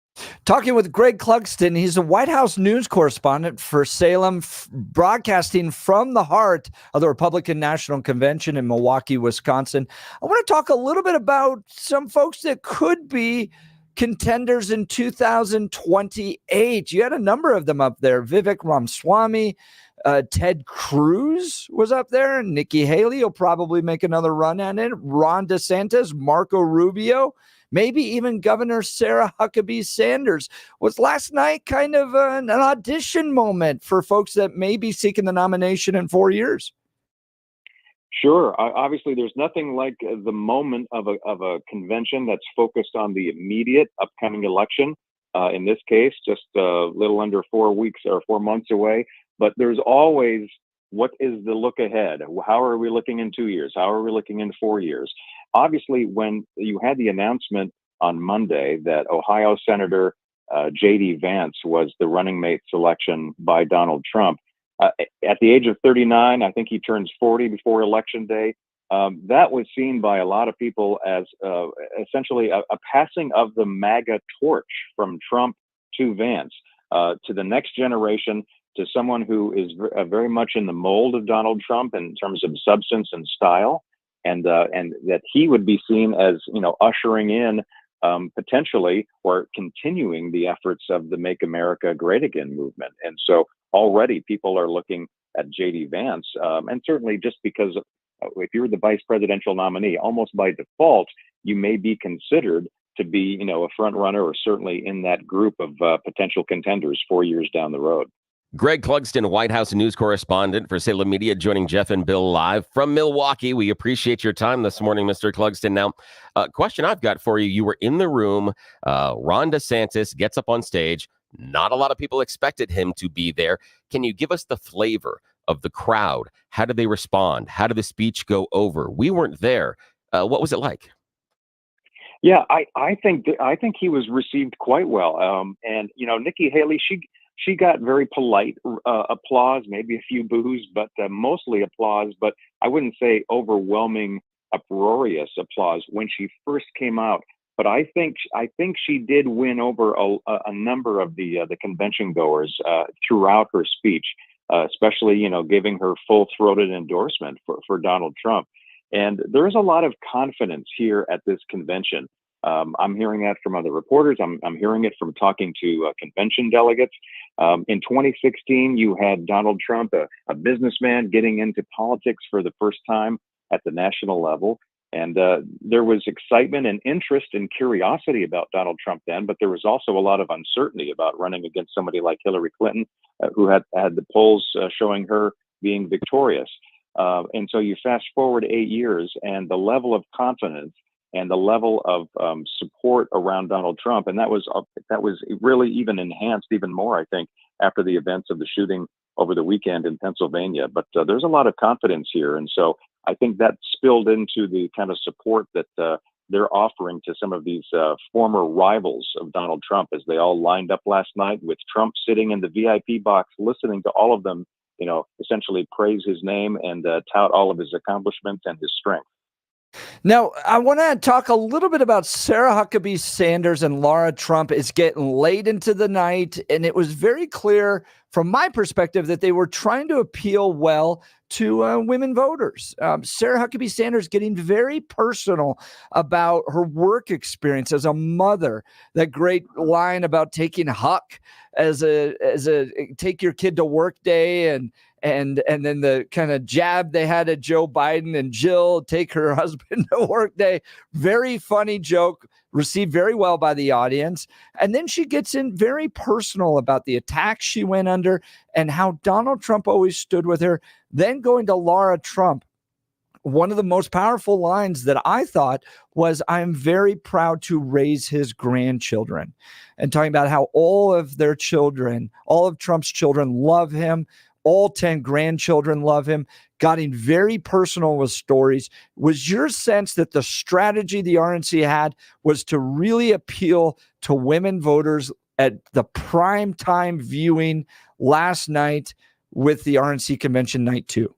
Talking with Greg Clugston, he's a White House news correspondent for Salem, broadcasting from the heart of the Republican National Convention in Milwaukee, Wisconsin. I want to talk a little bit about some folks that could be contenders in 2028. You had a number of them up there. Vivek Ramaswamy, Ted Cruz was up there. Nikki Haley will probably make another run at it. Ron DeSantis, Marco Rubio, maybe even Governor Sarah Huckabee Sanders. Was last night kind of an audition moment for folks that may be seeking the nomination in 4 years? Sure. Obviously, there's nothing like the moment of a convention that's focused on the immediate upcoming election. In this case, just a little under 4 weeks or 4 months away. But there's always, what is the look ahead? How are we looking in 2 years? How are we looking in 4 years? Obviously, when you had the announcement on Monday that Ohio Senator J.D. Vance was the running mate selection by Donald Trump, at the age of 39, I think he turns 40 before Election Day. That was seen by a lot of people as essentially a passing of the MAGA torch from Trump to Vance, to the next generation, to someone who is very much in the mold of Donald Trump in terms of substance and style, and that he would be seen as, ushering in potentially or continuing the efforts of the Make America Great Again movement. And so already people are looking at J.D. Vance, and certainly just because if you're the vice presidential nominee, almost by default, you may be considered to be, a front runner or certainly in that group of potential contenders 4 years down the road. Greg Clugston, White House news correspondent for Salem Media, joining Jeff and Bill live from Milwaukee. We appreciate your time this morning, Mr. Clugston. Now, question I've got for you. You were in the room. Ron DeSantis gets up on stage. Not a lot of people expected him to be there. Can you give us the flavor of the crowd? How did they respond? How did the speech go over? We weren't there. What was it like? Yeah, I think he was received quite well. And, Nikki Haley, she got very polite applause, maybe a few boos, but mostly applause. But I wouldn't say overwhelming, uproarious applause when she first came out. But I think she did win over a number of the convention goers throughout her speech. especially, giving her full-throated endorsement for Donald Trump. And there is a lot of confidence here at this convention. I'm hearing that from other reporters. I'm hearing it from talking to convention delegates. In 2016, you had Donald Trump, a businessman, getting into politics for the first time at the national level. And there was excitement and interest and curiosity about Donald Trump then, but there was also a lot of uncertainty about running against somebody like Hillary Clinton, who had the polls showing her being victorious. And so you fast forward 8 years, and the level of confidence and the level of support around Donald Trump, and that was really even enhanced even more, I think, after the events of the shooting over the weekend in Pennsylvania. But there's a lot of confidence here, and so I think that spilled into the kind of support that they're offering to some of these former rivals of Donald Trump as they all lined up last night with Trump sitting in the VIP box, listening to all of them, essentially praise his name and tout all of his accomplishments and his strength. Now, I want to talk a little bit about Sarah Huckabee Sanders and Laura Trump. It's getting late into the night, and it was very clear from my perspective that they were trying to appeal well to women voters. Sarah Huckabee Sanders getting very personal about her work experience as a mother. That great line about taking Huck as a take your kid to work day, and then the kind of jab they had at Joe Biden and Jill take her husband to work day. Very funny joke, received very well by the audience. And then she gets in very personal about the attacks she went under and how Donald Trump always stood with her. Then going to Laura Trump, one of the most powerful lines that I thought was, "I'm very proud to raise his grandchildren," and talking about how all of their children, all of Trump's children love him. All 10 grandchildren love him. Getting very personal with stories. Was your sense that the strategy the RNC had was to really appeal to women voters at the prime time viewing last night with the RNC convention night 2?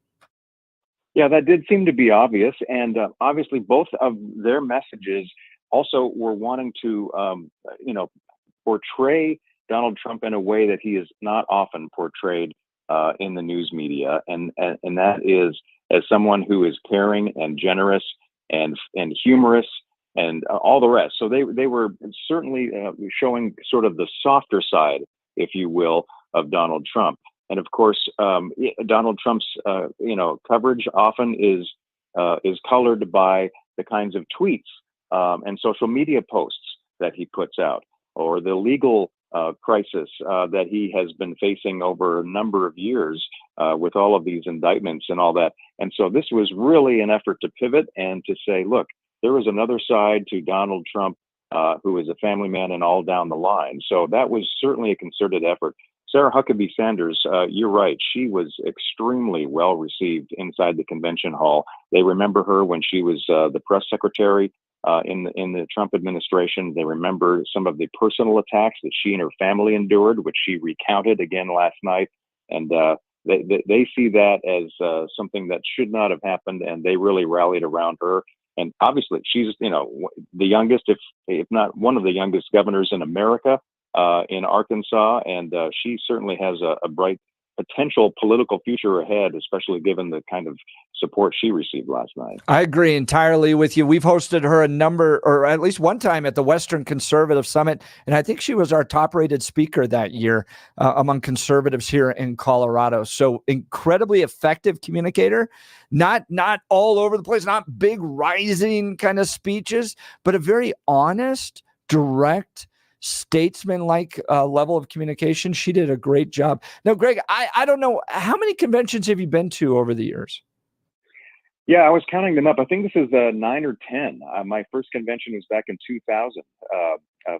Yeah, that did seem to be obvious. And obviously, both of their messages also were wanting to, portray Donald Trump in a way that he is not often portrayed in the news media, and that is as someone who is caring and generous and humorous and all the rest. So they were certainly showing sort of the softer side, if you will, of Donald Trump. And of course, Donald Trump's coverage often is colored by the kinds of tweets and social media posts that he puts out, or the legal crisis that he has been facing over a number of years with all of these indictments and all that. And so this was really an effort to pivot and to say, look, there was another side to Donald Trump who is a family man and all down the line. So that was certainly a concerted effort. Sarah Huckabee Sanders, you're right. She was extremely well received inside the convention hall. They remember her when she was the press secretary in the Trump administration. They remember some of the personal attacks that she and her family endured, which she recounted again last night. And they see that as something that should not have happened, and they really rallied around her. And obviously, she's the youngest, if not one of the youngest governors in America, in Arkansas, and she certainly has a bright potential political future ahead, especially given the kind of support she received last night. I agree entirely with you. We've hosted her a number, or at least one time, at the Western Conservative Summit, and I think she was our top-rated speaker that year among conservatives here in Colorado. So incredibly effective communicator, not all over the place, not big rising kind of speeches, but a very honest, direct, statesman-like level of communication. She did a great job. Now, Greg, I don't know, how many conventions have you been to over the years? Yeah, I was counting them up. I think this is 9 or 10. My first convention was back in 2000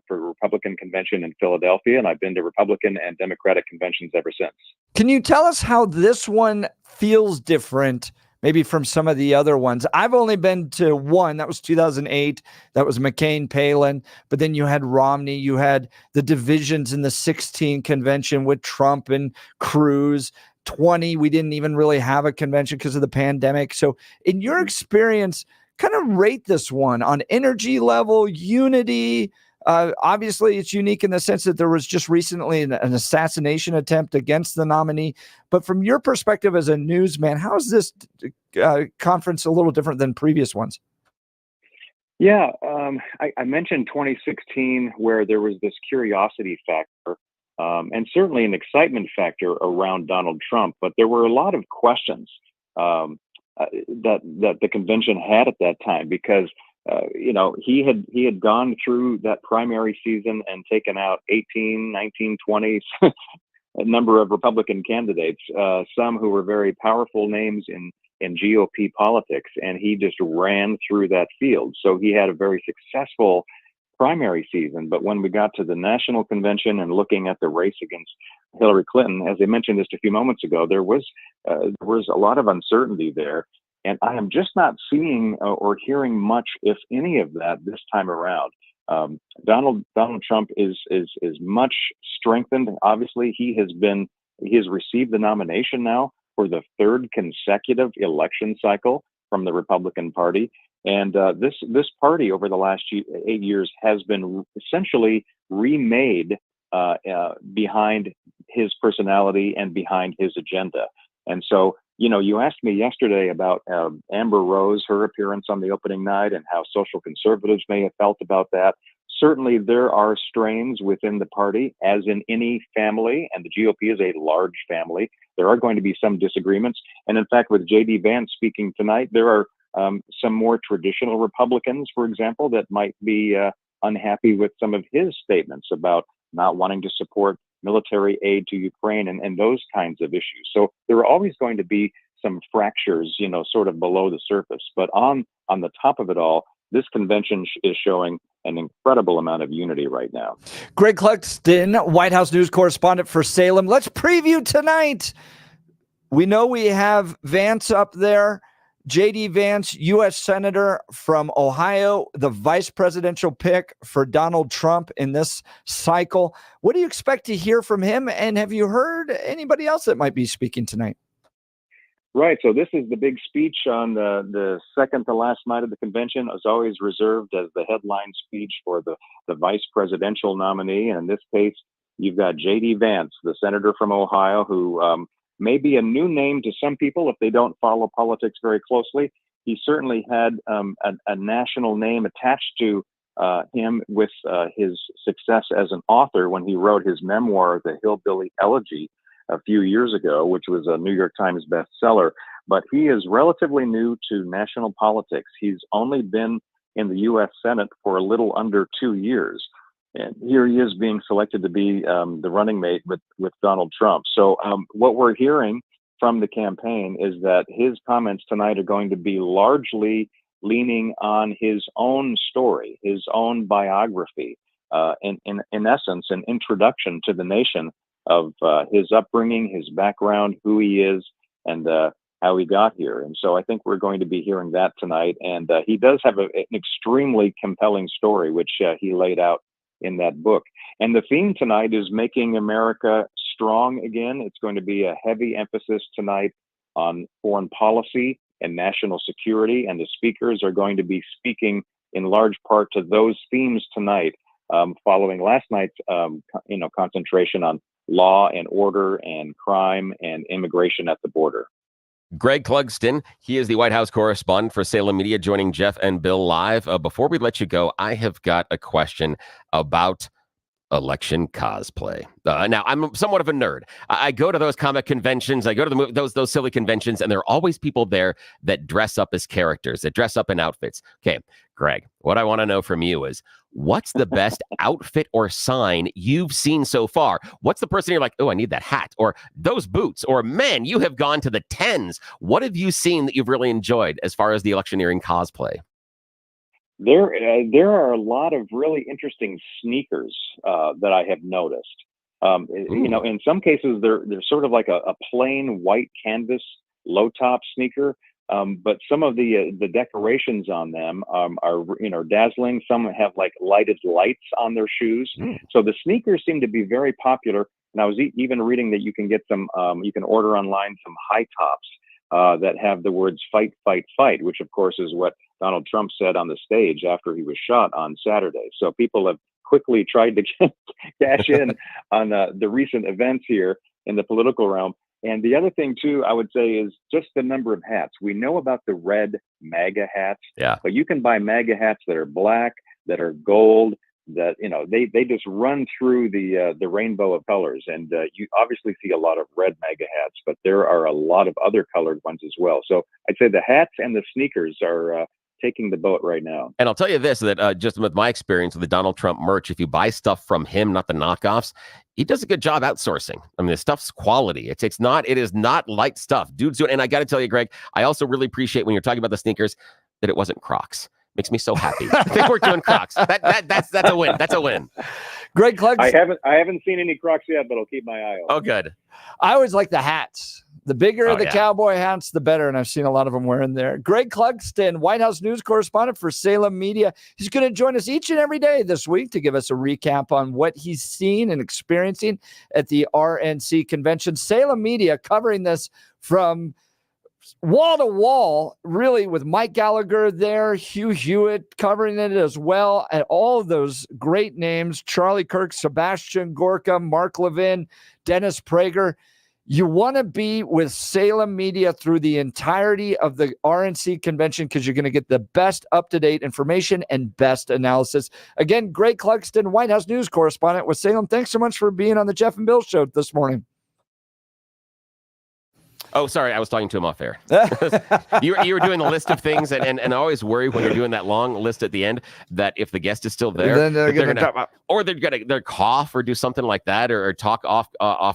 for a Republican convention in Philadelphia, and I've been to Republican and Democratic conventions ever since. Can you tell us how this one feels different maybe from some of the other ones? I've only been to one. That was 2008. That was McCain-Palin. But then you had Romney. You had the divisions in the 16 convention with Trump and Cruz. 20, we didn't even really have a convention because of the pandemic. So in your experience, kind of rate this one on energy level, unity, Obviously, it's unique in the sense that there was just recently an assassination attempt against the nominee. But from your perspective as a newsman, how is this conference a little different than previous ones? Yeah, I mentioned 2016 where there was this curiosity factor and certainly an excitement factor around Donald Trump, but there were a lot of questions that the convention had at that time because he had gone through that primary season and taken out 18, 19, 20 a number of Republican candidates, some who were very powerful names in GOP politics, and he just ran through that field. So he had a very successful primary season. But when we got to the national convention and looking at the race against Hillary Clinton, as I mentioned just a few moments ago, there was a lot of uncertainty there. And I am just not seeing or hearing much, if any, of that this time around. Donald Trump is much strengthened. Obviously, he has received the nomination now for the third consecutive election cycle from the Republican Party. And this party over the last 8 years has been essentially remade behind his personality and behind his agenda. And so, you asked me yesterday about Amber Rose, her appearance on the opening night, and how social conservatives may have felt about that. Certainly, there are strains within the party, as in any family, and the GOP is a large family. There are going to be some disagreements. And in fact, with J.D. Vance speaking tonight, there are some more traditional Republicans, for example, that might be unhappy with some of his statements about not wanting to support military aid to Ukraine and those kinds of issues. So there are always going to be some fractures, sort of below the surface. But on the top of it all, this convention is showing an incredible amount of unity right now. Greg Clugston, White House news correspondent for Salem. Let's preview tonight. We know we have Vance up there. J.D. Vance, U.S. Senator from Ohio, the vice presidential pick for Donald Trump in this cycle. What do you expect to hear from him? And have you heard anybody else that might be speaking tonight? Right. So this is the big speech on the second to last night of the convention. It was always reserved as the headline speech for the vice presidential nominee. And in this case, you've got J.D. Vance, the senator from Ohio, who may be a new name to some people if they don't follow politics very closely. He certainly had a national name attached to him with his success as an author when he wrote his memoir, The Hillbilly Elegy, a few years ago, which was a New York Times bestseller. But he is relatively new to national politics. He's only been in the U.S. Senate for a little under 2 years. And here he is being selected to be the running mate with Donald Trump. So what we're hearing from the campaign is that his comments tonight are going to be largely leaning on his own story, his own biography, in essence, an introduction to the nation of his upbringing, his background, who he is, and how he got here. And so I think we're going to be hearing that tonight. And he does have an extremely compelling story, which he laid out in that book. And the theme tonight is making America strong again. It's going to be a heavy emphasis tonight on foreign policy and national security. And the speakers are going to be speaking in large part to those themes tonight, following last night's concentration on law and order and crime and immigration at the border. Greg Clugston, he is the White House correspondent for Salem Media, joining Jeff and Bill live. Before we let you go, I have got a question about election cosplay. Now, I'm somewhat of a nerd. I go to those comic conventions. I go to those silly conventions, and there are always people there that dress up as characters, that dress up in outfits. Okay, Greg, what I want to know from you is, what's the best outfit or sign you've seen so far? What's the person you're like, oh, I need that hat, or those boots, or man, you have gone to the tens. What have you seen that you've really enjoyed as far as the electioneering cosplay? There are a lot of really interesting sneakers that I have noticed. In some cases, they're sort of like a plain white canvas low top sneaker. But some of the decorations on them are dazzling. Some have like lighted lights on their shoes. So the sneakers seem to be very popular. And I was even reading that you can get some, you can order online some high tops that have the words "fight, fight, fight," which of course is what Donald Trump said on the stage after he was shot on Saturday. So people have quickly tried to cash in on the recent events here in the political realm. And the other thing, too, I would say is just the number of hats. We know about the red MAGA hats, but you can buy MAGA hats that are black, that are gold, that, you know, they just run through the rainbow of colors. And you obviously see a lot of red MAGA hats, but there are a lot of other colored ones as well. So I'd say the hats and the sneakers are taking the boat right now. And I'll tell you this, that just with my experience with the Donald Trump merch, if you buy stuff from him, not the knockoffs, he does a good job outsourcing. I mean, the stuff's quality. It is not light stuff. Dude's doing, and I got to tell you, Greg, I also really appreciate when you're talking about the sneakers that it wasn't Crocs. Makes me so happy. They weren't doing Crocs. That's a win. That's a win. Greg Clugston. I haven't seen any Crocs yet, but I'll keep my eye on. Oh, good. I always like the hats. The bigger the cowboy hats, the better. And I've seen a lot of them wearing there. Greg Clugston, White House news correspondent for Salem Media. He's going to join us each and every day this week to give us a recap on what he's seen and experiencing at the RNC convention. Salem Media covering this from wall to wall, really, with Mike Gallagher there, Hugh Hewitt covering it as well, and all of those great names, Charlie Kirk, Sebastian Gorka, Mark Levin, Dennis Prager. You want to be with Salem Media through the entirety of the RNC convention because you're going to get the best up-to-date information and best analysis. Again, Greg Clugston, White House news correspondent with Salem. Thanks so much for being on the Jeff and Bill show this morning. Oh, sorry. I was talking to him off air. you were doing the list of things, and I always worry when you're doing that long list at the end that if the guest is still there, then they're going to talk about, or they're going to cough or do something like that, or talk off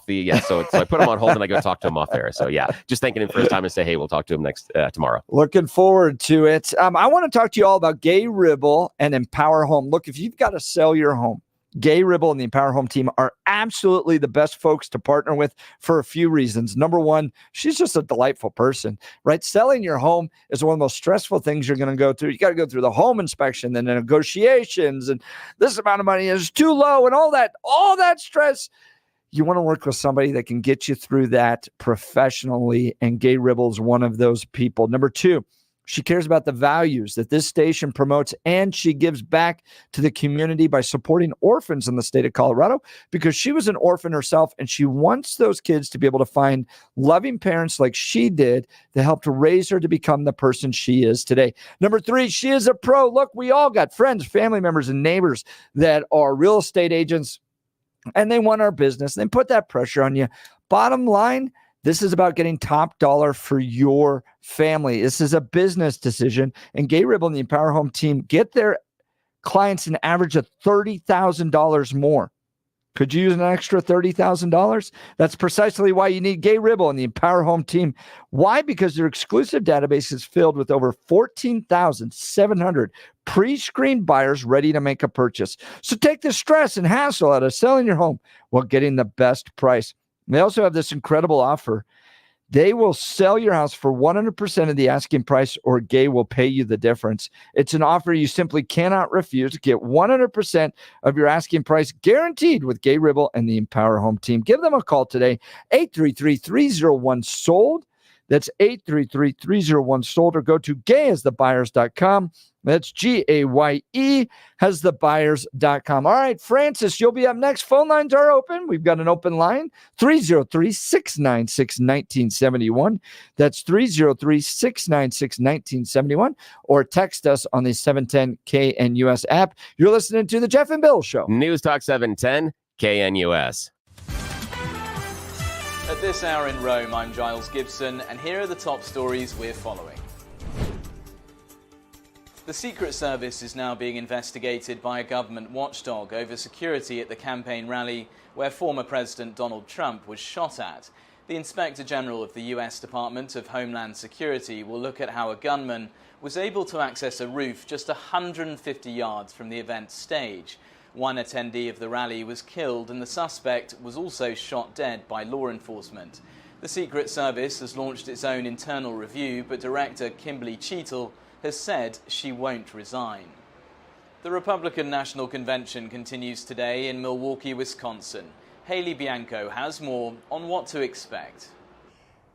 the So I put him on hold and I go talk to him off air. So just thanking him for his time and say, hey, we'll talk to him next tomorrow. Looking forward to it. I want to talk to you all about Gay Ribble and Empower Home. Look, if you've got to sell your home, Gay Ribble and the Empower Home team are absolutely the best folks to partner with for a few reasons. Number one, she's just a delightful person, right? Selling your home is one of the most stressful things you're going to go through. You got to go through the home inspection, then the negotiations, and this amount of money is too low, and all that stress. You want to work with somebody that can get you through that professionally, and Gay Ribble is one of those people. Number two, she cares about the values that this station promotes, and she gives back to the community by supporting orphans in the state of Colorado because she was an orphan herself, and she wants those kids to be able to find loving parents like she did that helped raise her to become the person she is today. Number three, she is a pro. Look, we all got friends, family members, and neighbors that are real estate agents, and they want our business. They put that pressure on you. Bottom line, this is about getting top dollar for your family. This is a business decision. And Gay Ribble and the Empower Home team get their clients an average of $30,000 more. Could you use an extra $30,000? That's precisely why you need Gay Ribble and the Empower Home team. Why? Because their exclusive database is filled with over 14,700 pre-screened buyers ready to make a purchase. So take the stress and hassle out of selling your home while getting the best price. They also have this incredible offer. They will sell your house for 100% of the asking price, or Gay will pay you the difference. It's an offer you simply cannot refuse. Get 100% of your asking price guaranteed with Gay Ribble and the Empower Home team. Give them a call today, 833-301-SOLD. That's 833-301-SOLD, or go to gayasthebuyers.com. That's GAYE hasthebuyers.com. All right, Francis, you'll be up next. Phone lines are open. We've got an open line, 303-696-1971. That's 303-696-1971. Or text us on the 710 KNUS app. You're listening to The Jeff and Bill Show. News Talk 710 KNUS. At this hour in Rome, I'm Giles Gibson, and here are the top stories we're following. The Secret Service is now being investigated by a government watchdog over security at the campaign rally where former President Donald Trump was shot at. The Inspector General of the U.S. Department of Homeland Security will look at how a gunman was able to access a roof just 150 yards from the event stage. One attendee of the rally was killed, and the suspect was also shot dead by law enforcement. The Secret Service has launched its own internal review, but Director Kimberly Cheatle has said she won't resign. The Republican National Convention continues today in Milwaukee, Wisconsin. Haley Bianco has more on what to expect.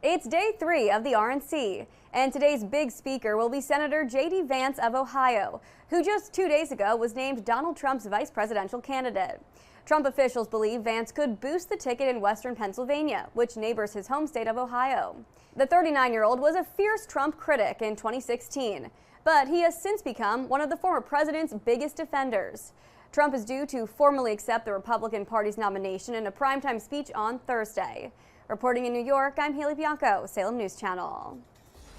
It's day 3 of the RNC. And today's big speaker will be Senator J.D. Vance of Ohio, who just 2 days ago was named Donald Trump's vice presidential candidate. Trump officials believe Vance could boost the ticket in western Pennsylvania, which neighbors his home state of Ohio. The 39-year-old was a fierce Trump critic in 2016, but he has since become one of the former president's biggest defenders. Trump is due to formally accept the Republican Party's nomination in a primetime speech on Thursday. Reporting in New York, I'm Haley Bianco, Salem News Channel.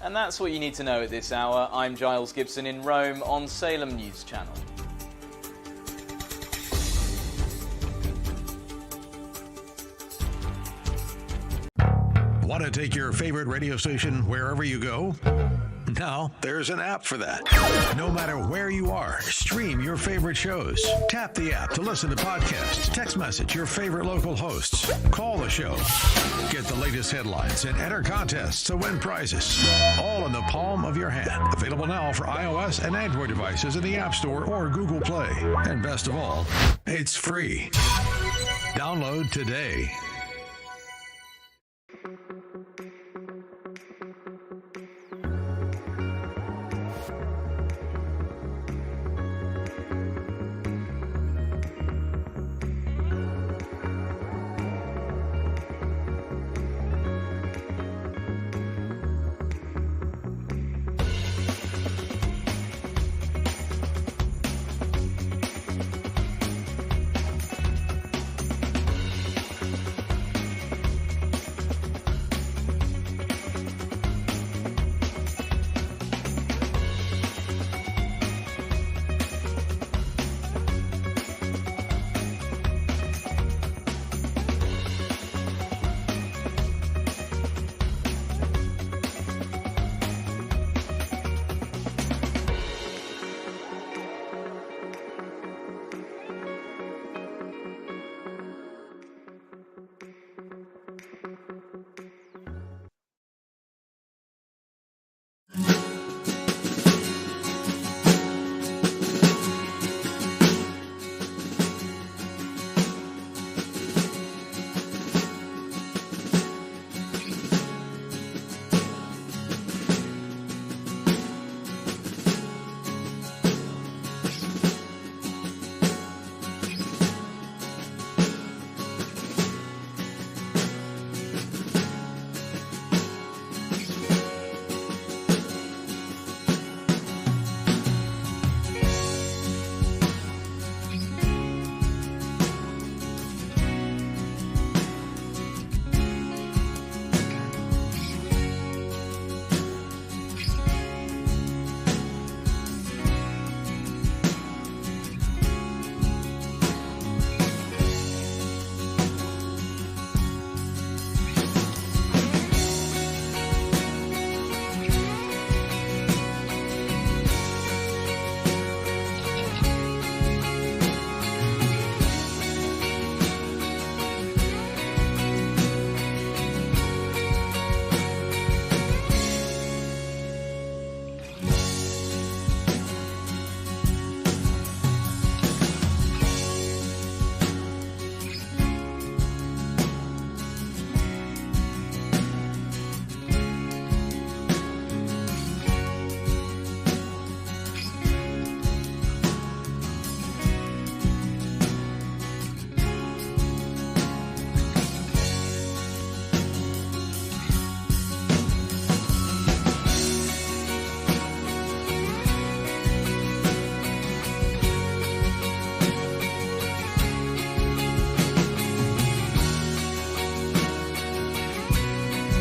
And that's what you need to know at this hour. I'm Giles Gibson in Rome on Salem News Channel. Want to take your favorite radio station wherever you go? Now, there's an app for that. No matter where you are, stream your favorite shows. Tap the app to listen to podcasts, text message your favorite local hosts, call the show, get the latest headlines, and enter contests to win prizes. All in the palm of your hand. Available now for iOS and Android devices in the App Store or Google Play. And best of all, it's free. Download today.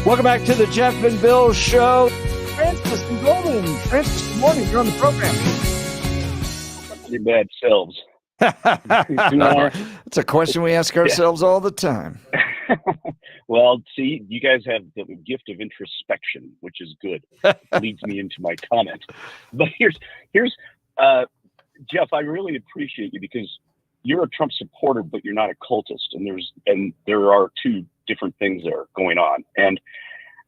Welcome back to the Jeff and Bill Show. Francis and Golden. Francis, good morning. You're on the program. Your bad selves. It's a question we ask ourselves all the time. Well, see, you guys have the gift of introspection, which is good. It leads me into my comment. But here's Jeff, I really appreciate you because you're a Trump supporter, but you're not a cultist. And there are two different things there going on. And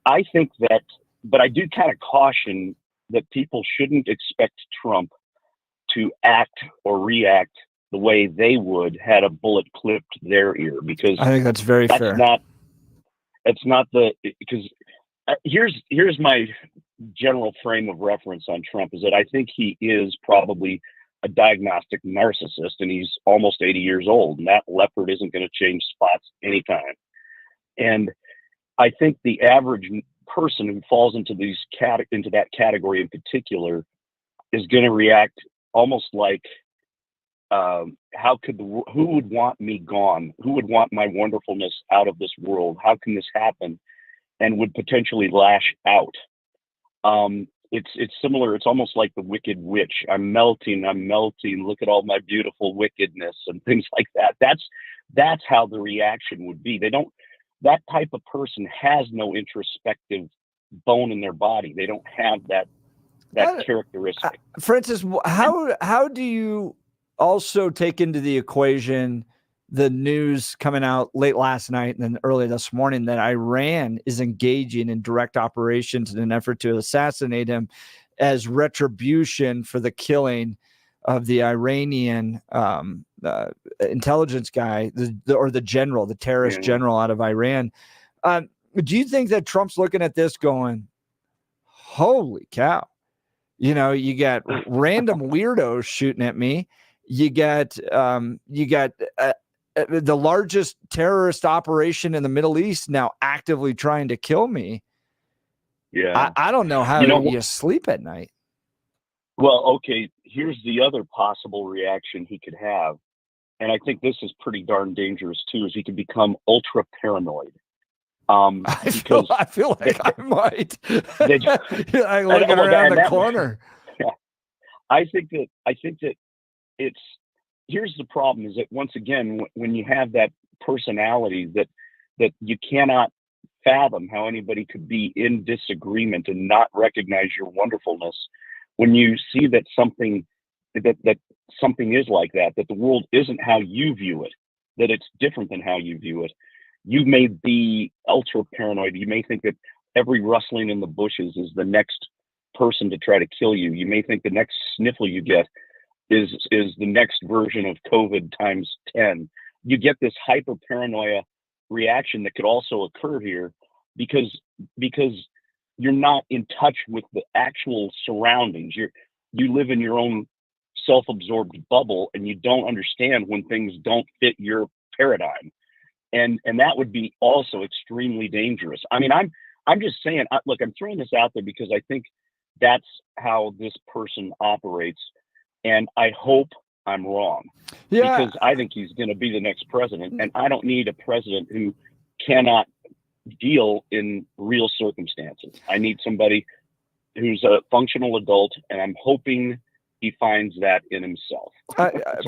I think that, but I do kind of caution that people shouldn't expect Trump to act or react the way they would had a bullet clipped their ear, because I think that's very fair. Because here's my general frame of reference on Trump is that I think he is probably a diagnostic narcissist, and he's almost 80 years old, and that leopard isn't going to change spots anytime. And I think the average person who falls into that category in particular is going to react almost like, who would want me gone? Who would want my wonderfulness out of this world? How can this happen? And would potentially lash out. It's similar. It's almost like the Wicked Witch. I'm melting. Look at all my beautiful wickedness and things like that. That's how the reaction would be. That type of person has no introspective bone in their body. They don't have that characteristic. Francis, how do you also take into the equation the news coming out late last night and then early this morning that Iran is engaging in direct operations in an effort to assassinate him as retribution for the killing of the Iranian intelligence guy, the terrorist general out of Iran? Do you think that Trump's looking at this going, holy cow, you got random weirdos shooting at me. You got the largest terrorist operation in the Middle East now actively trying to kill me. Yeah. I don't know how you sleep at night. Well, okay, here's the other possible reaction he could have. And I think this is pretty darn dangerous too, is he could become ultra paranoid. I feel like I might. I'm looking around the corner. Yeah. I think that here's the problem is that once again, when you have that personality that you cannot fathom how anybody could be in disagreement and not recognize your wonderfulness, when you see that something is like that the world isn't how you view it, that it's different than how you view it, you may be ultra paranoid. You may think that every rustling in the bushes is the next person to try to kill you. You may think the next sniffle you get is the next version of COVID times 10. You get this hyper paranoia reaction that could also occur here because you're not in touch with the actual surroundings. You live in your own self-absorbed bubble, and you don't understand when things don't fit your paradigm, and that would be also extremely dangerous. I mean, I'm just saying. Look, I'm throwing this out there because I think that's how this person operates, and I hope I'm wrong. Yeah. Because I think he's going to be the next president, and I don't need a president who cannot deal in real circumstances. I need somebody who's a functional adult, and I'm hoping he finds that in himself.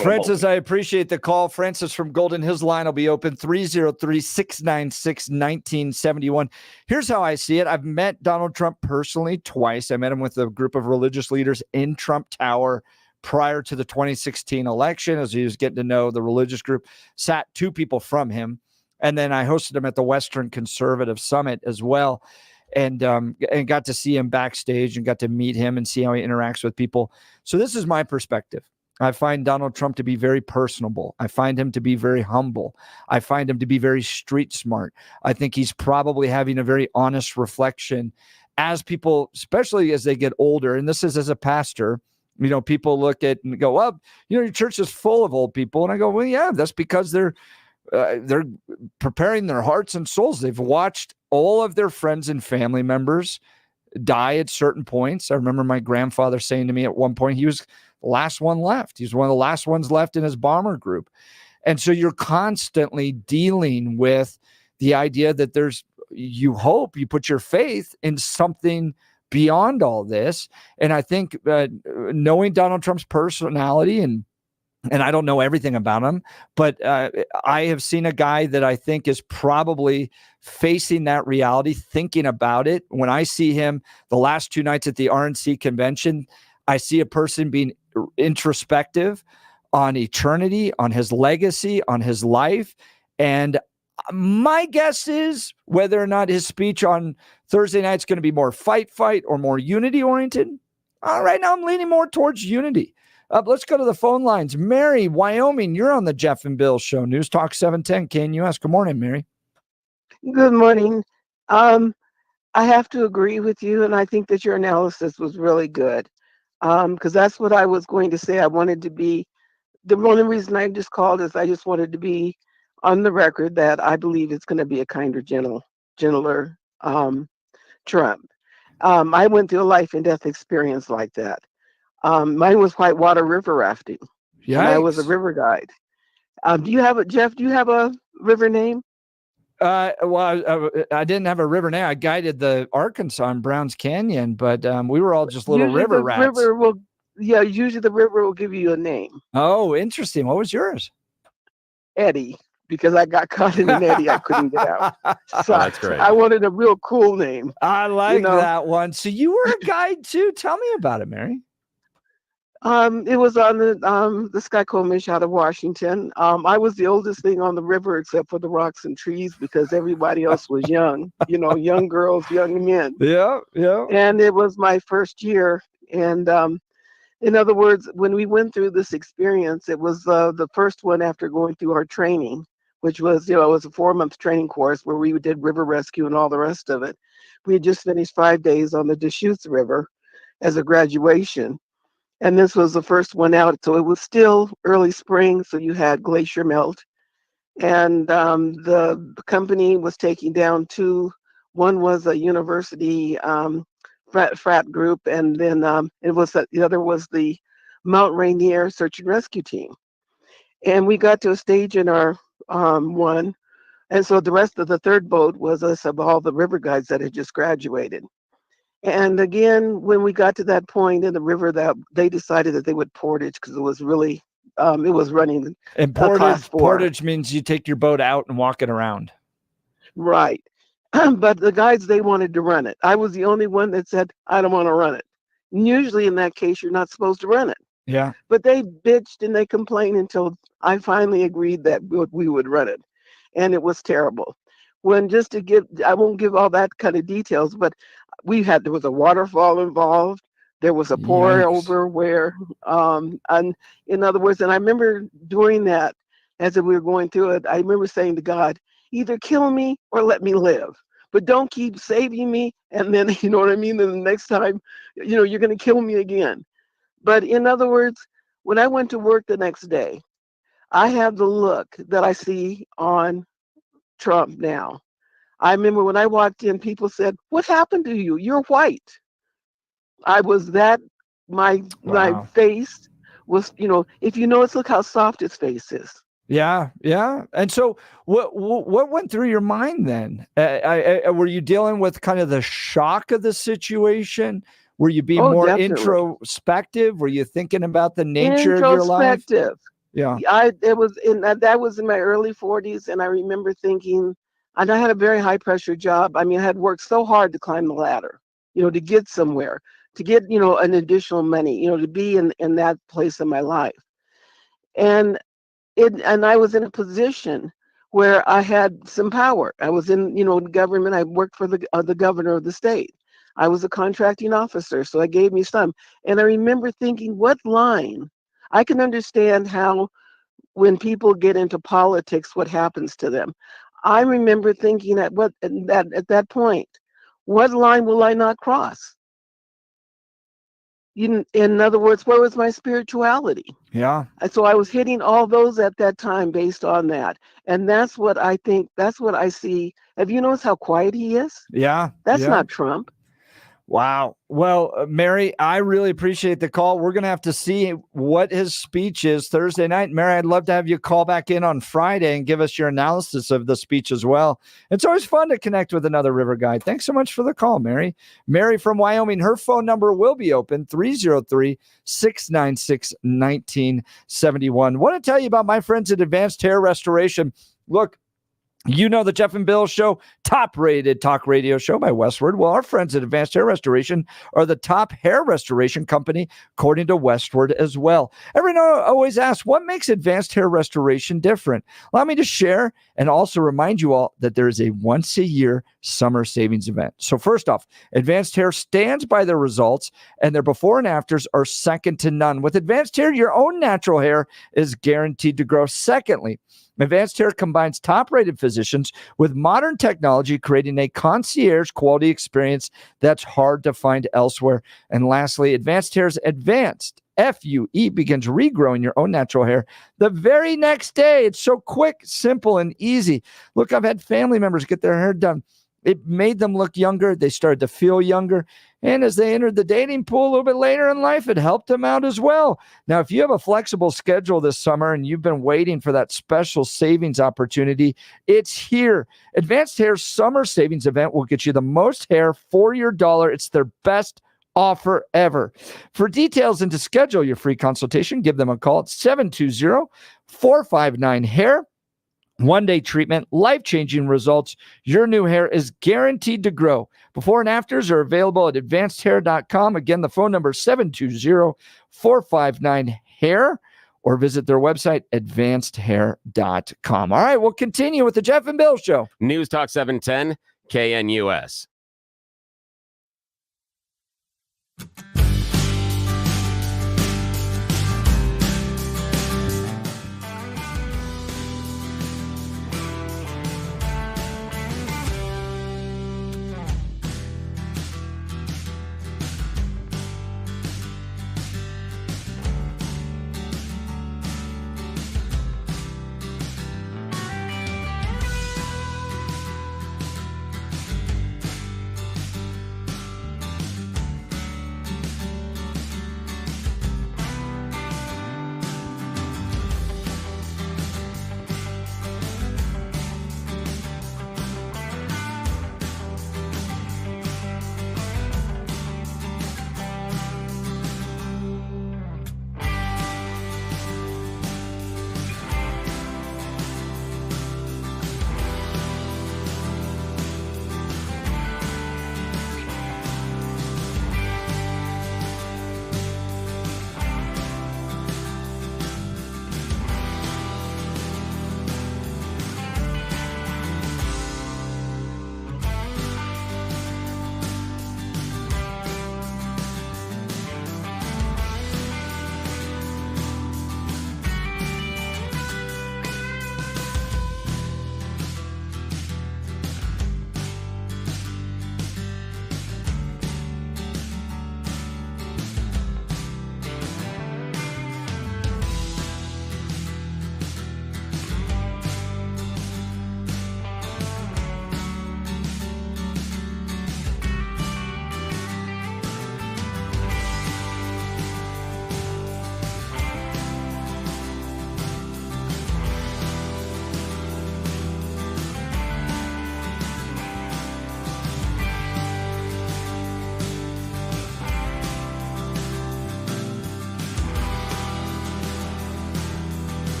Francis, I appreciate the call. Francis from Golden Hills line will be open 303-696-1971. Here's how I see it. I've met Donald Trump personally twice. I met him with a group of religious leaders in Trump Tower prior to the 2016 election. As he was getting to know the religious group, sat two people from him. And then I hosted him at the Western Conservative Summit as well. And got to see him backstage and got to meet him and see how he interacts with people. So this is my perspective. I find Donald Trump to be very personable. I find him to be very humble. I find him to be very street smart. I think he's probably having a very honest reflection as people, especially as they get older. And this is as a pastor, people look at and go, well, your church is full of old people. And I go, well, yeah, that's because they're preparing their hearts and souls. They've watched all of their friends and family members die at certain points. I remember my grandfather saying to me at one point, he was the last one left. He's one of the last ones left in his bomber group. And so you're constantly dealing with the idea that you hope, you put your faith in something beyond all this. And I think knowing Donald Trump's personality, and I don't know everything about him, but I have seen a guy that I think is probably facing that reality, thinking about it. When I see him the last two nights at the RNC convention, I see a person being introspective on eternity, on his legacy, on his life. And my guess is whether or not his speech on Thursday night is going to be more fight or more unity oriented. Right now I'm leaning more towards unity. Let's go to the phone lines. Mary, Wyoming, you're on the Jeff and Bill Show. News Talk 710 KNUS. Good morning, Mary. Good morning. I I have to agree with you, and I think that your analysis was really good. Because that's what I was going to say. I wanted to be, the only reason I just called is I just wanted to be on the record that I believe it's going to be a kinder, gentler Trump. I went through a life and death experience like that. Mine was whitewater river rafting. Yikes. And I was a river guide. Do you have Jeff? Do you have a river name? Well, I didn't have a river name. I guided the Arkansas in Browns Canyon, but we were all just little Usually river the rats. Usually the river will give you a name. Oh, interesting. What was yours? Eddie, because I got caught in an eddy I couldn't get out. So that's great. I wanted a real cool name. I like that one. So you were a guide too. Tell me about it, Mary. It was on the Skycomish out of Washington. I was the oldest thing on the river except for the rocks and trees because everybody else was young, young girls, young men. Yeah. And it was my first year. And in other words, when we went through this experience, it was the first one after going through our training, which was, it was a 4-month training course where we did river rescue and all the rest of it. We had just finished 5 days on the Deschutes River as a graduation. And this was the first one out. So it was still early spring. So you had glacier melt. And the company was taking down 2. One was a university frat group. And then the other was the Mount Rainier Search and Rescue Team. And we got to a stage in our one. And so the rest of the third boat was us of all the river guides that had just graduated. And again, when we got to that point in the river, that they decided that they would portage because it was really, it was running. And portage means you take your boat out and walk it around. Right. But the guides, they wanted to run it. I was the only one that said, I don't want to run it. And usually in that case, you're not supposed to run it. Yeah. But they bitched and they complained until I finally agreed that we would run it. And it was terrible. I won't give all that kind of details, but there was a waterfall involved. There was a pour over where, and in other words, and I remember doing that as we were going through it. I remember saying to God, either kill me or let me live, but don't keep saving me. And then, you know what I mean? Then the next time, you're going to kill me again. But in other words, when I went to work the next day, I have the look that I see on Trump now. I remember when I walked in, people said, what happened to you? You're white. I was that, my face was, if you notice, look how soft his face is. Yeah. And so what went through your mind then? Were you dealing with kind of the shock of the situation? Were you being more definitely introspective? Were you thinking about the nature of your life? Introspective. Yeah. That was in my early 40s. And I remember thinking, and I had a very high pressure job. I mean, I had worked so hard to climb the ladder, to get somewhere, to get, an additional money, to be in that place in my life. And I was in a position where I had some power. I was in, government. I worked for the governor of the state. I was a contracting officer, so I gave me some. And I remember thinking, what line? I can understand how when people get into politics, what happens to them. I remember thinking at that point, what line will I not cross? In other words, where was my spirituality? Yeah. And so I was hitting all those at that time based on that. And that's what I think, that's what I see. Have you noticed how quiet he is? Yeah. That's not Trump. Wow. Well, Mary, I really appreciate the call. We're going to have to see what his speech is Thursday night. Mary, I'd love to have you call back in on Friday and give us your analysis of the speech as well. It's always fun to connect with another river guide. Thanks so much for the call, Mary. Mary from Wyoming, her phone number will be open, 303-696-1971. Want to tell you about my friends at Advanced Hair Restoration. Look, the Jeff and Bill Show, top-rated talk radio show by Westward. Well, our friends at Advanced Hair Restoration are the top hair restoration company, according to Westward as well. Everyone always asks, what makes Advanced Hair Restoration different? Allow me to share and also remind you all that there is a once-a-year summer savings event. So first off, Advanced Hair stands by their results, and their before and afters are second to none. With Advanced Hair, your own natural hair is guaranteed to grow. Secondly, Advanced Hair combines top-rated physicians with modern technology, creating a concierge quality experience that's hard to find elsewhere. And lastly, Advanced Hair's Advanced FUE begins regrowing your own natural hair the very next day. It's so quick, simple, and easy. Look, I've had family members get their hair done. It made them look younger. They started to feel younger. And as they entered the dating pool a little bit later in life, it helped them out as well. Now, if you have a flexible schedule this summer and you've been waiting for that special savings opportunity, it's here. Advanced Hair's summer savings event will get you the most hair for your dollar. It's their best offer ever. For details and to schedule your free consultation, give them a call at 720-459-HAIR. One-day treatment, life-changing results. Your new hair is guaranteed to grow. Before and afters are available at advancedhair.com. Again, the phone number is 720-459-HAIR, or visit their website, advancedhair.com. All right, we'll continue with the Jeff and Bill Show. News Talk 710, KNUS.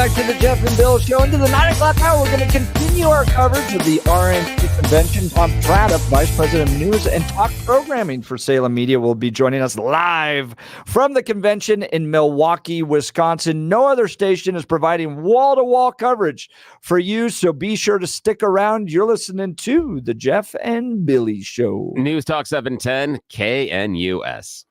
back to the Jeff and Bill Show. Into the 9 o'clock hour, we're going to continue our coverage of the RNC convention. Tom Tradup, Vice President of News and Talk Programming for Salem Media, will be joining us live from the convention in Milwaukee, Wisconsin. No other station is providing wall-to-wall coverage for you, so be sure to stick around. You're listening to the Jeff and Billy Show. News Talk 710 KNUS.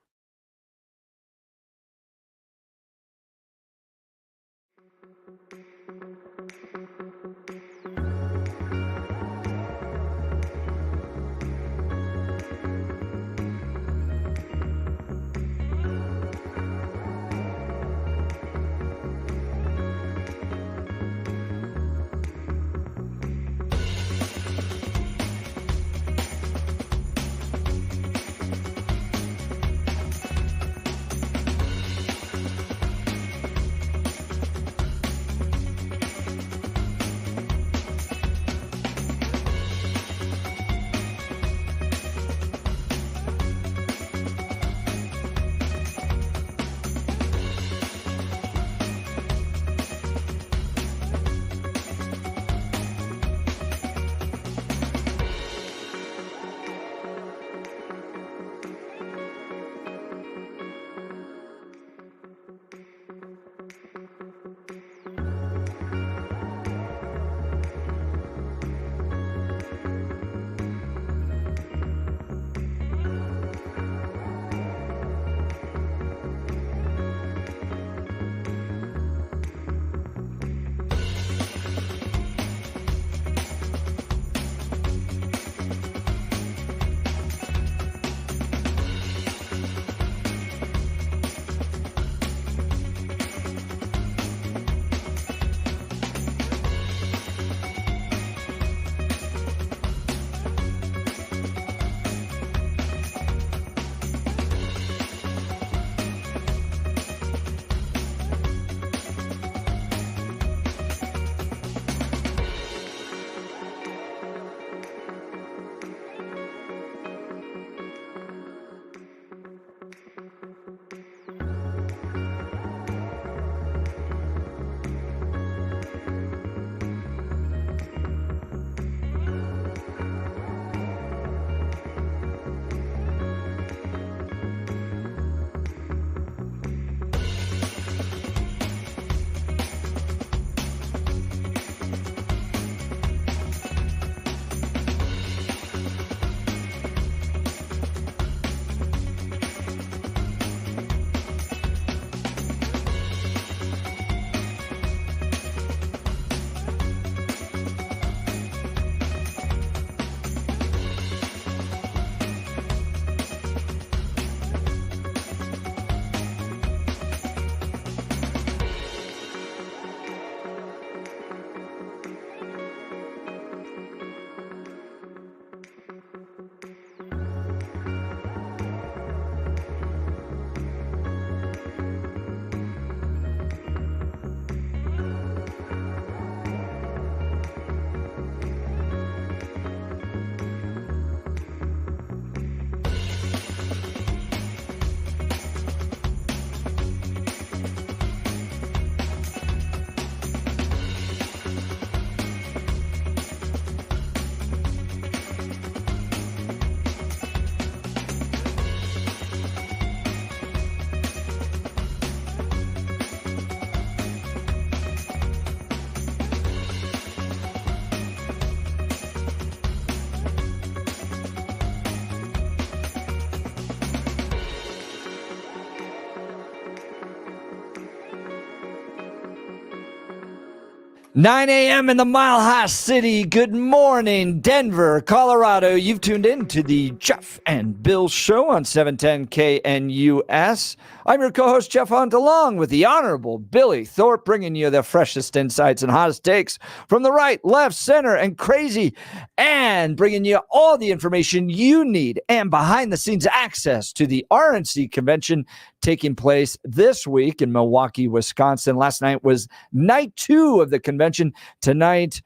Nine a.m. in the Mile High City. Good morning, Denver, Colorado. You've tuned in to the Jeff and Bill Show on 710 KNUS. I'm your co-host, Jeff Hunt, along with the Honorable Billy Thorpe, bringing you the freshest insights and hottest takes from the right, left, center, and crazy, and bringing you all the information you need and behind-the-scenes access to the RNC convention taking place this week in Milwaukee, Wisconsin. Last night was night 2 of the convention. Tonight,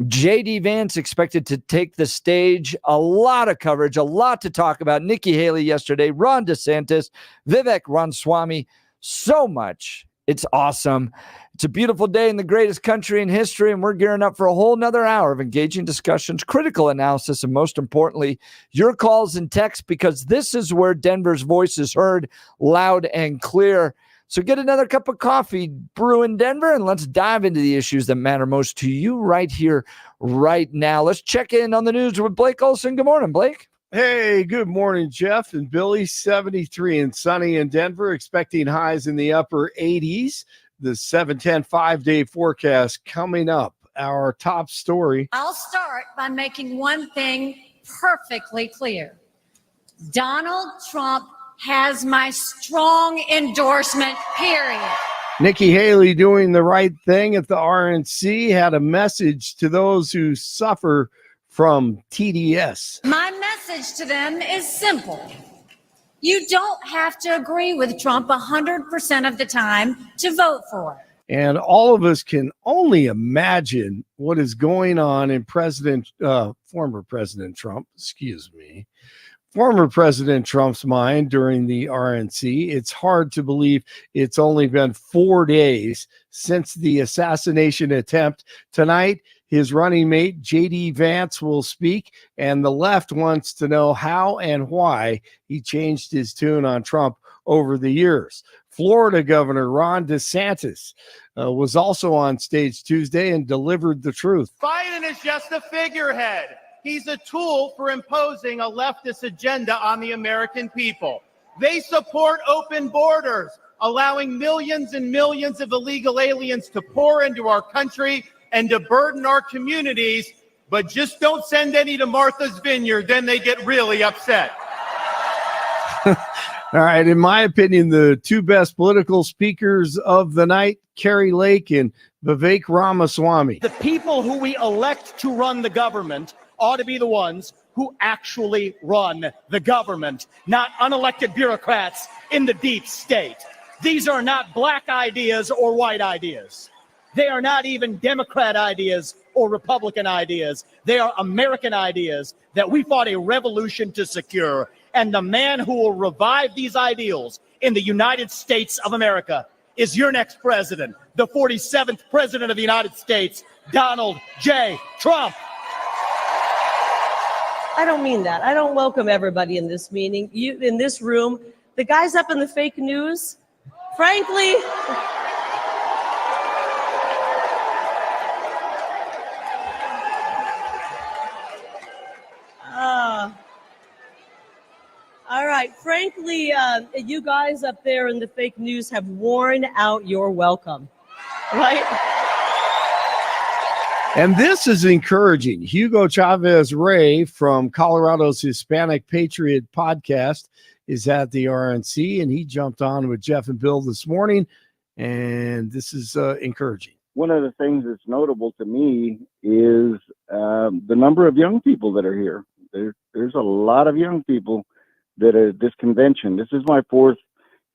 J.D. Vance expected to take the stage. A lot of coverage, a lot to talk about. Nikki Haley yesterday, Ron DeSantis, Vivek Ramaswamy. So much It's awesome. It's a beautiful day in the greatest country in history, and we're gearing up for a whole nother hour of engaging discussions, critical analysis, and most importantly, your calls and texts, because this is where Denver's voice is heard loud and clear. So get another cup of coffee, brew in Denver, and let's dive into the issues that matter most to you right here, right now. Let's check in on the news with Blake Olson. Good morning, Blake. Hey, good morning, Jeff and Billy. 73 and sunny in Denver, expecting highs in the upper 80s. The 7-10 5-day forecast coming up. Our top story. I'll start by making one thing perfectly clear. Donald Trump has my strong endorsement, period. Nikki Haley, doing the right thing at the RNC, had a message to those who suffer from TDS. My message to them is simple. You don't have to agree with Trump 100% of the time to vote for it. And all of us can only imagine what is going on in former President Trump's mind during the RNC. It's hard to believe it's only been 4 days since the assassination attempt. Tonight, his running mate, J.D. Vance, will speak, and the left wants to know how and why he changed his tune on Trump over the years. Florida Governor Ron DeSantis was also on stage Tuesday and delivered the truth. Biden is just a figurehead. He's a tool for imposing a leftist agenda on the American people. They support open borders, allowing millions and millions of illegal aliens to pour into our country and to burden our communities, but just don't send any to Martha's Vineyard, then they get really upset. All right, in my opinion, the two best political speakers of the night, Carrie Lake and Vivek Ramaswamy. The people who we elect to run the government ought to be the ones who actually run the government, not unelected bureaucrats in the deep state. These are not black ideas or white ideas. They are not even Democrat ideas or Republican ideas. They are American ideas that we fought a revolution to secure. And the man who will revive these ideals in the United States of America is your next president, the 47th president of the United States, Donald J. Trump. I don't mean that. I don't welcome everybody in this meeting. You in this room, the guys up in the fake news, frankly, all right. Frankly, you guys up there in the fake news have worn out your welcome, right? And this is encouraging. Hugo Chavez Rey from Colorado's Hispanic Patriot Podcast is at the RNC, and he jumped on with Jeff and Bill this morning, and this is encouraging. One of the things that's notable to me is the number of young people that are here. There's a lot of young people that are at this convention. This is my fourth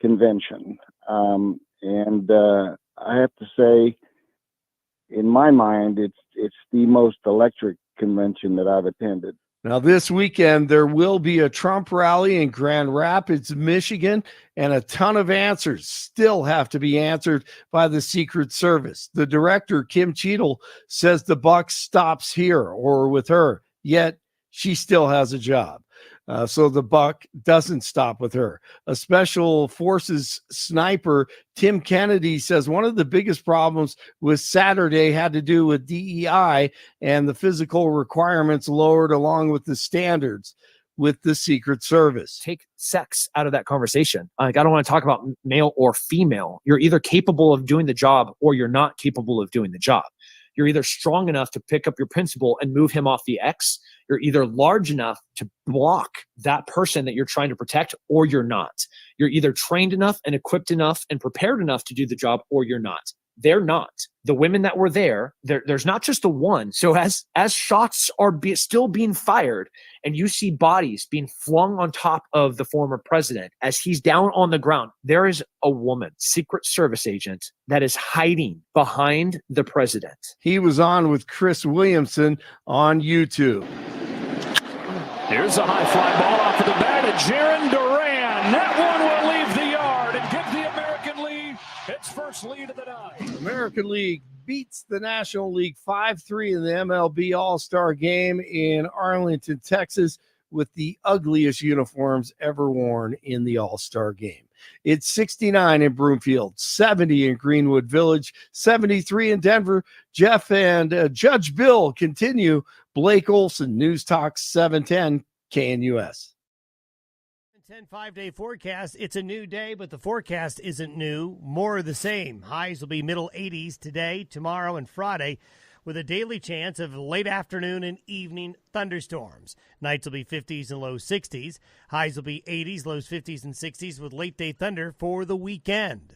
convention. And I have to say, in my mind, it's the most electric convention that I've attended. Now, this weekend, there will be a Trump rally in Grand Rapids, Michigan, and a ton of answers still have to be answered by the Secret Service. The director, Kim Cheadle, says the buck stops here or with her, yet she still has a job. So the buck doesn't stop with her. A special forces sniper, Tim Kennedy, says one of the biggest problems with Saturday had to do with DEI and the physical requirements lowered along with the standards with the Secret Service. Take sex out of that conversation. Like, I don't want to talk about male or female. You're either capable of doing the job or you're not capable of doing the job. You're either strong enough to pick up your principal and move him off the X. You're either large enough to block that person that you're trying to protect, or you're not. You're either trained enough and equipped enough and prepared enough to do the job, or you're not. They're not. The women that were there's not just the one. So as shots are still being fired and you see bodies being flung on top of the former president as he's down on the ground, there is a woman, Secret Service agent, that is hiding behind the president. He was on with Chris Williamson on YouTube. Here's a high fly ball off of the bat of Jaron Duran. That one will leave the yard and give the American League its first first lead of the night. American League beats the National League 5-3 in the MLB All-Star Game in Arlington, Texas, with the ugliest uniforms ever worn in the All-Star Game. It's 69 in Broomfield, 70 in Greenwood Village, 73 in Denver. Jeff and Judge Bill continue. Blake Olson, News Talk 710 KNUS. 10 5-day forecast. It's a new day, but the forecast isn't new. More of the same. Highs will be middle 80s today, tomorrow, and Friday, with a daily chance of late afternoon and evening thunderstorms. Nights will be 50s and low 60s. Highs will be 80s, lows 50s and 60s, with late-day thunder for the weekend.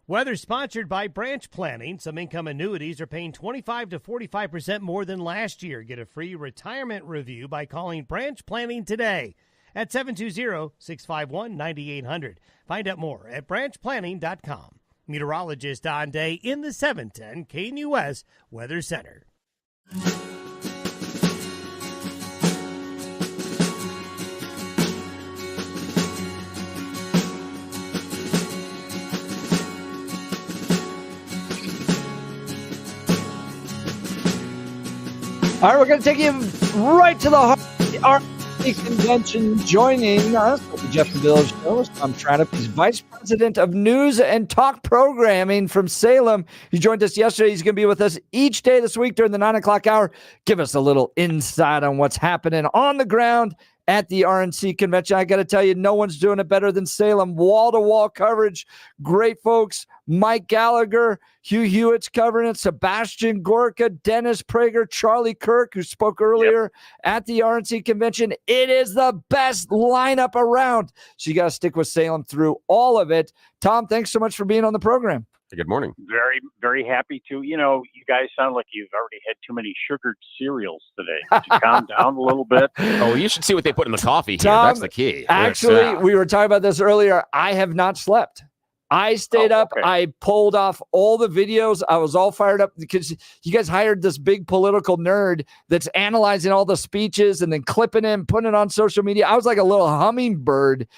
Weather sponsored by Branch Planning. Some income annuities are paying 25 to 45% more than last year. Get a free retirement review by calling Branch Planning today at 720-651-9800. Find out more at branchplanning.com. Meteorologist Don Day in the 710 KNUS Weather Center. All right, we're going to take you right to the heart of the RNC convention. Joining us at the Jeff and Bill Show is Tom Tradup. He's Vice President of News and Talk Programming from Salem. He joined us yesterday. He's going to be with us each day this week during the 9 o'clock hour. Give us a little insight on what's happening on the ground at the RNC convention. I got to tell you, no one's doing it better than Salem. Wall-to-wall coverage. Great folks. Mike Gallagher, Hugh Hewitt's covering it, Sebastian Gorka, Dennis Prager, Charlie Kirk, who spoke earlier at the RNC convention. It is the best lineup around. So you got to stick with Salem through all of it. Tom, thanks so much for being on the program. Good morning. Very, very happy to. You know, you guys sound like you've already had too many sugared cereals today. Could you calm down a little bit? Oh, you should see what they put in the coffee here. Tom, That's the key. Actually, we were talking about this earlier. I have not slept. I stayed up. Okay. I pulled off all the videos. I was all fired up because you guys hired this big political nerd that's analyzing all the speeches and then clipping it and putting it on social media. I was like a little hummingbird,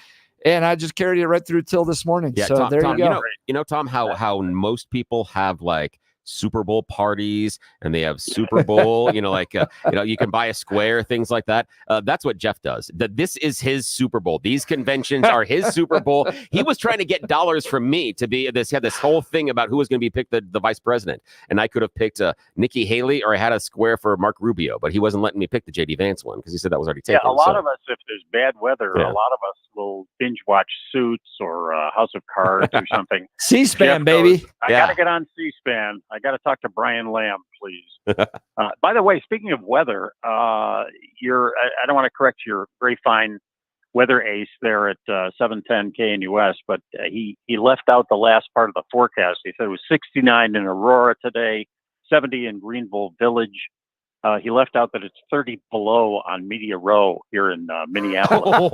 and I just carried it right through till this morning. Yeah, so Tom, there you go. You know, Tom, how most people have like Super Bowl parties and they have Super Bowl, you can buy a square, things like that. That's what Jeff does. This is his Super Bowl. These conventions are his Super Bowl. He was trying to get dollars from me to be this. He had this whole thing about who was going to be picked the vice president. And I could have picked Nikki Haley, or I had a square for Mark Rubio, but he wasn't letting me pick the JD Vance one because he said that was already taken. Yeah, a lot of us, if there's bad weather, Yeah. a lot of us will binge watch Suits or House of Cards or something. C-SPAN, Jeff baby. goes, I got to get on C-SPAN. I got to talk to Brian Lamb, please. By the way, speaking of weather, I don't want to correct your very fine weather ace there at 710 KNUS, but he left out the last part of the forecast. He said it was 69 in Aurora today, 70 in Greenville Village. He left out that it's 30 below on Media Row here in Minneapolis.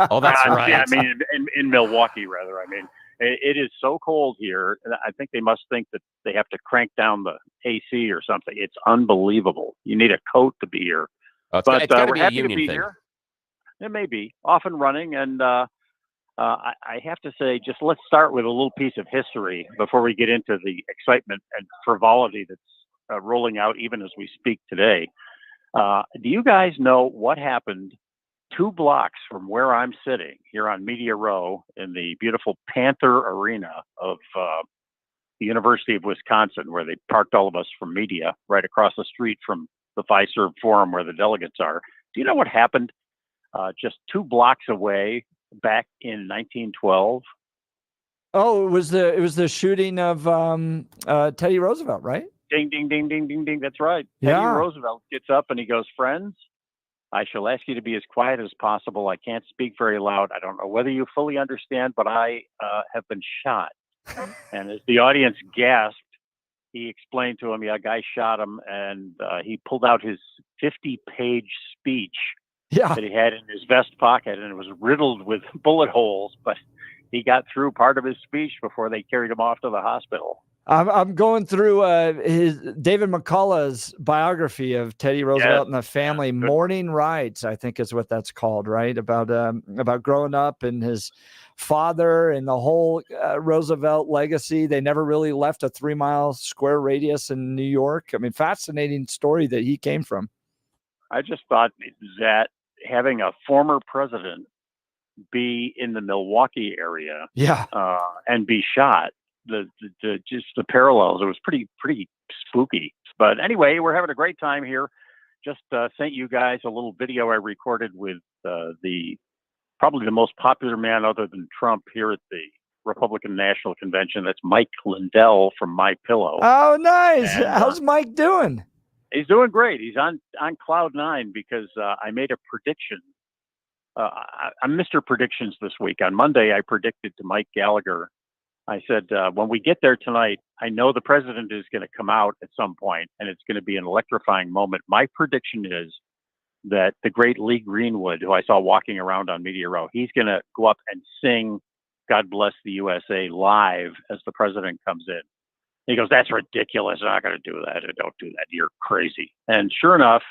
Oh, that's right. Yeah, I mean, in Milwaukee, rather. I mean, it is so cold here. I think they must think that they have to crank down the AC or something. It's unbelievable. You need a coat to be here. It's But gotta we're be a happy to union be thing. here. It may be off and running. And I have to say, just let's start with a little piece of history before we get into the excitement and frivolity that's rolling out even as we speak today. Do you guys know what happened 2 blocks from where I'm sitting here on Media Row in the beautiful Panther Arena of the University of Wisconsin, where they parked all of us from media right across the street from the Fiserv Forum where the delegates are? Do you know what happened just 2 blocks away back in 1912? Oh, it was the shooting of Teddy Roosevelt, right? Ding, ding, ding, ding, ding, ding. That's right. Yeah. Teddy Roosevelt gets up and he goes, "Friends, I shall ask you to be as quiet as possible. I can't speak very loud. I don't know whether you fully understand, but I have been shot." And as the audience gasped, he explained to him, yeah, a guy shot him, and he pulled out his 50-page speech that he had in his vest pocket, and it was riddled with bullet holes, but he got through part of his speech before they carried him off to the hospital. I'm going through his David McCullough's biography of Teddy Roosevelt and the family. Morning Rites, I think is what that's called, right? About growing up and his father and the whole Roosevelt legacy. They never really left a 3-mile square radius in New York. I mean, fascinating story that he came from. I just thought that having a former president be in the Milwaukee area, and be shot, just the parallels, it was pretty spooky. But anyway, we're having a great time here. Just sent you guys a little video I recorded with probably the most popular man other than Trump here at the Republican National Convention. That's Mike Lindell from My Pillow. Oh, nice. And, how's Mike doing? He's doing great. He's on cloud 9 because I made a prediction. I'm Mr. Predictions this week. On Monday, I predicted to Mike Gallagher. I said, when we get there tonight, I know the president is going to come out at some point, and it's going to be an electrifying moment. My prediction is that the great Lee Greenwood, who I saw walking around on Media Row, he's going to go up and sing God Bless the USA live as the president comes in. He goes, that's ridiculous. I'm not going to do that. Don't do that. You're crazy. And sure enough,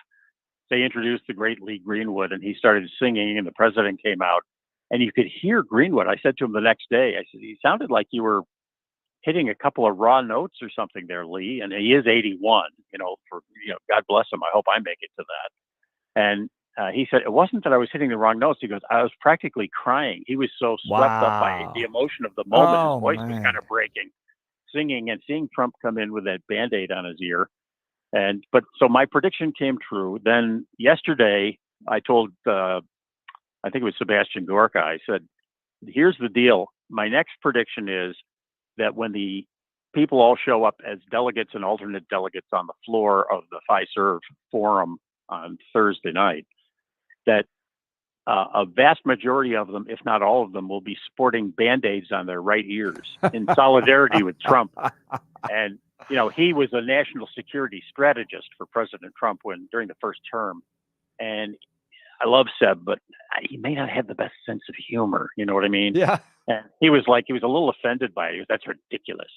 they introduced the great Lee Greenwood, and he started singing, and the president came out. And you could hear Greenwood. I said to him the next day, I said, he sounded like you were hitting a couple of raw notes or something there, Lee. And he is 81, God bless him. I hope I make it to that. And he said, it wasn't that I was hitting the wrong notes. He goes, I was practically crying. He was so swept up by the emotion of the moment. His voice was kind of breaking, singing, and seeing Trump come in with that Band-Aid on his ear. So my prediction came true. Then yesterday, I told, I think it was Sebastian Gorka, I said, here's the deal. My next prediction is that when the people all show up as delegates and alternate delegates on the floor of the FISERV forum on Thursday night, that a vast majority of them, if not all of them, will be sporting Band-Aids on their right ears in solidarity with Trump. And, he was a national security strategist for President Trump during the first term. And I love Seb, but he may not have the best sense of humor. You know what I mean? Yeah. And he was a little offended by it. He goes, that's ridiculous.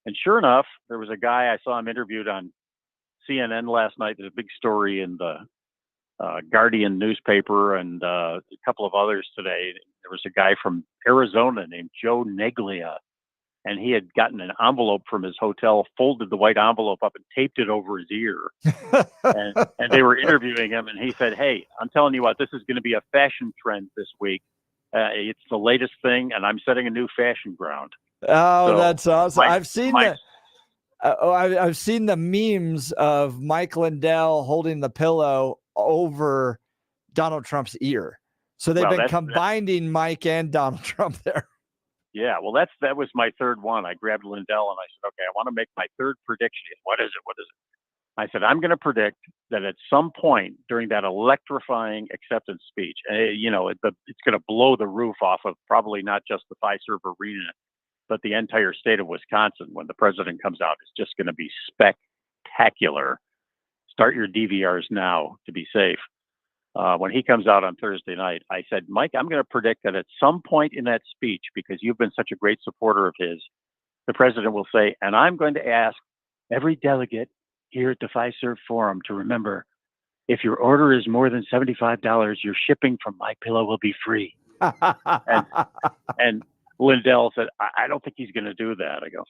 And sure enough, there was a guy, I saw him interviewed on CNN last night. There's a big story in the Guardian newspaper and a couple of others today. There was a guy from Arizona named Joe Neglia, and he had gotten an envelope from his hotel, folded the white envelope up and taped it over his ear. and they were interviewing him, and he said, hey, I'm telling you what, this is going to be a fashion trend this week. It's the latest thing, and I'm setting a new fashion ground. Oh, so that's awesome. I've seen the memes of Mike Lindell holding the pillow over Donald Trump's ear. So they've been combining Mike and Donald Trump there. Yeah, well, that was my third one. I grabbed Lindell and I said, okay, I want to make my third prediction. What is it? I said, I'm going to predict that at some point during that electrifying acceptance speech, it's going to blow the roof off of probably not just the FISERV arena, but the entire state of Wisconsin when the president comes out. It's just going to be spectacular. Start your DVRs now to be safe. When he comes out on Thursday night, I said, Mike, I'm going to predict that at some point in that speech, because you've been such a great supporter of his, the president will say, and I'm going to ask every delegate here at the FISERV forum to remember, if your order is more than $75, your shipping from My Pillow will be free. and Lindell said, I don't think he's going to do that. I go,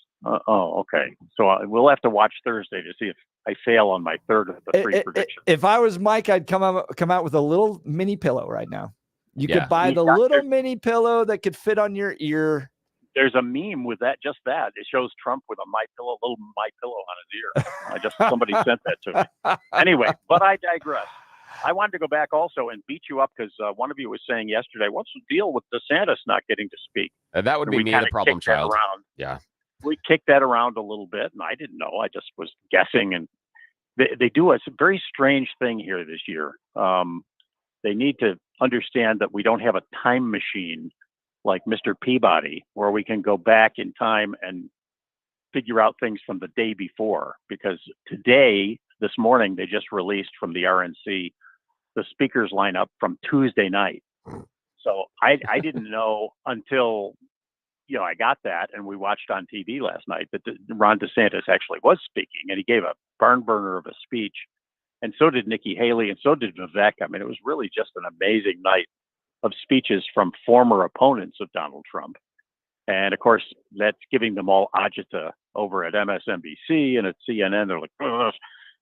oh, okay. So we'll have to watch Thursday to see if I fail on my third of the three predictions. If I was Mike, I'd come out with a little mini pillow right now. You could buy the little mini pillow that could fit on your ear. There's a meme with that, just that. It shows Trump with a little My Pillow on his ear. Somebody sent that to me. Anyway, but I digress. I wanted to go back also and beat you up because one of you was saying yesterday, what's the deal with DeSantis not getting to speak? That would be me, the problem child. Yeah. We kicked that around a little bit, and I didn't know. I just was guessing. And they do a very strange thing here this year. They need to understand that we don't have a time machine like Mr. Peabody, where we can go back in time and figure out things from the day before. Because this morning, they just released from the RNC the speakers lineup from Tuesday night. So I didn't know until, I got that, and we watched on TV last night that Ron DeSantis actually was speaking, and he gave a barn burner of a speech, and so did Nikki Haley, and so did Vivek. I mean, it was really just an amazing night of speeches from former opponents of Donald Trump. And of course, that's giving them all agita over at MSNBC and at CNN. They're like, ugh.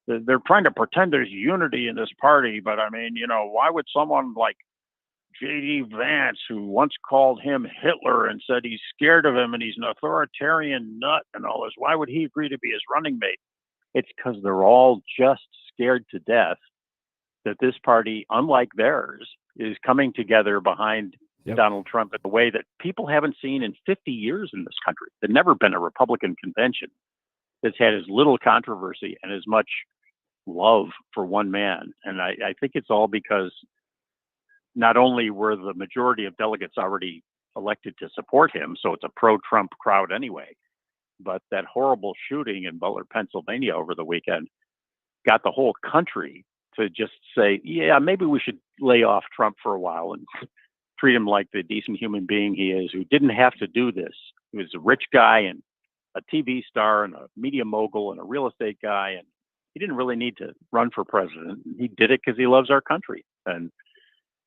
They're trying to pretend there's unity in this party. But I mean, why would someone like J.D. Vance, who once called him Hitler and said he's scared of him and he's an authoritarian nut and all this, why would he agree to be his running mate? It's because they're all just scared to death that this party, unlike theirs, is coming together behind Donald Trump in a way that people haven't seen in 50 years in this country. There's never been a Republican convention that's had as little controversy and as much love for one man. And I think it's all because not only were the majority of delegates already elected to support him, so it's a pro-Trump crowd anyway, but that horrible shooting in Butler, Pennsylvania over the weekend got the whole country to just say, yeah, maybe we should lay off Trump for a while and treat him like the decent human being he is, who didn't have to do this. He was a rich guy and a TV star and a media mogul and a real estate guy, and he didn't really need to run for president. He did it because he loves our country, and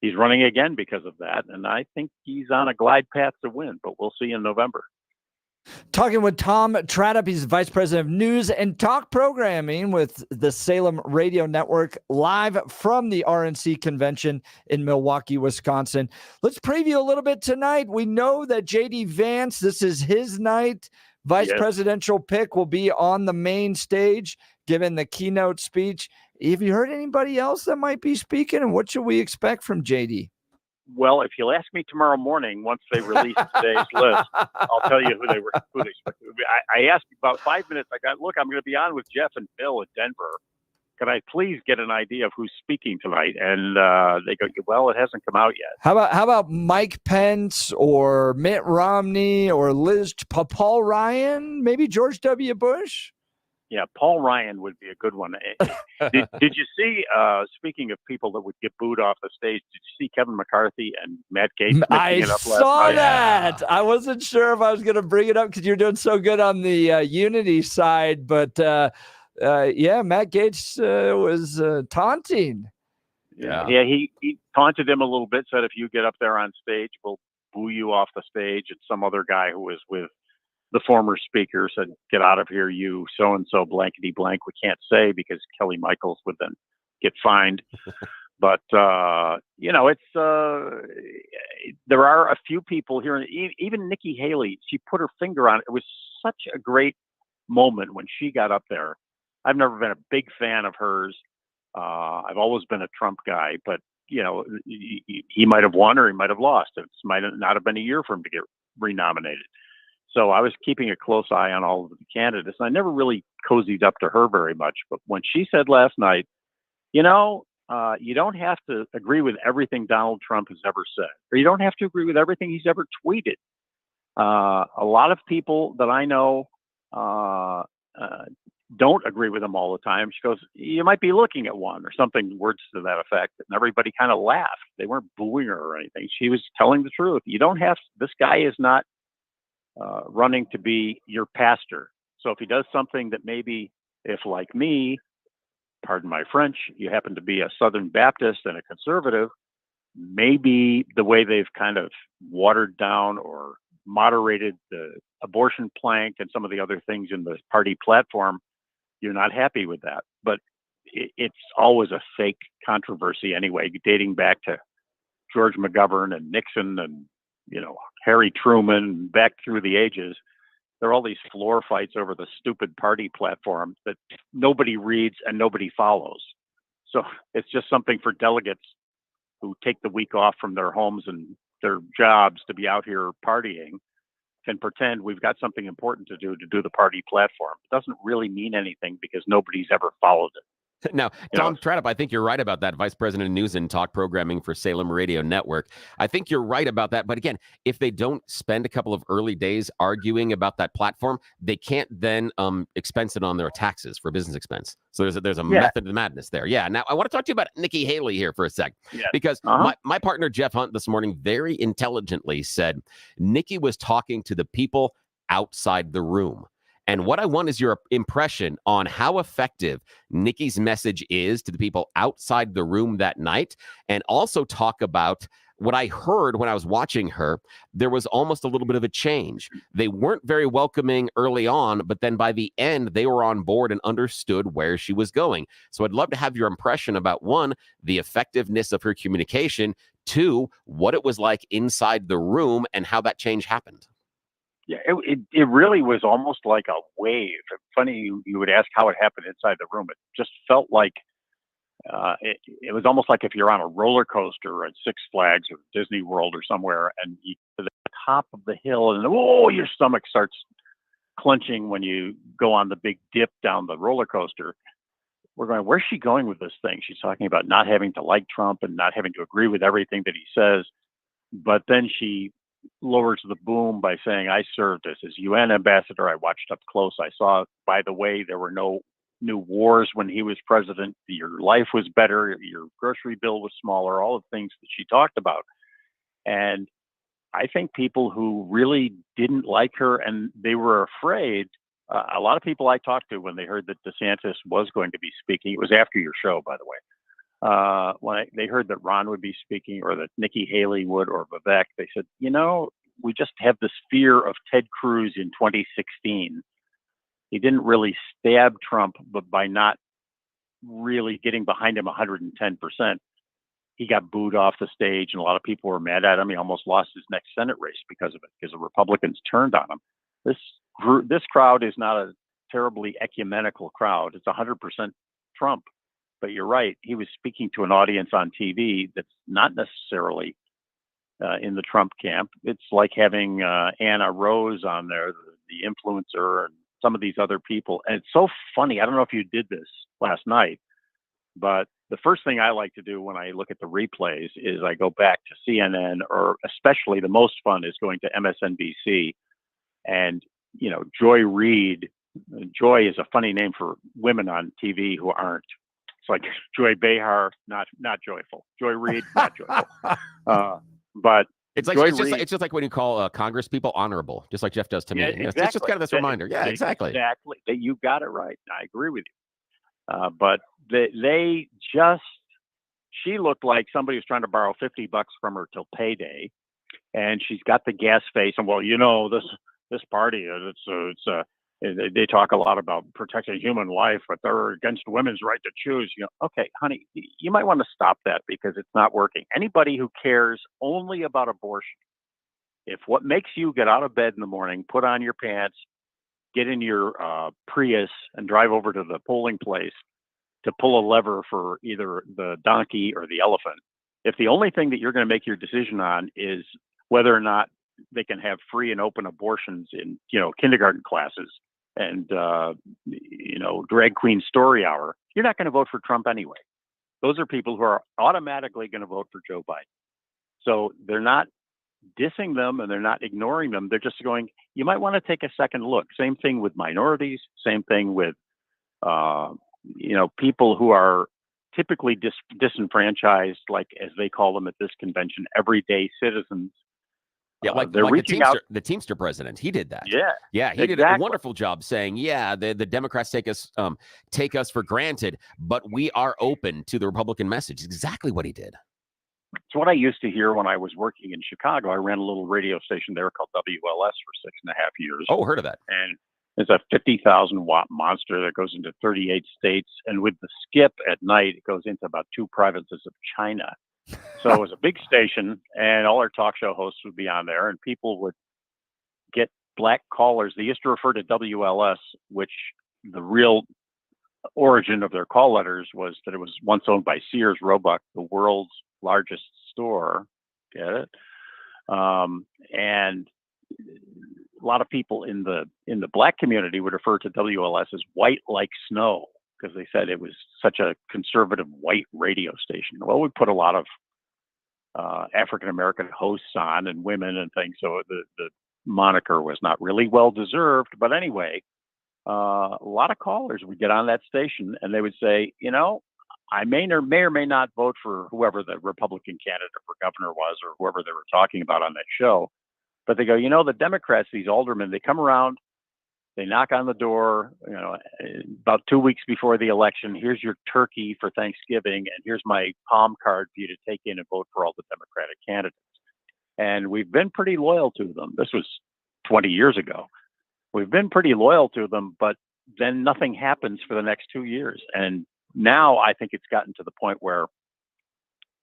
he's running again because of that. And I think he's on a glide path to win, but we'll see in November. Talking with Tom Tradup, he's Vice President of News and Talk Programming with the Salem Radio Network, live from the RNC convention in Milwaukee, Wisconsin. Let's preview a little bit tonight. We know that J.D. Vance, this is his night. Vice presidential pick will be on the main stage, giving the keynote speech. Have you heard anybody else that might be speaking, and what should we expect from J.D.? Well, if you'll ask me tomorrow morning, once they release today's list, I'll tell you who they were. I asked about 5 minutes. I got, look, I'm going to be on with Jeff and Bill in Denver. Could I please get an idea of who's speaking tonight? And they go, well, it hasn't come out yet. How about Mike Pence or Mitt Romney or Paul Ryan, maybe George W. Bush? Yeah, Paul Ryan would be a good one. Did you see, speaking of people that would get booed off the stage, did you see Kevin McCarthy and Matt Gaetz mixing it up last night? I saw that. I wasn't sure if I was going to bring it up because you're doing so good on the unity side. But, Matt Gaetz was taunting. Yeah, he taunted him a little bit, said if you get up there on stage, we'll boo you off the stage. And some other guy who was with the former speaker said, get out of here, you so-and-so blankety blank. We can't say because Kelly Michaels would then get fined. But, it's there are a few people here, even Nikki Haley, she put her finger on it. It was such a great moment when she got up there. I've never been a big fan of hers. I've always been a Trump guy, but, he might have won or he might have lost. It might not have been a year for him to get renominated. So I was keeping a close eye on all of the candidates. And I never really cozied up to her very much. But when she said last night, you don't have to agree with everything Donald Trump has ever said, or you don't have to agree with everything he's ever tweeted. A lot of people that I know don't agree with him all the time. She goes, you might be looking at one, or something, words to that effect. And everybody kind of laughed. They weren't booing her or anything. She was telling the truth. This guy is not running to be your pastor. So if he does something that maybe, if like me, pardon my French, you happen to be a Southern Baptist and a conservative, maybe the way they've kind of watered down or moderated the abortion plank and some of the other things in the party platform, you're not happy with that. But it's always a fake controversy anyway, dating back to George McGovern and Nixon and Harry Truman, back through the ages. There are all these floor fights over the stupid party platform that nobody reads and nobody follows. So it's just something for delegates who take the week off from their homes and their jobs to be out here partying and pretend we've got something important to do the party platform. It doesn't really mean anything because nobody's ever followed it. Now, Tom Tradup, I think you're right about that. Vice President of News and Talk Programming for Salem Radio Network. I think you're right about that. But again, if they don't spend a couple of early days arguing about that platform, they can't then expense it on their taxes for business expense. So there's a method to madness there. Yeah. Now, I want to talk to you about Nikki Haley here for a sec. Because my partner, Jeff Hunt, this morning very intelligently said Nikki was talking to the people outside the room. And what I want is your impression on how effective Nikki's message is to the people outside the room that night, and also talk about what I heard when I was watching her. There was almost a little bit of a change. They weren't very welcoming early on, but then by the end, they were on board and understood where she was going. So I'd love to have your impression about, one, the effectiveness of her communication, two, what it was like inside the room and how that change happened. Yeah, it really was almost like a wave. Funny you would ask how it happened inside the room. It just felt like it was almost like if you're on a roller coaster at Six Flags or Disney World or somewhere, and you to the top of the hill, and your stomach starts clenching when you go on the big dip down the roller coaster. We're going, where's she going with this thing? She's talking about not having to like Trump and not having to agree with everything that he says, but then she lowers the boom by saying, I served as his UN ambassador. I watched up close. I saw, by the way, there were no new wars when he was president. Your life was better. Your grocery bill was smaller, all the things that she talked about. And I think people who really didn't like her and they were afraid, a lot of people I talked to when they heard that DeSantis was going to be speaking, it was after your show, by the way. When they heard that Ron would be speaking or that Nikki Haley would or Vivek, they said, we just have this fear of Ted Cruz in 2016. He didn't really stab Trump, but by not really getting behind him 110%, he got booed off the stage and a lot of people were mad at him. He almost lost his next Senate race because of it, because the Republicans turned on him. This crowd is not a terribly ecumenical crowd. It's 100% Trump. But you're right. He was speaking to an audience on TV that's not necessarily in the Trump camp. It's like having Anna Rose on there, the influencer, and some of these other people. And it's so funny. I don't know if you did this last night, but the first thing I like to do when I look at the replays is I go back to CNN, or especially the most fun is going to MSNBC. And, Joy Reid. Joy is a funny name for women on TV who aren't. It's like Joy Behar, not joyful. Joy Reid, not joyful. But it's like it's just like when you call Congress people honorable, just like Jeff does to me. Exactly. It's just kind of this reminder. Yeah, exactly. Exactly. You got it right. I agree with you. But she looked like somebody was trying to borrow $50 from her till payday, and she's got the gas face. And this party, they talk a lot about protecting human life, but they're against women's right to choose. Okay, honey, you might want to stop that because it's not working. Anybody who cares only about abortion, if what makes you get out of bed in the morning, put on your pants, get in your Prius and drive over to the polling place to pull a lever for either the donkey or the elephant, if the only thing that you're going to make your decision on is whether or not they can have free and open abortions in, kindergarten classes, and drag queen story hour, you're not going to vote for Trump anyway. Those are people who are automatically going to vote for Joe Biden. So they're not dissing them and they're not ignoring them. They're just going, you might want to take a second look. Same thing with minorities. Same thing with people who are typically disenfranchised, like as they call them at this convention, everyday citizens. Yeah, like the Teamster president, he did that. Yeah, he did a wonderful job saying, the Democrats take us for granted, but we are open to the Republican message. Exactly what he did. It's what I used to hear when I was working in Chicago. I ran a little radio station there called WLS for 6.5 years. Oh, heard of that. And it's a 50,000 watt monster that goes into 38 states. And with the skip at night, it goes into about 2 provinces of China. So it was a big station, and all our talk show hosts would be on there, and people would get black callers. They used to refer to WLS, which the real origin of their call letters was that it was once owned by Sears Roebuck, the world's largest store. Get it? And a lot of people in the black community would refer to WLS as white like snow, because they said it was such a conservative white radio station. Well, we put a lot of African-American hosts on and women and things. So the moniker was not really well-deserved. But anyway, a lot of callers would get on that station and they would say, I may or may not vote for whoever the Republican candidate for governor was or whoever they were talking about on that show. But they go, the Democrats, these aldermen, they come around, they knock on the door, about 2 weeks before the election. Here's your turkey for Thanksgiving, and here's my palm card for you to take in and vote for all the Democratic candidates. And we've been pretty loyal to them. This was 20 years ago. We've been pretty loyal to them, but then nothing happens for the next 2 years. And now I think it's gotten to the point where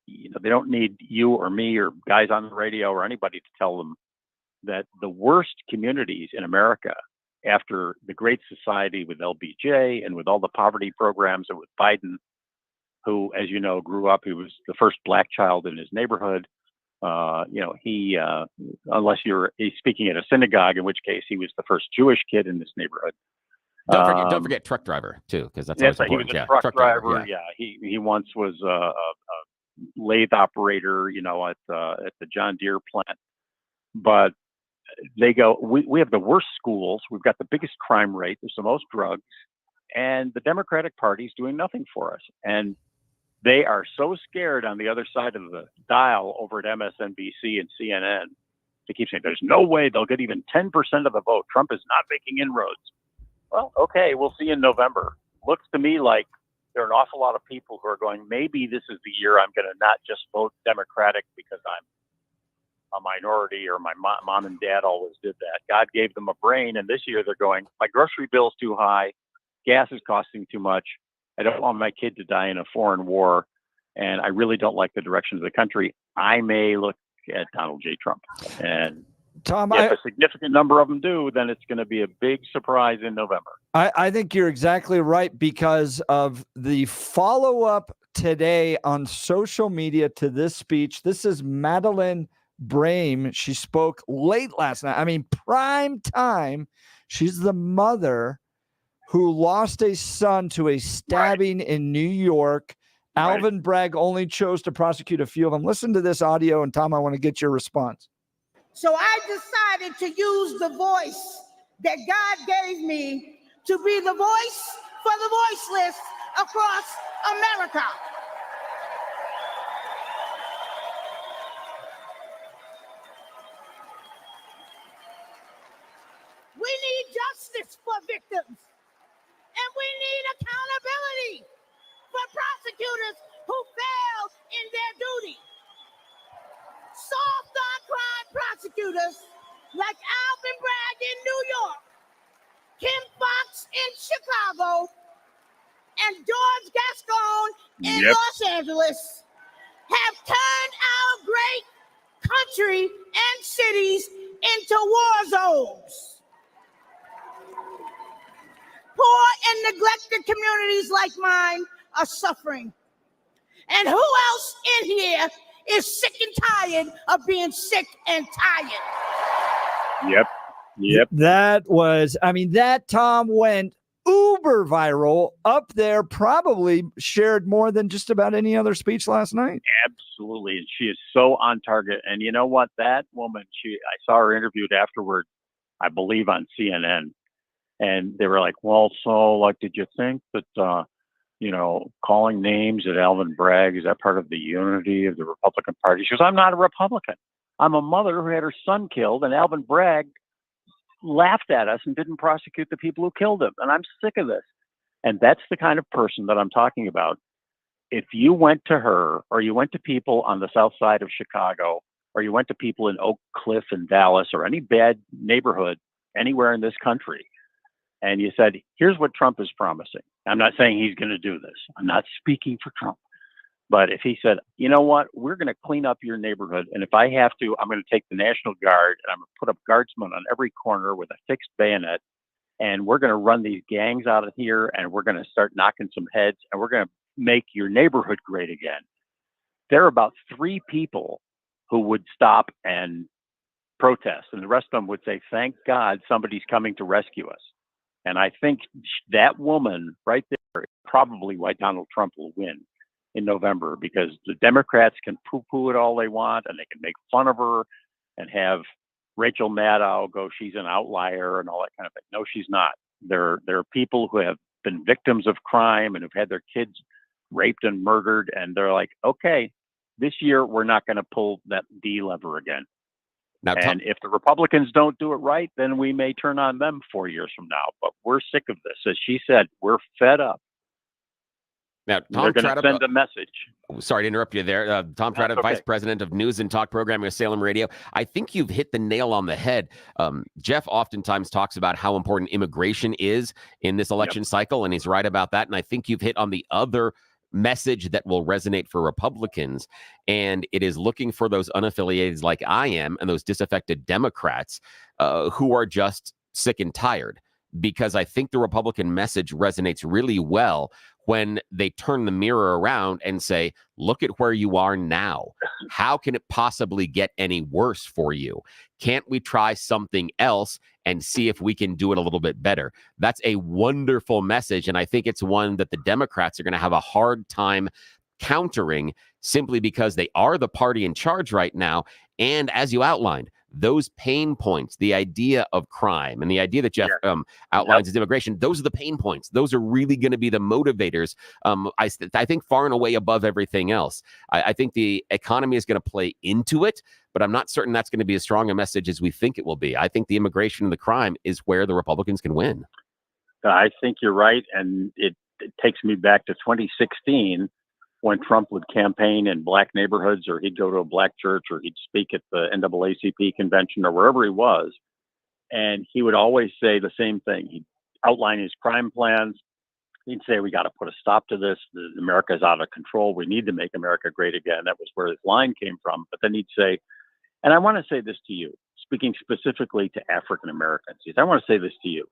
they don't need you or me or guys on the radio or anybody to tell them that the worst communities in America, after the Great Society with LBJ and with all the poverty programs and with Biden, who, as you know, grew up, he was the first black child in his neighborhood. He, unless he's speaking at a synagogue, in which case he was the first Jewish kid in this neighborhood. Don't forget truck driver too, because that's always important. He was a truck driver. He once was a lathe operator, at the John Deere plant. But they go, we have the worst schools. We've got the biggest crime rate. There's the most drugs, and the Democratic Party is doing nothing for us. And they are so scared on the other side of the dial over at MSNBC and CNN. They keep saying there's no way they'll get even 10% of the vote. Trump is not making inroads. Well, okay, we'll see in November. Looks to me like there are an awful lot of people who are going, maybe this is the year I'm going to not just vote Democratic because I'm a minority or my mom and dad always did that. God gave them a brain, and this year they're going, my grocery bill's too high, gas is costing too much, I don't want my kid to die in a foreign war, and I really don't like the direction of the country. I may look at Donald J. Trump. And Tom, if a significant number of them do, then it's going to be a big surprise in November. I think you're exactly right because of the follow-up today on social media to this speech. This is Madeleine Brame. She spoke late last night. I mean, prime time. She's the mother who lost a son to a stabbing in New York. Alvin Bragg only chose to prosecute a few of them. Listen to this audio, and Tom, I want to get your response. So I decided to use the voice that God gave me to be the voice for the voiceless across America. We need justice for victims, and we need accountability for prosecutors who failed in their duty. Soft on crime prosecutors like Alvin Bragg in New York, Kim Foxx in Chicago, and George Gascon in Los Angeles have turned our great country and cities into war zones. Poor and neglected communities like mine are suffering. And who else in here is sick and tired of being sick and tired? Yep. That Tom went uber viral up there, probably shared more than just about any other speech last night. Absolutely. And she is so on target. And you know what? That woman, I saw her interviewed afterward, I believe on CNN. And they were like, well, so did you think that, calling names at Alvin Bragg, is that part of the unity of the Republican Party? She goes, I'm not a Republican. I'm a mother who had her son killed, and Alvin Bragg laughed at us and didn't prosecute the people who killed him. And I'm sick of this. And that's the kind of person that I'm talking about. If you went to her, or you went to people on the south side of Chicago, or you went to people in Oak Cliff and Dallas, or any bad neighborhood anywhere in this country, and you said, here's what Trump is promising. I'm not saying he's going to do this. I'm not speaking for Trump. But if he said, you know what, we're going to clean up your neighborhood, and if I have to, I'm going to take the National Guard, and I'm going to put up guardsmen on every corner with a fixed bayonet, and we're going to run these gangs out of here, and we're going to start knocking some heads, and we're going to make your neighborhood great again. There are about 3 people who would stop and protest, and the rest of them would say, thank God somebody's coming to rescue us. And I think that woman right there probably why Donald Trump will win in November, because the Democrats can poo-poo it all they want, and they can make fun of her and have Rachel Maddow go, she's an outlier and all that kind of thing. No, she's not. There are people who have been victims of crime and who've had their kids raped and murdered, and they're like, okay, this year we're not going to pull that D lever again. Now, and if the Republicans don't do it right, then we may turn on them 4 years from now. But we're sick of this. As she said, we're fed up. Now, They're going to send a message. Sorry to interrupt you there. Tom Tradup, okay. Vice President of News and Talk Programming at Salem Radio. I think you've hit the nail on the head. Jeff oftentimes talks about how important immigration is in this election cycle, and he's right about that. And I think you've hit on the other message that will resonate for Republicans, and it is looking for those unaffiliated like I am and those disaffected Democrats who are just sick and tired, because I think the Republican message resonates really well when they turn the mirror around and say, look at where you are now. How can it possibly get any worse for you? Can't we try something else and see if we can do it a little bit better? That's a wonderful message, and I think it's one that the Democrats are going to have a hard time countering, simply because they are the party in charge right now. And as you outlined, those pain points, the idea of crime and the idea that Jeff outlines as immigration, those are the pain points. Those are really going to be the motivators, I think, far and away above everything else. I think the economy is going to play into it, but I'm not certain that's going to be as strong a message as we think it will be. I think the immigration and the crime is where the Republicans can win. I think you're right. And it takes me back to 2016, when Trump would campaign in black neighborhoods, or he'd go to a black church, or he'd speak at the NAACP convention, or wherever he was. And he would always say the same thing. He'd outline his crime plans. He'd say, we got to put a stop to this. America's out of control. We need to make America great again. That was where his line came from. But then he'd say, and I want to say this to you, speaking specifically to African Americans, I want to say this to you.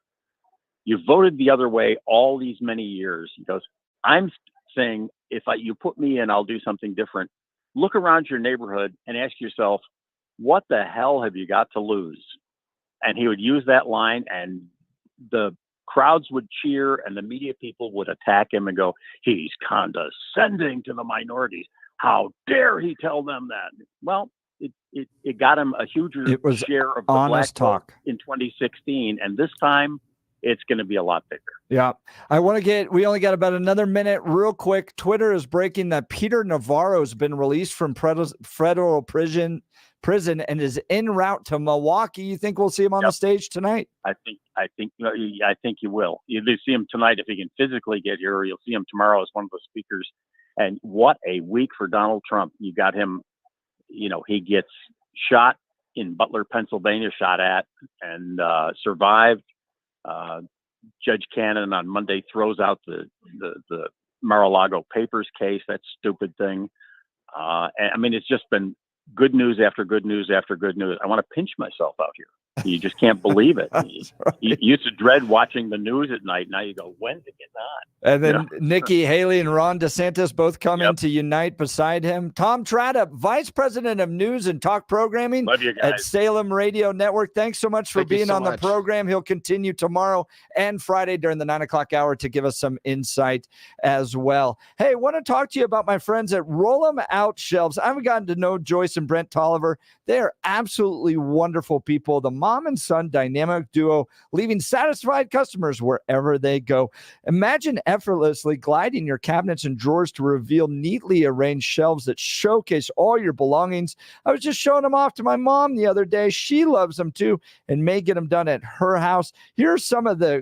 You voted the other way all these many years. He goes, I'm saying, if you put me in, I'll do something different. Look around your neighborhood and ask yourself, what the hell have you got to lose? And he would use that line, and the crowds would cheer, and the media people would attack him and go, he's condescending to the minorities. How dare he tell them that? Well, it got him a huger share of the black vote in 2016. And this time, it's going to be a lot bigger. Yeah. We only got about another minute real quick. Twitter is breaking that Peter Navarro has been released from federal prison and is en route to Milwaukee. You think we'll see him on the stage tonight? I think you will. You see him tonight if he can physically get here, or you'll see him tomorrow as one of the speakers. And what a week for Donald Trump. You got him, he gets shot in Butler, Pennsylvania, shot at, and survived. Judge Cannon on Monday throws out the Mar-a-Lago papers case, that stupid thing. And I mean, it's just been good news after good news after good news. I want to pinch myself out here. You just can't believe it. You used to dread watching the news at night. Now you go, when's it getting on? And then Nikki Haley and Ron DeSantis both come in to unite beside him. Tom Tradup, Vice President of News and Talk Programming at Salem Radio Network. Thanks so much for being on the program. He'll continue tomorrow and Friday during the 9 o'clock hour to give us some insight as well. Hey, I want to talk to you about my friends at Roll 'em Out Shelves. I've gotten to know Joyce and Brent Tolliver. They are absolutely wonderful people. The mom and son dynamic duo, leaving satisfied customers wherever they go. Imagine effortlessly gliding your cabinets and drawers to reveal neatly arranged shelves that showcase all your belongings. I was just showing them off to my mom the other day. She loves them too and may get them done at her house. Here are some of the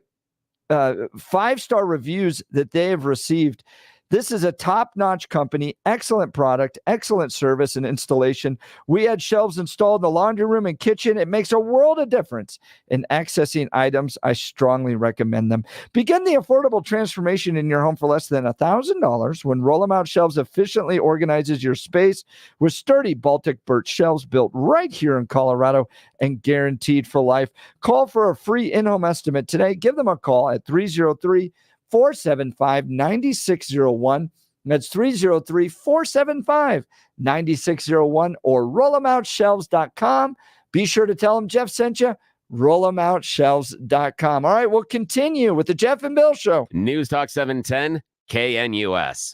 5-star reviews that they have received. This is a top-notch company, excellent product, excellent service and installation. We had shelves installed in the laundry room and kitchen. It makes a world of difference in accessing items. I strongly recommend them. Begin the affordable transformation in your home for less than $1,000 when Roll 'em Out Shelves efficiently organizes your space with sturdy Baltic birch shelves built right here in Colorado and guaranteed for life. Call for a free in-home estimate today. Give them a call at 303-475-9601. That's 303-475-9601 or rollemoutshelves.com. Be sure to tell them Jeff sent you. rollemoutshelves.com. All right, we'll continue with the Jeff and Bill Show. News Talk 710 KNUS.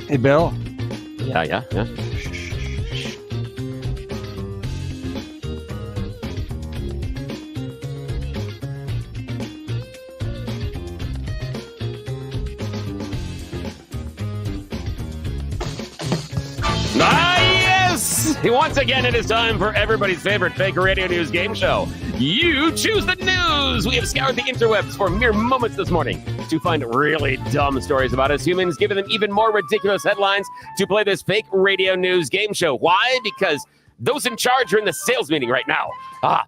Hey, Bill. Yeah. Yes! Once again, it is time for everybody's favorite fake radio news game show. You choose the news. We have scoured the interwebs for mere moments this morning to find really dumb stories about us humans, giving them even more ridiculous headlines to play this fake radio news game show. Why? Because those in charge are in the sales meeting right now.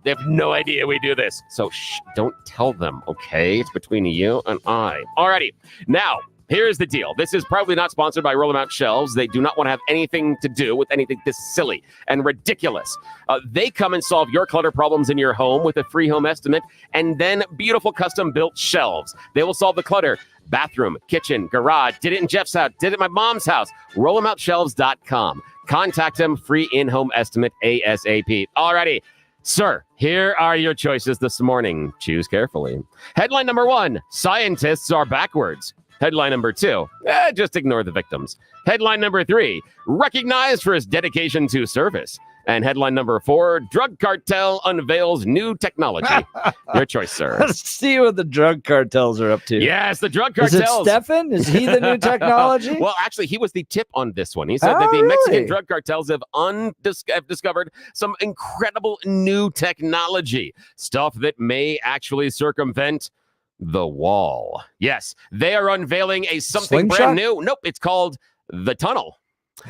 They have no idea we do this. So don't tell them, okay? It's between you and I. Alrighty. Now, here's the deal. This is probably not sponsored by Roll 'em Out Shelves. They do not want to have anything to do with anything this silly and ridiculous. They come and solve your clutter problems in your home with a free home estimate and then beautiful custom-built shelves. They will solve the clutter. Bathroom, kitchen, garage. Did it in Jeff's house. Did it at my mom's house. RollEmOutShelves.com. Contact them. Free in-home estimate ASAP. Alrighty. Sir, here are your choices this morning. Choose carefully. Headline number 1, scientists are backwards. Headline number 2, just ignore the victims. Headline number 3, recognized for his dedication to service. And headline number 4, drug cartel unveils new technology. Your choice, sir. Let's see what the drug cartels are up to. Yes, the drug cartels. Is it Stefan? Is he the new technology? Well, actually, he was the tip on this one. He said that the Mexican drug cartels have discovered some incredible new technology, stuff that may actually circumvent the wall. Yes, they are unveiling something Slingshot? brand new. Nope, it's called the tunnel.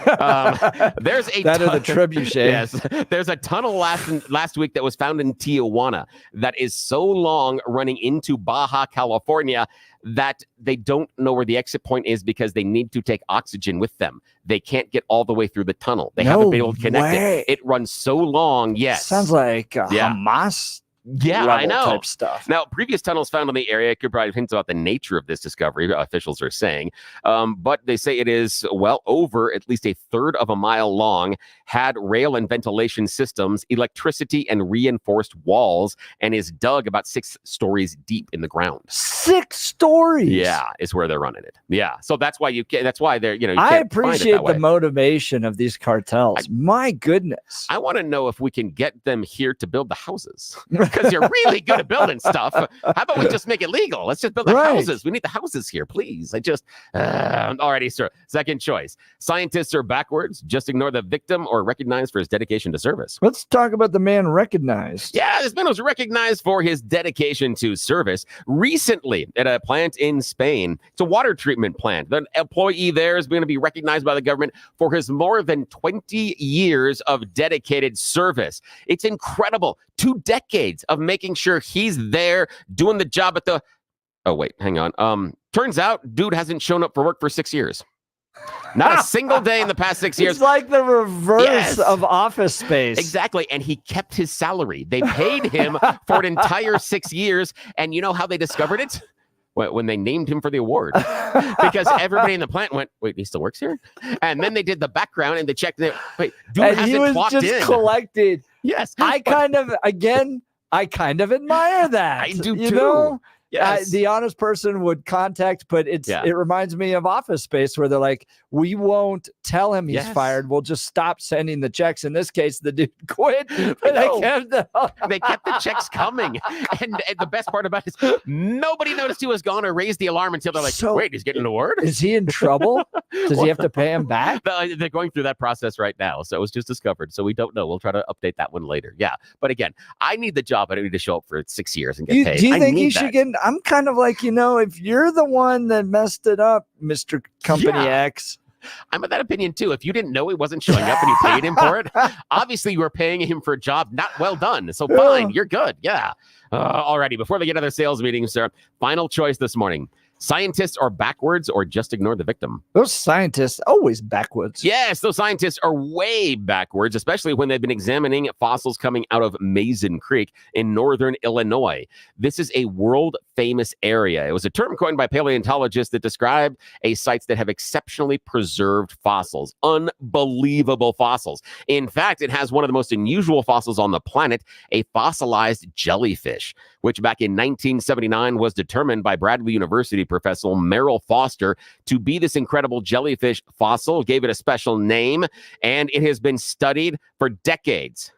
There's a that or the trebuchet. Yes, there's a tunnel last week that was found in Tijuana that is so long running into Baja California that they don't know where the exit point is because they need to take oxygen with them. They can't get all the way through the tunnel. They haven't been able to connect it. It runs so long. Yes, sounds like Hamas. Yeah, I know. Type stuff. Now, previous tunnels found in the area could provide hints about the nature of this discovery, officials are saying. But they say it is well over at least a third of a mile long, had rail and ventilation systems, electricity, and reinforced walls, and is dug about 6 stories deep in the ground. 6 stories? Yeah, is where they're running it. Yeah, so that's why they're, you I appreciate the motivation of these cartels. My goodness. I want to know if we can get them here to build the houses. Because you're really good at building stuff. How about we just make it legal? Let's just build the houses. We need the houses here, please. Alrighty, sir. Second choice. Scientists are backwards. Just ignore the victim or recognized for his dedication to service. Let's talk about the man recognized. Yeah, this man was recognized for his dedication to service recently at a plant in Spain. It's a water treatment plant. The employee there is going to be recognized by the government for his more than 20 years of dedicated service. It's incredible. 2 decades of making sure he's there doing the job at the... Oh, wait, hang on. Turns out, dude hasn't shown up for work for 6 years. Not a single day in the past 6 years. It's like the reverse of Office Space. Exactly. And he kept his salary. They paid him for an entire 6 years. And you know how they discovered it? When they named him for the award. Because everybody in the plant went, wait, he still works here? And then they did the background and they checked it. Wait, dude and hasn't he was clocked just in. collected. Yes. I kind of admire that. I do you too. Know? Yes. The honest person would contact, but it reminds me of Office Space where they're like, we won't tell him he's fired. We'll just stop sending the checks. In this case, the dude quit, but they kept the checks coming. And the best part about it is nobody noticed he was gone or raised the alarm until they're like, wait, he's getting an award? Is he in trouble? Does he have to pay him back? They're going through that process right now. So it was just discovered. So we don't know. We'll try to update that one later. Yeah. But again, I need the job. I don't need to show up for 6 years and get paid. Do you think he should get... I'm kind of like, if you're the one that messed it up, Mr. Company X. I'm of that opinion too. If you didn't know he wasn't showing up and you paid him for it, obviously you were paying him for a job not well done. So fine, you're good. Yeah. Alrighty, before they get other sales meetings, sir, final choice this morning. Scientists are backwards or just ignore the victim? Those scientists always backwards. Yes, those scientists are way backwards, especially when they've been examining fossils coming out of Mason Creek in northern Illinois. This is a world-famous area. It was a term coined by paleontologists that described sites that have exceptionally preserved fossils. Unbelievable fossils. In fact, it has one of the most unusual fossils on the planet, a fossilized jellyfish. which back in 1979 was determined by Bradley University professor Merrill Foster to be this incredible jellyfish fossil, gave it a special name, and it has been studied for decades.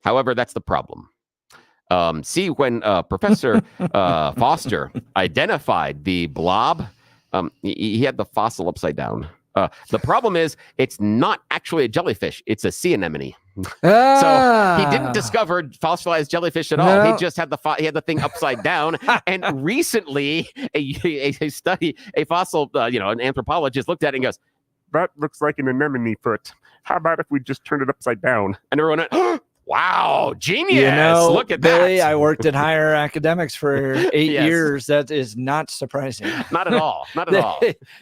However, that's the problem. When Professor Foster identified the blob, he had the fossil upside down. The problem is it's not actually a jellyfish. It's a sea anemone. So he didn't discover fossilized jellyfish at all. No. He just had the thing upside down. And recently, a fossil, an anthropologist looked at it and goes, "That looks like an anemone foot. How about if we just turned it upside down?" And everyone went, "Wow, genius! Look at Billy, that." I worked in higher academics for 8 Yes. years. That is not surprising. Not at all. Not at all.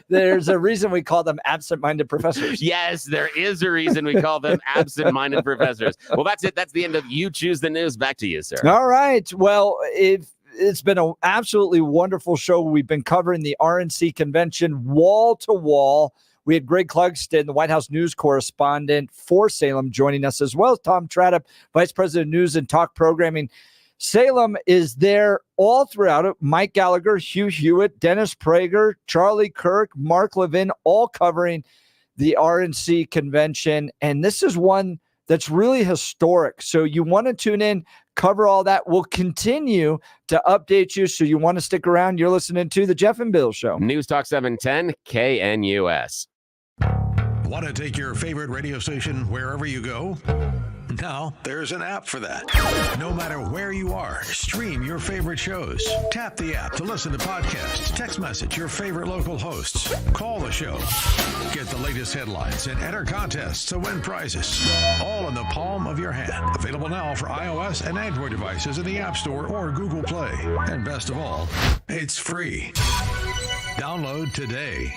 There's a reason we call them absent-minded professors. Yes, there is a reason we call them absent-minded professors. Well, that's it. That's the end of You Choose the News. Back to you, sir. All right. Well, it's been an absolutely wonderful show. We've been covering the RNC convention wall to wall. We had Greg Clugston, the White House news correspondent for Salem, joining us, as well as Tom Tradup, Vice President of News and Talk Programming. Salem is there all throughout it. Mike Gallagher, Hugh Hewitt, Dennis Prager, Charlie Kirk, Mark Levin, all covering the RNC convention. And this is one that's really historic. So you want to tune in, cover all that. We'll continue to update you. So you want to stick around. You're listening to The Jeff and Bill Show. News Talk 710 KNUS. Want to take your favorite radio station wherever you go? Now there's an app for that. No matter where you are, stream your favorite shows. Tap the app to listen to podcasts, text message your favorite local hosts, call the show, get the latest headlines, and enter contests to win prizes. All in the palm of your hand. Available now for iOS and Android devices in the App Store or Google Play. And best of all, it's free. Download today.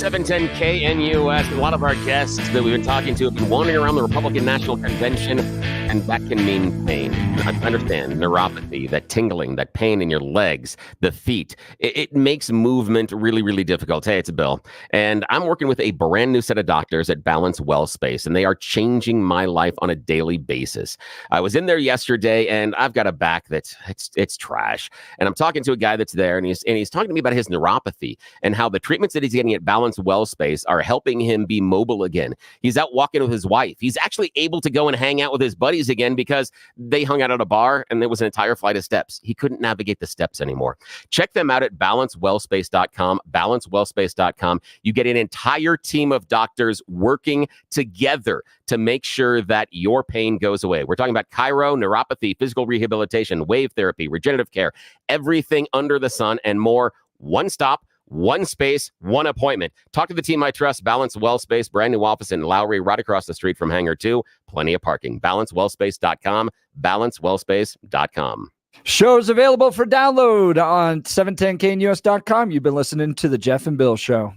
710 KNUS. A lot of our guests that we've been talking to have been wandering around the Republican National Convention, and that can mean pain. I understand neuropathy, that tingling, that pain in your legs, the feet. It makes movement really, really difficult. Hey, it's Bill. And I'm working with a brand new set of doctors at Balance Well Space, and they are changing my life on a daily basis. I was in there yesterday, and I've got a back that's it's trash. And I'm talking to a guy that's there, and he's talking to me about his neuropathy and how the treatments that he's getting at Balance Well Space are helping him be mobile again. He's out walking with his wife. He's actually able to go and hang out with his buddies again because they hung out at a bar and there was an entire flight of steps. He couldn't navigate the steps anymore. Check them out at balancewellspace.com, balancewellspace.com. You get an entire team of doctors working together to make sure that your pain goes away. We're talking about chiro, neuropathy, physical rehabilitation, wave therapy, regenerative care, everything under the sun and more. One stop, one space, one appointment. Talk to the team I trust. Balance Well Space, brand new office in Lowry, right across the street from Hangar 2. Plenty of parking. Balancewellspace.com, balancewellspace.com. Shows available for download on 710knus.com. You've been listening to the Jeff and Bill Show.